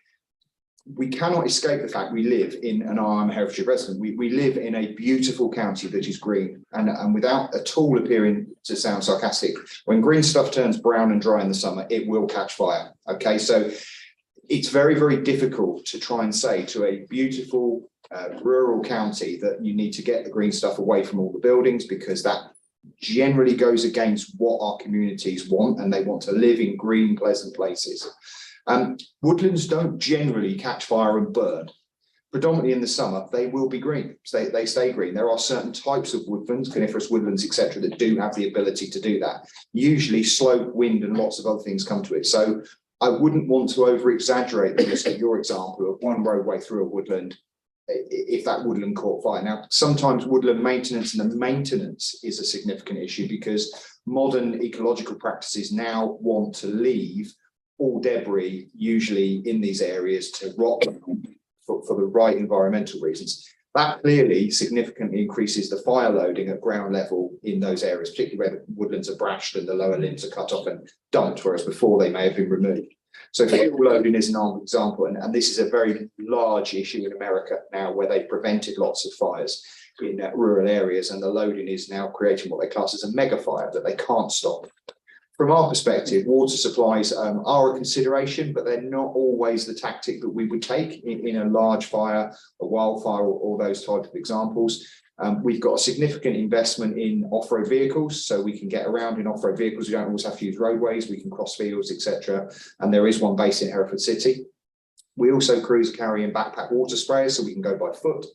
we cannot escape the fact we live in, and I'm a Herefordshire resident, we live in a beautiful county that is green, and without at all appearing to sound sarcastic, when green stuff turns brown and dry in the summer, it will catch fire. Okay, so it's very, very difficult to try and say to a beautiful rural county that you need to get the green stuff away from all the buildings, because that generally goes against what our communities want, and they want to live in green, pleasant places. Woodlands don't generally catch fire and burn. Predominantly in the summer, they will be green. They stay green. There are certain types of woodlands, coniferous woodlands, etc., that do have the ability to do that. Usually slope, wind, and lots of other things come to it. So I wouldn't want to over-exaggerate the risk of your example of one roadway through a woodland if that woodland caught fire. Now, sometimes woodland maintenance, and the maintenance is a significant issue, because modern ecological practices now want to leave all debris, usually in these areas, to rot for the right environmental reasons. That clearly significantly increases the fire loading at ground level in those areas, particularly where the woodlands are brashed and the lower limbs are cut off and dumped, whereas before they may have been removed. So fuel loading is an example, and this is a very large issue in America now, where they've prevented lots of fires in rural areas, and the loading is now creating what they class as a mega fire that they can't stop. From our perspective, water supplies are a consideration, but they're not always the tactic that we would take in a large fire, a wildfire, or those type of examples. We've got a significant investment in off-road vehicles, so we can get around in off-road vehicles. We don't always have to use roadways, we can cross fields, etc. And there is one based in Hereford City. We also cruise, carry, and backpack water sprayers, so we can go by foot.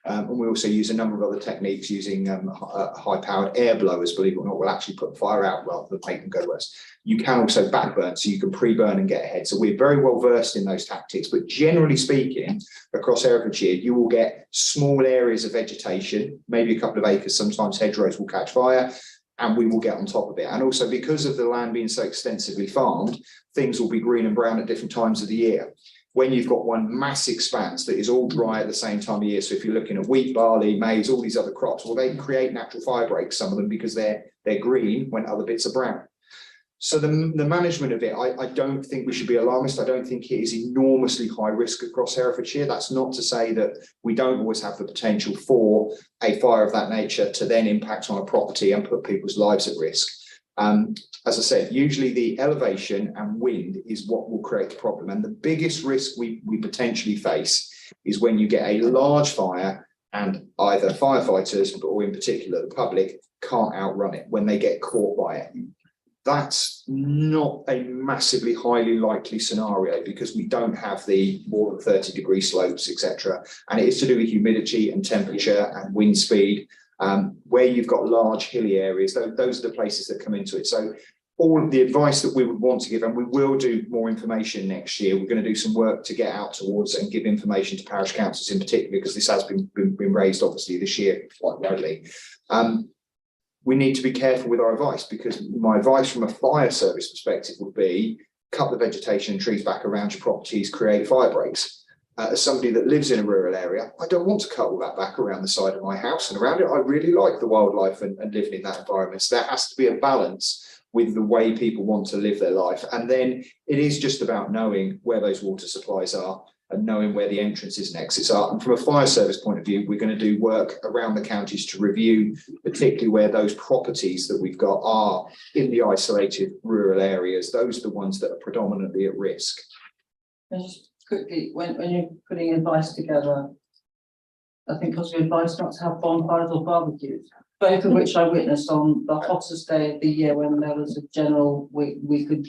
And we also use a number of other techniques using high-powered air blowers, believe it or not, will actually put fire out rather than make them go worse. You can also backburn, so you can pre-burn and get ahead. So we're very well versed in those tactics, but generally speaking, across Herefordshire, you will get small areas of vegetation, maybe a couple of acres, sometimes hedgerows will catch fire, and we will get on top of it. And also, because of the land being so extensively farmed, things will be green and brown at different times of the year. When you've got one mass expanse that is all dry at the same time of year, so if you're looking at wheat, barley, maize, all these other crops, well, they create natural fire breaks, some of them, because they're green when other bits are brown. So the management of it, I don't think we should be alarmist. I don't think it is enormously high risk across Herefordshire. That's not to say that we don't always have the potential for a fire of that nature to then impact on a property and put people's lives at risk. As I said, usually the elevation and wind is what will create the problem. And the biggest risk we potentially face is when you get a large fire and either firefighters, or in particular the public, can't outrun it when they get caught by it. That's not a massively highly likely scenario because we don't have the more than 30-degree slopes, etc. And it is to do with humidity and temperature and wind speed. Where you've got large hilly areas, those are the places that come into it. So all of the advice that we would want to give, and we will do more information next year. We're going to do some work to get out towards and give information to parish councils in particular, because this has been raised obviously this year quite widely. We need to be careful with our advice, because my advice from a fire service perspective would be cut the vegetation and trees back around your properties, create fire breaks. As somebody that lives in a rural area, I don't want to cut all that back around the side of my house and around it. I really like the wildlife and living in that environment. So there has to be a balance with the way people want to live their life. And then it is just about knowing where those water supplies are and knowing where the entrances and exits are. And from a fire service point of view, we're going to do work around the counties to review, particularly where those properties that we've got are in the isolated rural areas. Those are the ones that are predominantly at risk. Just quickly, when you're putting advice together, I think also advice not to have bonfires or barbecues, both of which I witnessed on the hottest day of the year when there was a general, we could,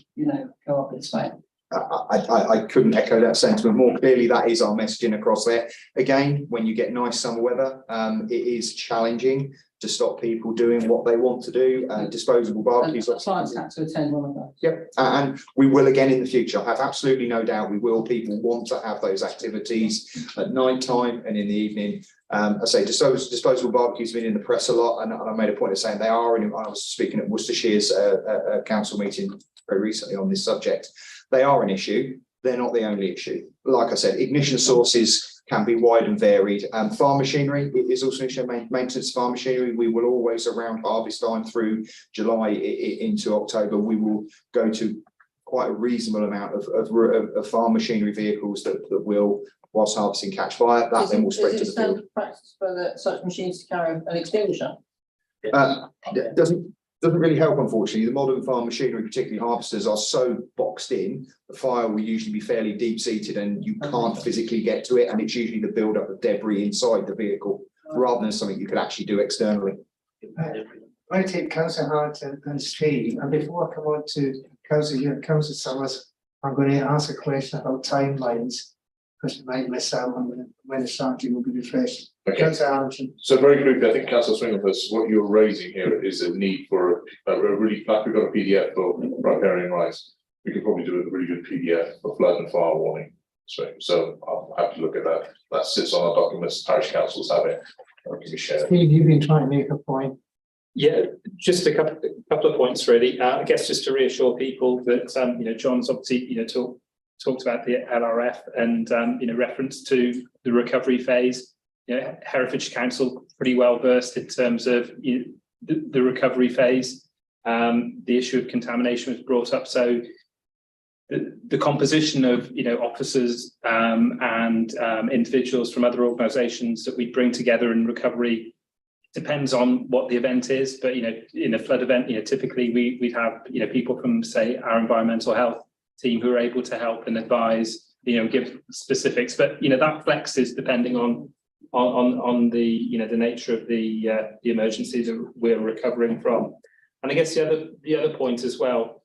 go up in smoke. I couldn't echo that sentiment more clearly. That is our messaging across there. Again, when you get nice summer weather, it is challenging to stop people doing what they want to do. Disposable barbecues. Clients had to attend one of those. Yep, and we will again in the future. I have absolutely no doubt we will. People want to have those activities at night time and in the evening. I say disposable barbecues have been in the press a lot, and I made a point of saying they are. And I was speaking at Worcestershire's council meeting very recently on this subject. They are an issue. They're not the only issue. Like I said, ignition sources can be wide and varied. Farm machinery is also an issue. Maintenance farm machinery. We will always, around harvest time through July into October, we will go to quite a reasonable amount of farm machinery vehicles that will, whilst harvesting, catch fire. That then will spread to the field. Is it practice for such machines to carry an extinguisher? Doesn't really help, unfortunately. The modern farm machinery, particularly harvesters, are so boxed in. The fire will usually be fairly deep seated and you can't physically get to it. And it's usually the build up of debris inside the vehicle rather than something you could actually do externally. I take Councillor Hart and Steve, and before I come on to Councillor Summers, I'm going to ask a question about timelines, because you might miss out on when the strategy will be refreshed. Okay. Councillor Harrington. So very quickly, I think Councillor Swinglehurst, what you're raising here is a need for a really, like we've got a PDF for riparian rights. We could probably do a really good PDF for flood and fire warning. So I'll have to look at that. That sits on our documents. Parish councils have it. That can be shared. Steve, you've been trying to make a point. Yeah, just a couple of points really. I guess just to reassure people that John's obviously talked about the LRF and reference to the recovery phase. Herefordshire Council pretty well versed in terms of the recovery phase. The issue of contamination was brought up, so the composition of officers and individuals from other organisations that we bring together in recovery depends on what the event is. But in a flood event, typically we'd have people from, say, our environmental health team who are able to help and advise, give specifics. But that flexes depending on the the nature of the emergency that we're recovering from. And I guess the other point as well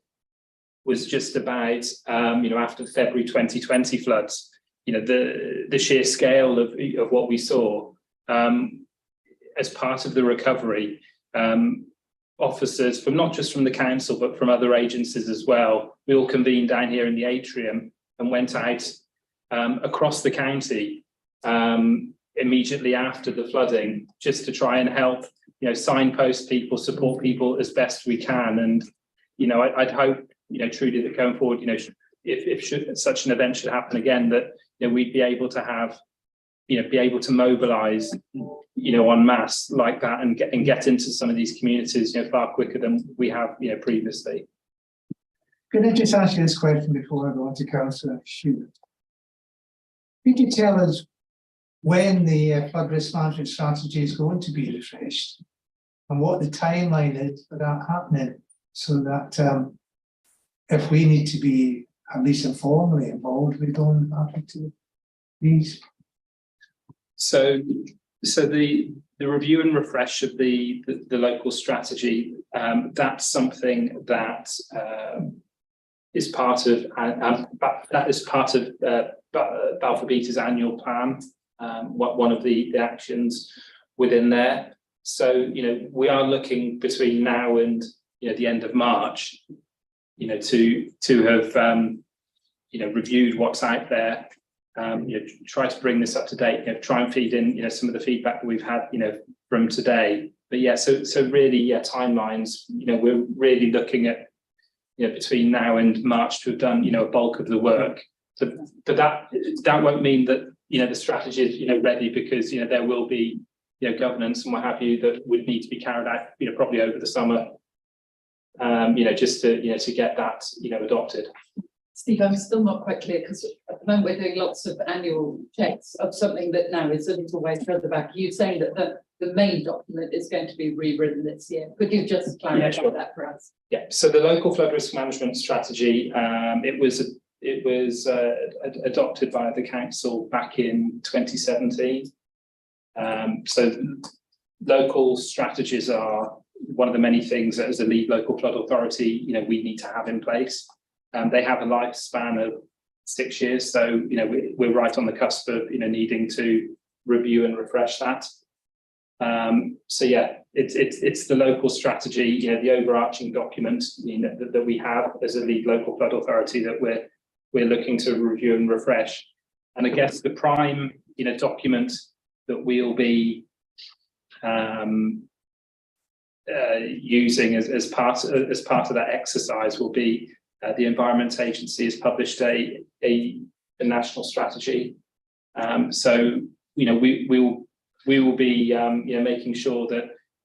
was just about after the February 2020 floods, the sheer scale of what we saw as part of the recovery. Officers from not just from the council but from other agencies as well, we all convened down here in the atrium and went out across the county immediately after the flooding, just to try and help signpost people, support people as best we can. And I'd hope truly that going forward, if such an event should happen again, that we'd be able to have be able to mobilize en masse like that and get into some of these communities far quicker than we have previously. Could I just ask you this question before I go on to Councillor Stewart? Could you tell us when the flood risk management strategy is going to be refreshed and what the timeline is for that happening, so that if we need to be at least informally involved, we don't have to these. So the review and refresh of the local strategy, that's something that is part of Balfour Beatty's annual plan. One of the actions within there. So, you know, we are looking between now and, you know, the end of March, you know, to have, you know, reviewed what's out there, you know, try to bring this up to date, you know, try and feed in, you know, some of the feedback that we've had, you know, from today. But yeah, so really, yeah, timelines, you know, we're really looking at, you know, between now and March to have done, you know, a bulk of the work. But that won't mean that, you know, the strategy is, you know, ready, because, you know, there will be, you know, governance and what have you that would need to be carried out, you know, probably over the summer, you know, just to, you know, to get that, you know, adopted. Steve, I'm still not quite clear, because at the moment we're doing lots of annual checks of something that now is a little way further back. You're saying that the main document is going to be rewritten this year. Could you just clarify that for us? Yeah, so the local flood risk management strategy, it was adopted by the council back in 2017. So local strategies are one of the many things that as a lead local flood authority, you know, we need to have in place. They have a lifespan of 6 years, so, you know, we're right on the cusp of, you know, needing to review and refresh that. So yeah, it's the local strategy, you know, the overarching document, you know, that we have as a lead local flood authority that we're looking to review and refresh. And I guess the prime, you know, document that we'll be using as part of that exercise will be the Environment Agency has published a national strategy. So, you know, we will be you know, making sure that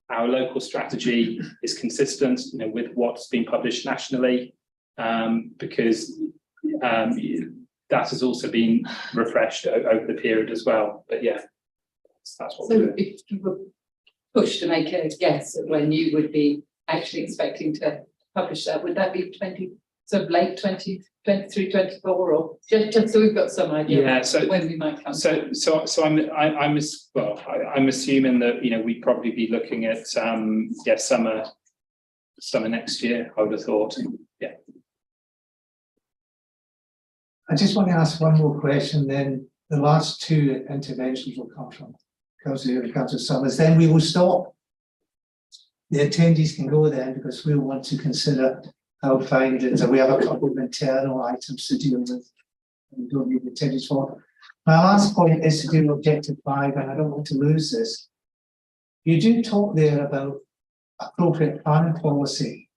our local strategy is consistent, you know, with what's been published nationally, because that has also been refreshed over the period as well. But yeah, that's what we're doing. If you were pushed to make a guess at when you would be actually expecting to publish that, would that be late 2023, 24, or just so we've got some idea? Yeah, so when we might come. So I'm assuming that, you know, we'd probably be looking at summer next year, I would have thought. Yeah. I just want to ask one more question, then the last two interventions will come from Councillor Summers, then we will stop. The attendees can go then, because we'll want to consider our findings, and we have a couple of internal items to deal with, and we don't need the attendees for. My last point is to do with objective 5, and I don't want to lose this. You do talk there about appropriate planning policy.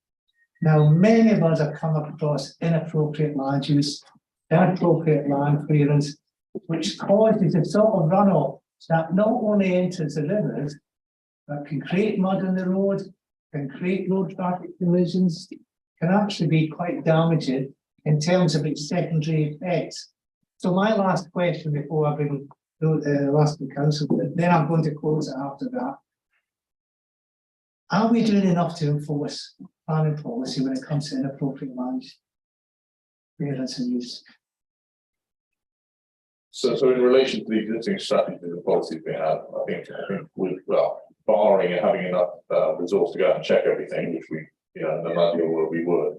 Now, many of us have come across inappropriate land use, inappropriate land clearance, which causes a sort of runoff that not only enters the rivers, but can create mud on the road, can create road traffic collisions, can actually be quite damaging in terms of its secondary effects. So my last question before I bring last the council, then I'm going to close it after that. Are we doing enough to enforce planning policy when it comes to inappropriate land clearance and use? So in relation to the existing strategies and policies we have, I think we, well, barring having enough resource to go out and check everything, which we, you know, no matter where we would,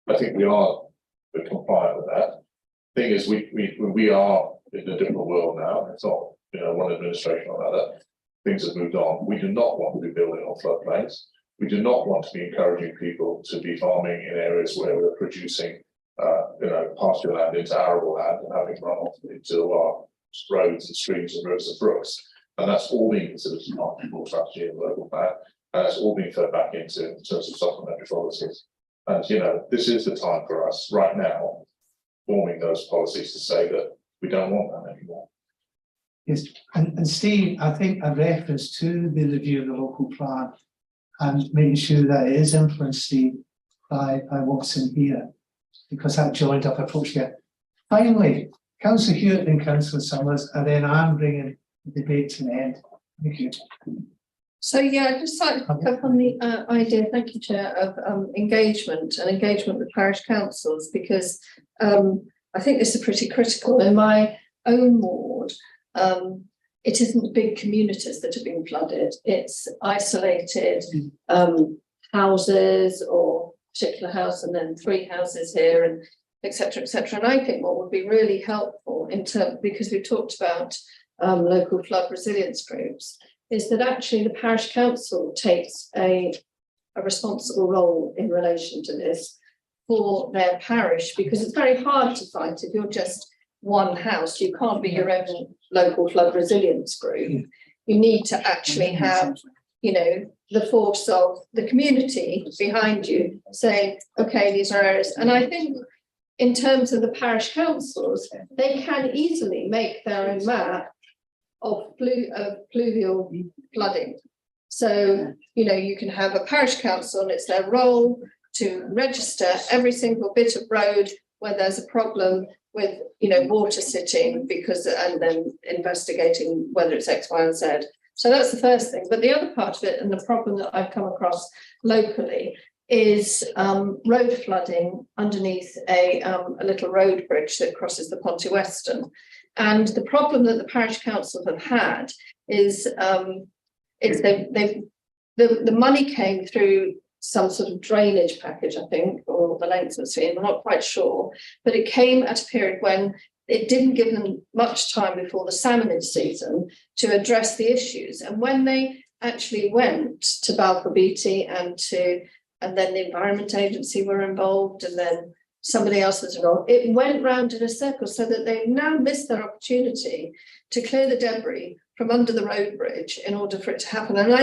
I think we are compliant with that. Thing is, we are in a different world now. It's not, you know, one administration or another. Things have moved on. We do not want to be building on floodplains. We do not want to be encouraging people to be farming in areas where we're producing, you know, pasture land into arable land and having runoff into our roads and streams and rivers and brooks. And that's all being considered as part of the strategy and local plan. And that's all being fed back into in terms of supplementary policies. And, you know, this is the time for us right now, forming those policies to say that we don't want that anymore. Yes, and Steve, I think a reference to the review of the local plan and making sure that it is influenced, Steve, by what's in here. because that joined up approach here. Finally, Councillor Hewitt and Councillor Summers, and then I'm bringing the debate to an end. Thank you. So yeah, I'd just like to pick up on the idea, thank you, Chair, of engagement and engagement with parish councils, because I think this is pretty critical. In my own ward, it isn't big communities that have been flooded, it's isolated houses or particular house and then 3 houses here and etc. etc. And I think what would be really helpful in terms, because we talked about local flood resilience groups, is that actually the parish council takes a responsible role in relation to this for their parish, because it's very hard to fight if you're just one house. You can't be your own local flood resilience group. You need to actually have, you know, the force of the community behind you saying, okay, these are areas. And I think in terms of the parish councils, they can easily make their own map of pluvial flooding. So, you know, you can have a parish council and it's their role to register every single bit of road where there's a problem with, you know, water sitting, because, and then investigating whether it's X, Y, and Z. So that's the first thing. But the other part of it, and the problem that I've come across locally, is road flooding underneath a little road bridge that crosses the Ponty Western. And the problem that the parish council have had is the money came through some sort of drainage package, I think, or the length of the I'm not quite sure, but it came at a period when it didn't give them much time before the salmonage season to address the issues. And when they actually went to Balfour Beatty and then the Environment Agency were involved, and then somebody else was involved, it went round in a circle, so that they've now missed their opportunity to clear the debris from under the road bridge in order for it to happen. And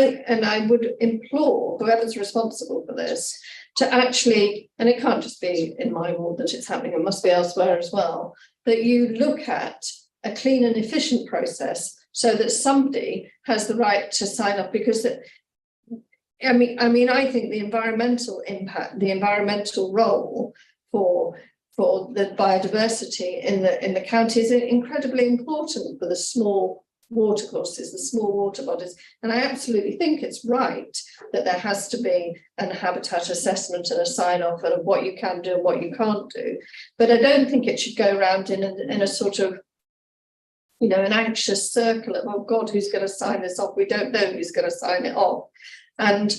I would implore whoever's responsible for this to actually, and it can't just be in my ward that it's happening, it must be elsewhere as well, that you look at a clean and efficient process so that somebody has the right to sign up, because I think the environmental impact, the environmental role for the biodiversity in the county is incredibly important for the small water courses, the small water bodies. And I absolutely think it's right that there has to be an habitat assessment and a sign off of what you can do and what you can't do. But I don't think it should go around in a sort of, you know, an anxious circle of, oh God, who's going to sign this off? We don't know who's going to sign it off. And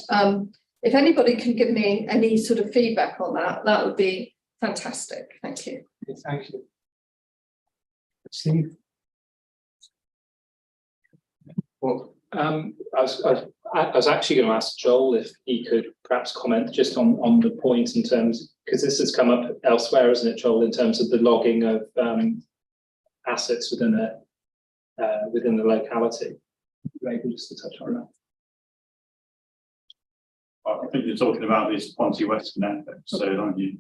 if anybody can give me any sort of feedback on that, that would be fantastic. Thank you. Thank you. Steve? Well, I was actually going to ask Joel if he could perhaps comment just on the point in terms, because this has come up elsewhere, isn't it, Joel, in terms of the logging of assets within the locality. Maybe just to touch on that. I think you're talking about this Ponty Western episode, aren't you?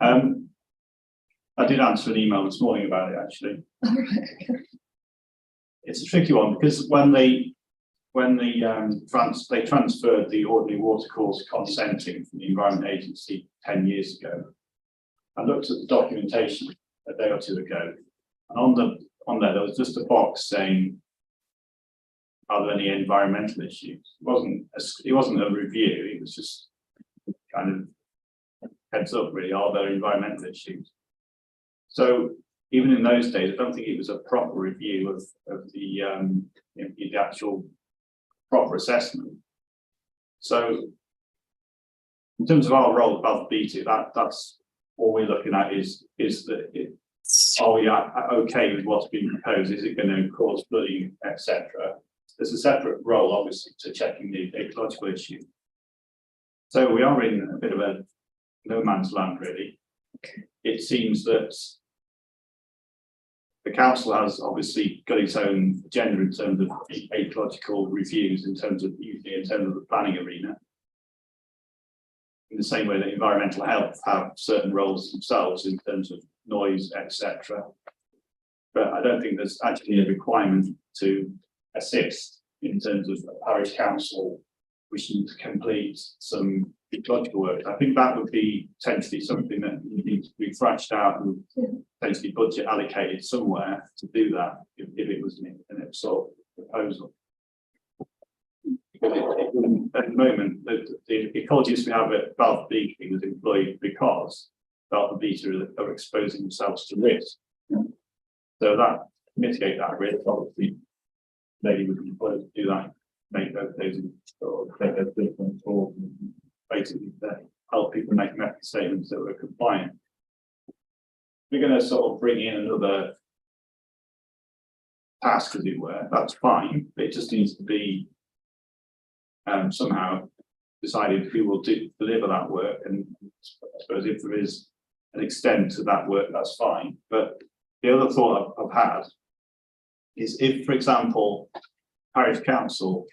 I did answer an email this morning about it, actually. It's a tricky one, because when they transferred the ordinary water course consenting from the Environment Agency 10 years ago, I looked at the documentation a day or two ago, and on there was just a box saying, are there any environmental issues? It wasn't a review, it was just kind of heads up, really, are there environmental issues? So even in those days, I don't think it was a proper review of the actual proper assessment. So in terms of our role above BT, that's all we're looking at is that are we okay with what's been proposed? Is it going to cause flooding, etc.? There's a separate role, obviously, to checking the ecological issue. So we are in a bit of a no man's land, really. It seems that the council has obviously got its own agenda in terms of ecological reviews, in terms of the planning arena. In the same way that environmental health have certain roles themselves in terms of noise, etc. But I don't think there's actually a requirement to assist in terms of a parish council wishing to complete some ecological work. I think that would be potentially something that needs to be thrashed out and potentially budget allocated somewhere to do that if it was an sort of proposal. Because at the moment, the ecologists we have at Balfour Beatty was employed because Balfour Beatty are exposing themselves to risk. So that mitigate that risk, obviously, maybe we can employ to do that, make those different or basically help people make method statements that were compliant. We're going to sort of bring in another task, as it were. That's fine, but it just needs to be somehow decided who will deliver that work. And I suppose if there is an extent to that work, that's fine. But the other thought I've had is if, for example, parish council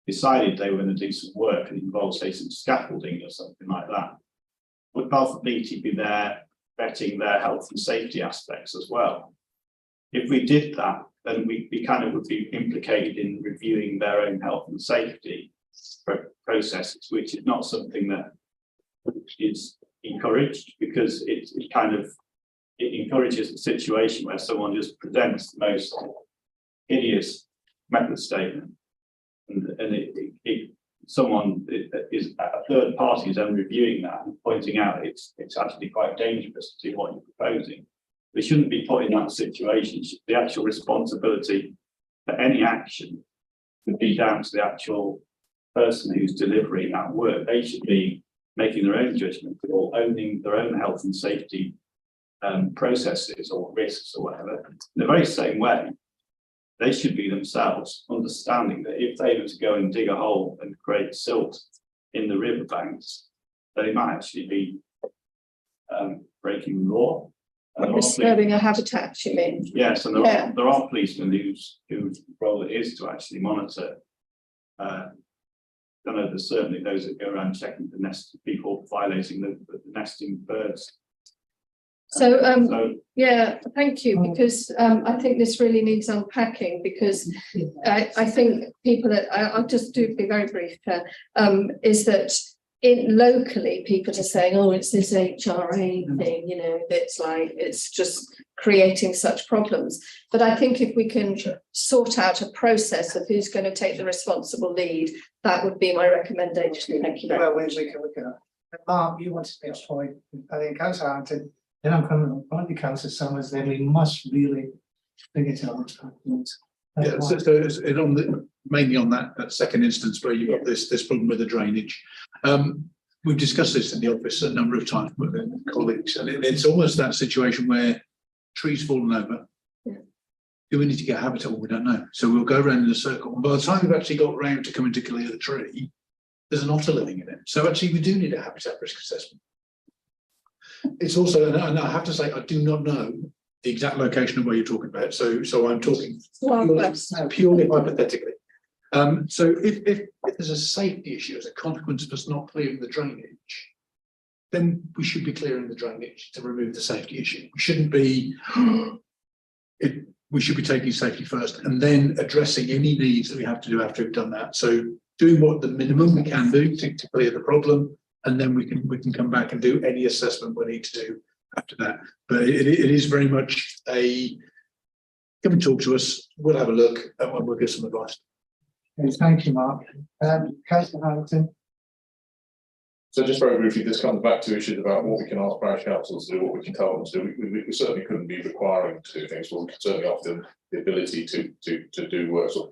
decided they were going to do some work and involve, say, some scaffolding or something like that, would Balfour Beatty be there vetting their health and safety aspects as well? If we did that, then we kind of would be implicated in reviewing their own health and safety processes, which is not something that is encouraged, because it encourages a situation where someone just presents the most hideous method statement, and someone is a third party is then reviewing that and pointing out it's actually quite dangerous to do what you're proposing. We shouldn't be put in that situation. The actual responsibility for any action would be down to the actual person who's delivering that work. They should be making their own judgment or owning their own health and safety processes or risks or whatever. In the very same way, they should be themselves understanding that if they were to go and dig a hole and create silt in the riverbanks, they might actually be breaking the law. Disturbing a habitat, you mean? Yes, and there are policemen whose role it is to actually monitor. I know there's certainly those that go around checking the nest, people violating the nesting birds. So yeah, thank you, because I think this really needs unpacking, because I think people that I'll just be very brief, is that locally people are saying, oh, it's this HRA thing, you know, that's like it's just creating such problems. But I think if we can sort out a process of who's going to take the responsible lead, that would be my recommendation. Thank you very much. We can look at that. Mark, you wanted to make a point. I think Councillor Hampton, then I'm coming on point to Councillor Summers, then we must really bring it on. Yeah, so it's mainly on that second instance where you've got this problem with the drainage. We've discussed this in the office a number of times with colleagues, and it's almost that situation where trees fallen over. Yeah. Do we need to get habitat? Well, we don't know. So we'll go around in a circle. And by the time we've actually got round to coming to clear the tree, there's an otter living in it. So actually we do need a habitat risk assessment. It's also, and I have to say, I do not know the exact location of where you're talking about. So I'm talking purely hypothetically. So if there's a safety issue as a consequence of us not clearing the drainage, then we should be clearing the drainage to remove the safety issue. We shouldn't be, we should be taking safety first and then addressing any needs that we have to do after we've done that. So doing what the minimum we can do to clear the problem, and then we can come back and do any assessment we need to do after that. But it is very much a, come and talk to us, we'll have a look and we'll give some advice. Okay, thank you, Mark. Councillor Hamilton. So just very briefly, this comes back to issues about what we can ask parish councils to do, what we can tell them to do. We certainly couldn't be requiring to do things, but we can certainly offer them the ability to do works or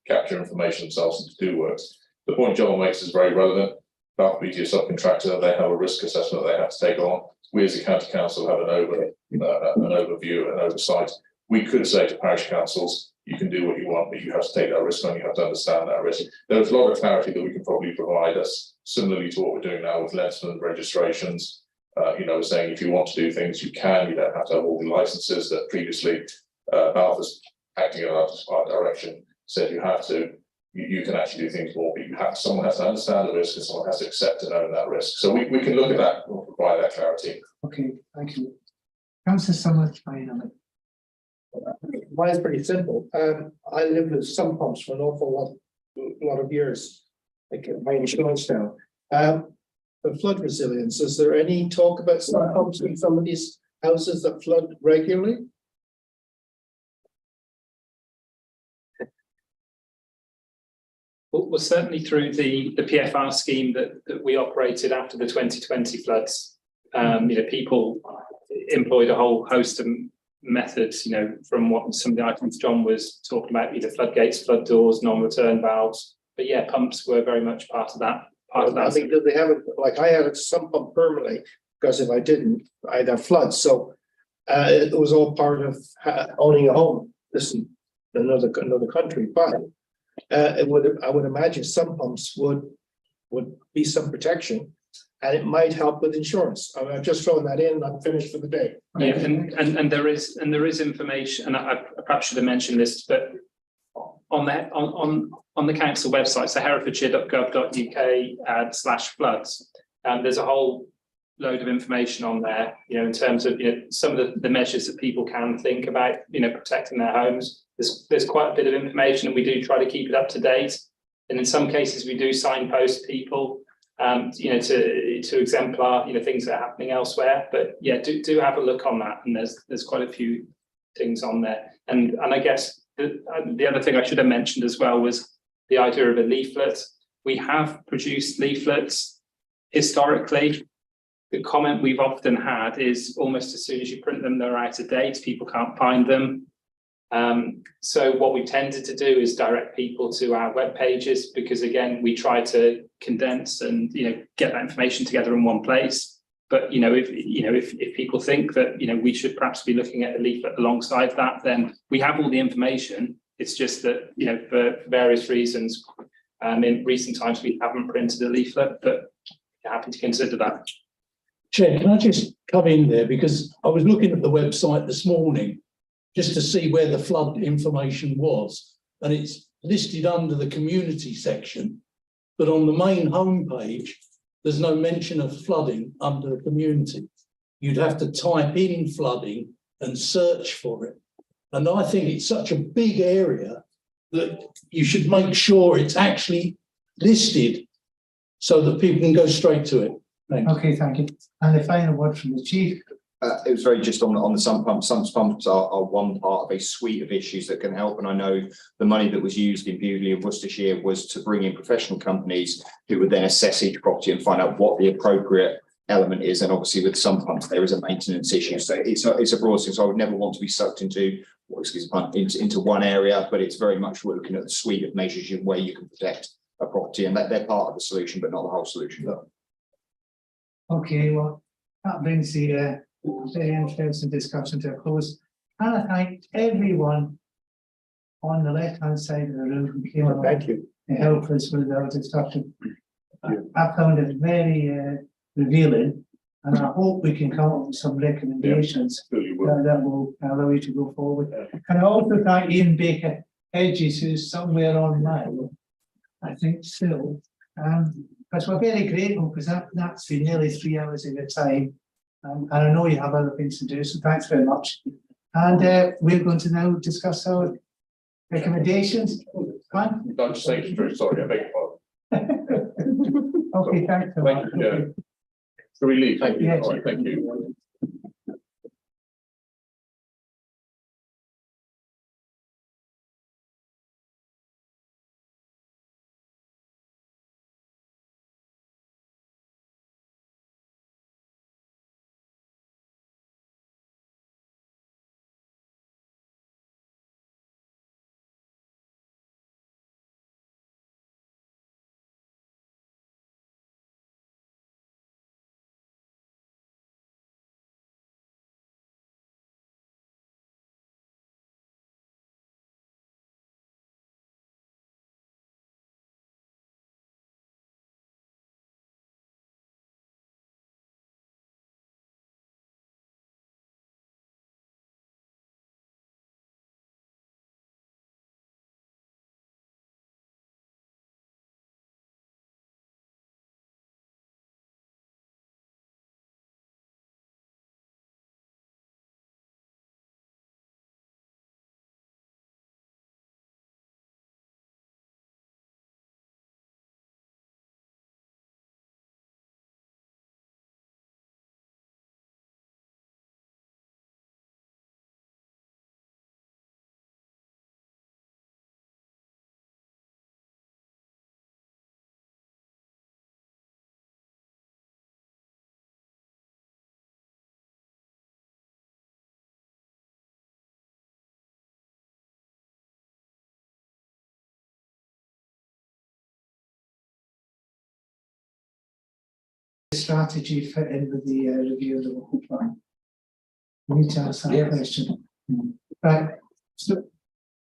capture information themselves and to do works. The point John makes is very relevant. Balfour Beatty, a subcontractor, they have a risk assessment they have to take on. We as a county council have an overview and oversight. We could say to parish councils, you can do what you want, but you have to take that risk on, you have to understand that risk. There's a lot of clarity that we can probably provide us, similarly to what we're doing now with Lensman registrations. Saying if you want to do things, you can, you don't have to have all the licenses that previously Balfour's acting in our direction said you have to. You can actually do things more, but someone has to understand the risk and someone has to accept and own that risk. So we can look at that and provide that clarity. Okay, thank you. Councillor Summers, Mine is pretty simple. I lived with sump pumps for an awful lot of years, like my insurance now. the flood resilience, is there any talk about sump pumps in some of these houses that flood regularly? Well, certainly through the PFR scheme that we operated after the 2020 floods, people employed a whole host of methods, from what some of the items John was talking about, either floodgates, flood doors, non-return valves. But yeah, pumps were very much part of that. I think that they have it, like I had a sump pump permanently, because if I didn't, I'd have floods, so it was all part of owning a home. This is another country, but I would imagine some pumps would be some protection, and it might help with insurance. I mean, I've just thrown that in, and I'm finished for the day. Yeah, and there is information, and I perhaps should have mentioned this, but on the council website, so herefordshire.gov.uk/floods, there's a whole load of information on there, in terms of some of the measures that people can think about, protecting their homes. There's quite a bit of information, and we do try to keep it up to date. And in some cases, we do signpost people, to exemplar, things that are happening elsewhere. But yeah, do have a look on that, and there's quite a few things on there. And I guess the other thing I should have mentioned as well was the idea of a leaflet. We have produced leaflets historically. The comment we've often had is almost as soon as you print them, they're out of date. People can't find them. So what we tended to do is direct people to our web pages, because again, we try to condense and get that information together in one place. But if people think that we should perhaps be looking at a leaflet alongside that, then we have all the information. It's just that for various reasons, in recent times we haven't printed a leaflet, but happy to consider that. Chair, can I just come in there, because I was looking at the website this morning just to see where the flood information was, and it's listed under the community section, but on the main homepage there's no mention of flooding under the community. You'd have to type in flooding and search for it, and I think it's such a big area that you should make sure it's actually listed so that people can go straight to it. Thanks. Okay, thank you. And the final word from the chief. It was very just on the sump pumps. Sump pumps are one part of a suite of issues that can help. And I know the money that was used in Bewdley and Worcestershire was to bring in professional companies who would then assess each property and find out what the appropriate element is. And obviously with sump pumps, there is a maintenance issue. So it's a broad thing. So I would never want to be sucked into one area, but it's very much we're looking at the suite of measures where you can protect a property, and that they're part of the solution, but not the whole solution. Okay, well, that brings the very interesting discussion to a close. And I thank everyone on the left-hand side of the room who came along Thank you. to help us with our discussion. I found it very revealing, and I hope we can come up with some recommendations that will allow you to go forward. And I also thank Ian Baker Hedges, who's somewhere online, I think still. Because we're very grateful, because that's been nearly 3 hours of your time. And I know you have other things to do, so thanks very much. And we're going to now discuss our recommendations. Fine? I'm just saying, very sorry, I beg your pardon. Okay, thanks a lot. Thank you, Chair. Shall we leave? Thank you. Yes. All right, thank you. strategy fit in with the review of the local plan? We need to answer that question. Right, so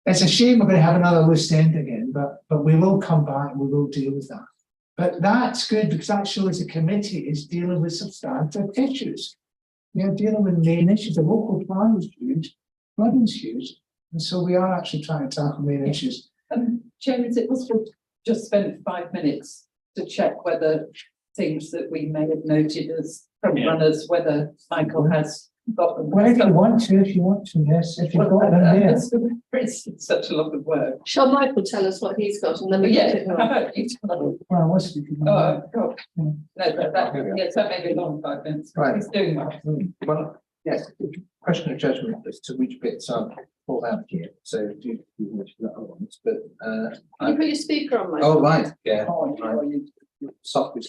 it's a shame we're going to have another loose end again, but we will come back and we will deal with that. But that's good because that shows the committee is dealing with substantive issues. They're dealing with main issues. The local plan is huge, flooding's huge, and so we are actually trying to tackle main issues. Chair, is it possible to just spend 5 minutes to check whether things that we may have noted as front runners, whether Michael has got them? Whatever you want to, if you want to, yes, if you've got them there. It's such a lot of work. Shall Michael tell us what he's got and then we Yeah, can. how about you? Well, what's it? Oh, God. No, yes, that may be long 5 minutes. Right. He's doing well. Well, yes, question of judgment as to which bits are pulled out here, so do which the other ones, but Can you put your speaker on, Michael? oh, right, yeah. Oh, Right. Softly.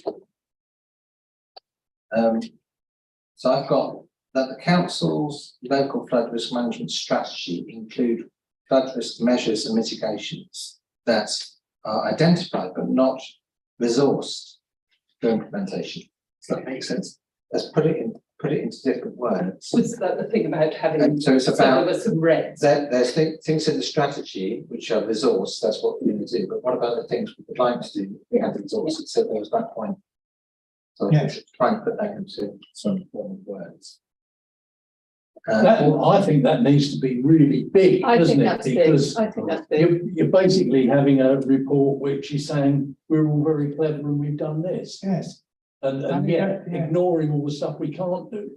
So I've got that the council's local flood risk management strategy include flood risk measures and mitigations that are identified but not resourced for implementation. Does that make sense? Let's put it into different words. Was that the thing about having? And so it's about- there were some reds. There's things in the strategy which are resourced, that's what we're going to do, but what about the things we would like to do? We have resources, so there was that point. So Yeah. we should try and put that into some form of words. I think that needs to be really big, I doesn't think it? that's big. Because I think that's big. you're basically having a report which is saying, we're all very clever and we've done this. Yes. And yet ignoring all the stuff we can't do.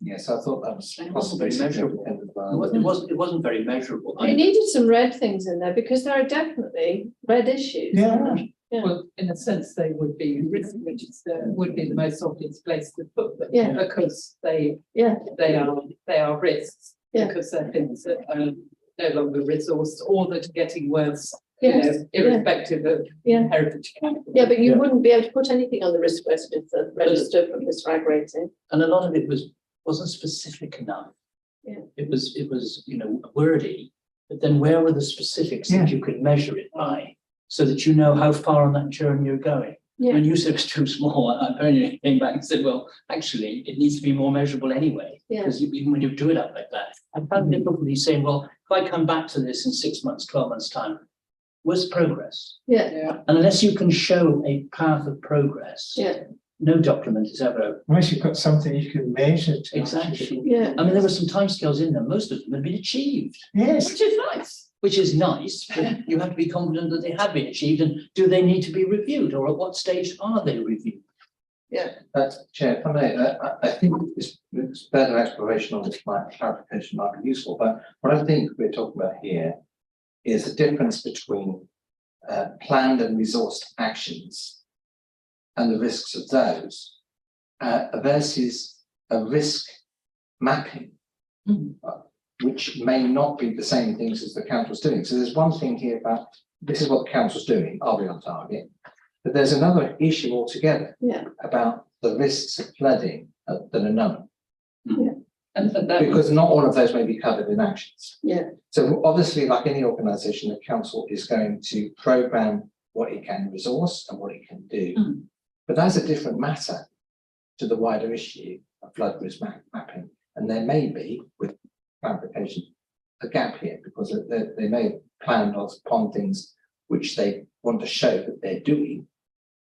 Yes, I thought that was It wasn't possibly very measurable. significant. It wasn't very measurable. You needed some red things in there because there are definitely red issues. Yeah. Yeah. Well, in a sense, they would be risk, which is would be the most obvious place to put them. Yeah. Because they Yeah. they are risks. Yeah. Because they're things that are no longer resourced or that are getting worse. You Yes. know, irrespective of Yeah. heritage. Yeah, but you Yeah. wouldn't be able to put anything on the risk register from this flag rating. And a lot of it wasn't specific enough. Yeah. It was, wordy, but then where were the specifics that you could measure it by? So that you know how far on that journey you're going. Yeah. When you said it was too small, I apparently came back and said, well, actually, it needs to be more measurable anyway. Yeah. Because even when you do it up like that, I found difficulty saying, well, if I come back to this in 6 months, 12 months' time, where's progress? Yeah, Yeah. And unless you can show a path of progress, yeah, no document is ever Unless you've got something you can measure to. exactly. yeah. I mean, there were some timescales in there, most of them had been achieved, Yes. Which is nice. which is nice, but you have to be confident that they have been achieved, and do they need to be reviewed, or at what stage are they reviewed? Chair, if I may, I think this further exploration on this clarification might be useful, but what I think we're talking about here is the difference between planned and resourced actions and the risks of those versus a risk mapping, which may not be the same things as the council's doing. So there's one thing here about this is what the council's doing, are we on target? But there's another issue altogether Yeah. about the risks of flooding that are known, And that because not all of those may be covered in actions. Yeah. So obviously, like any organisation, the council is going to programme what it can resource and what it can do. But that's a different matter to the wider issue of flood risk mapping. And there may be, with clarification, a gap here because they may have planned upon things which they want to show that they're doing,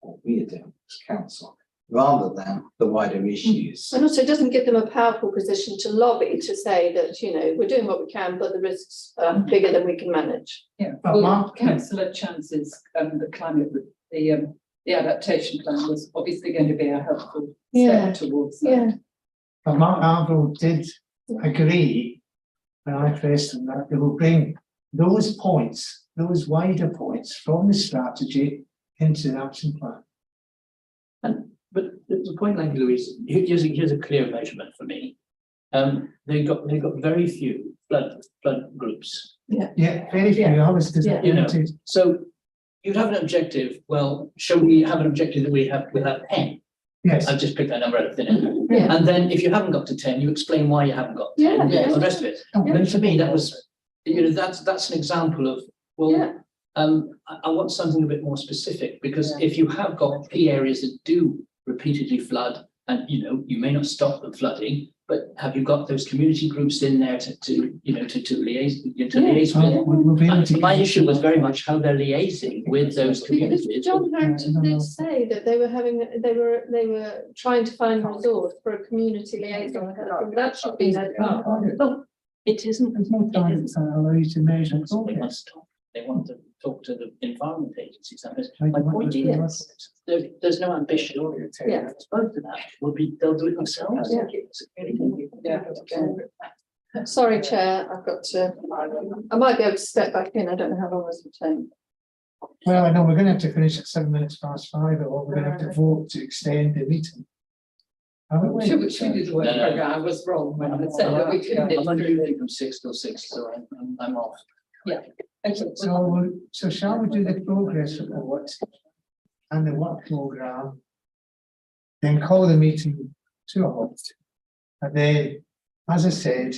or we are doing as council, rather than the wider issues. And also it doesn't give them a powerful position to lobby to say that, we're doing what we can, but the risks are bigger than we can manage. Yeah, But well, Mark- councillor Chance's, the climate, the adaptation plan was obviously going to be a helpful Yeah. step towards that. Yeah, But Mark Arville did agree, when I pressed him, that they will bring those points, those wider points from the strategy into the action plan. But the point, like Louise, here's a clear measurement for me. They've got very few flood groups. Yeah, very few, I was disappointed. So you'd have an objective, well, shall we have an objective that we have 10? Yes, I've just picked that number out of thin air. yeah, And then if you haven't got to 10, you explain why you haven't got 10, Yeah. and the rest of it. And for me, that was, that's an example of, well, Yeah. I want something a bit more specific, because if you have got key areas that do repeatedly flood, and you may not stop them flooding, but have you got those community groups in there to liaise, We'll be able with? to My get- issue was very much how they're liaising with those Because communities. John Harrington did say that they were trying to find a resource for a community liaison. That should be. It isn't. There's no time to allow you to measure They progress. must talk. They want to talk to the environment agencies. And Like my what point was is, there's no ambition. Yeah. Both of that they'll do it themselves. Yeah. Sorry, Chair, I've got to, I might be able to step back in. I don't know how long this will take. Well, I know we're gonna have to finish at 5:07, or we're gonna have to vote to extend the meeting. Haven't we? Should we do the work No, no. programme? I was wrong when I said that we couldn't. I'm on duty from 6 till 6, so I'm off. So shall we do the progress report and the work programme? Then call the meeting to a halt. And then, as I said,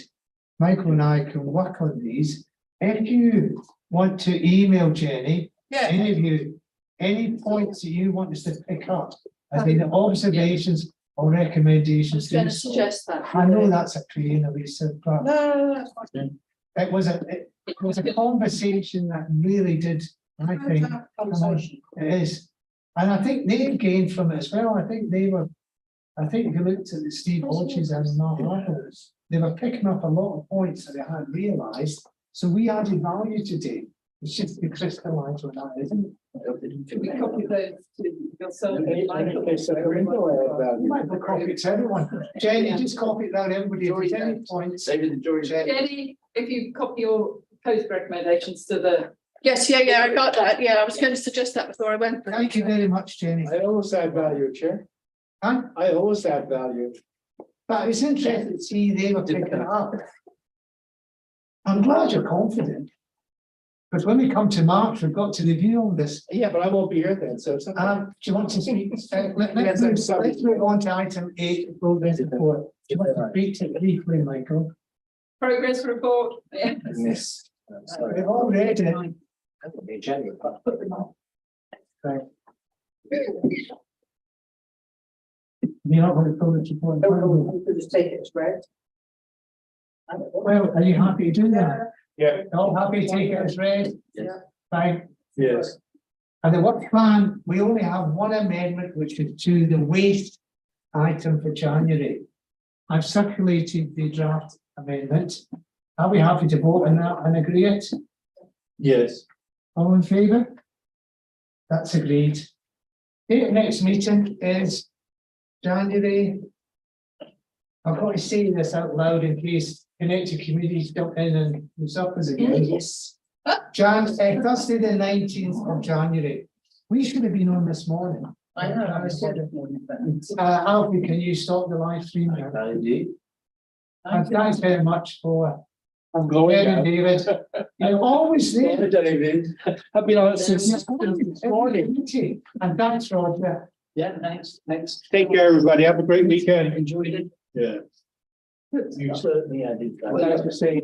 Michael and I can work on these. If you want to email Jenny, any of you, any points that you want us to pick up, as in observations or I recommendations. was going to do so. suggest that. I know that's a pain, Elisa, but No, that's fine. it was a conversation that really did, I think, it is. And I think they gained from it as well. I think if you looked at the Steve Hodges and Mark Ruffles, they were picking up a lot of points that they hadn't realised. So we added value today. It's just to crystallise what that is, isn't it? Should we copy those to yourself? You might have to copy it to everyone. Jenny, just copy it down, everybody. If there's any points. Jenny, if you copy your post recommendations to the. Yes, yeah, I got that. Yeah, I was going to suggest that before I went. Thank you very much, Jenny. I always add value, Chair. Huh? I always add value. But it's interesting to see they were picking it up. I'm glad you're confident. Because when we come to March, we've got to review all this. Yeah, but I won't be here then, so. Do you want to speak? Let's move on to item 8, the progress report. Do you want to speak to it briefly, Michael? Progress report, yeah. Miss. We've all read it. Right. You're not going to progress report. Just take it as read. Well, are you happy to do that? Yeah. All happy to take it as read? Yeah. Fine. Yes. And the work plan, we only have one amendment, which is to the waste item for January. I've circulated the draft amendment. Are we happy to vote on that and agree it? Yes. All in favour? That's agreed. The next meeting is January. I've got to say this out loud in case connected communities jump in and use up us again. Yes. Thursday, the 19th of January. We should have been on this morning. I know, I was saying. Alfie, can you stop the live stream now? And thanks very much for I'm going Ed and now. David. You're always there. David. I've been on it since this morning. And thanks, Roger. Yeah, thanks. Take care, everybody. Have a great weekend. Enjoyed it. Yeah. You certainly added. Well, that's the same.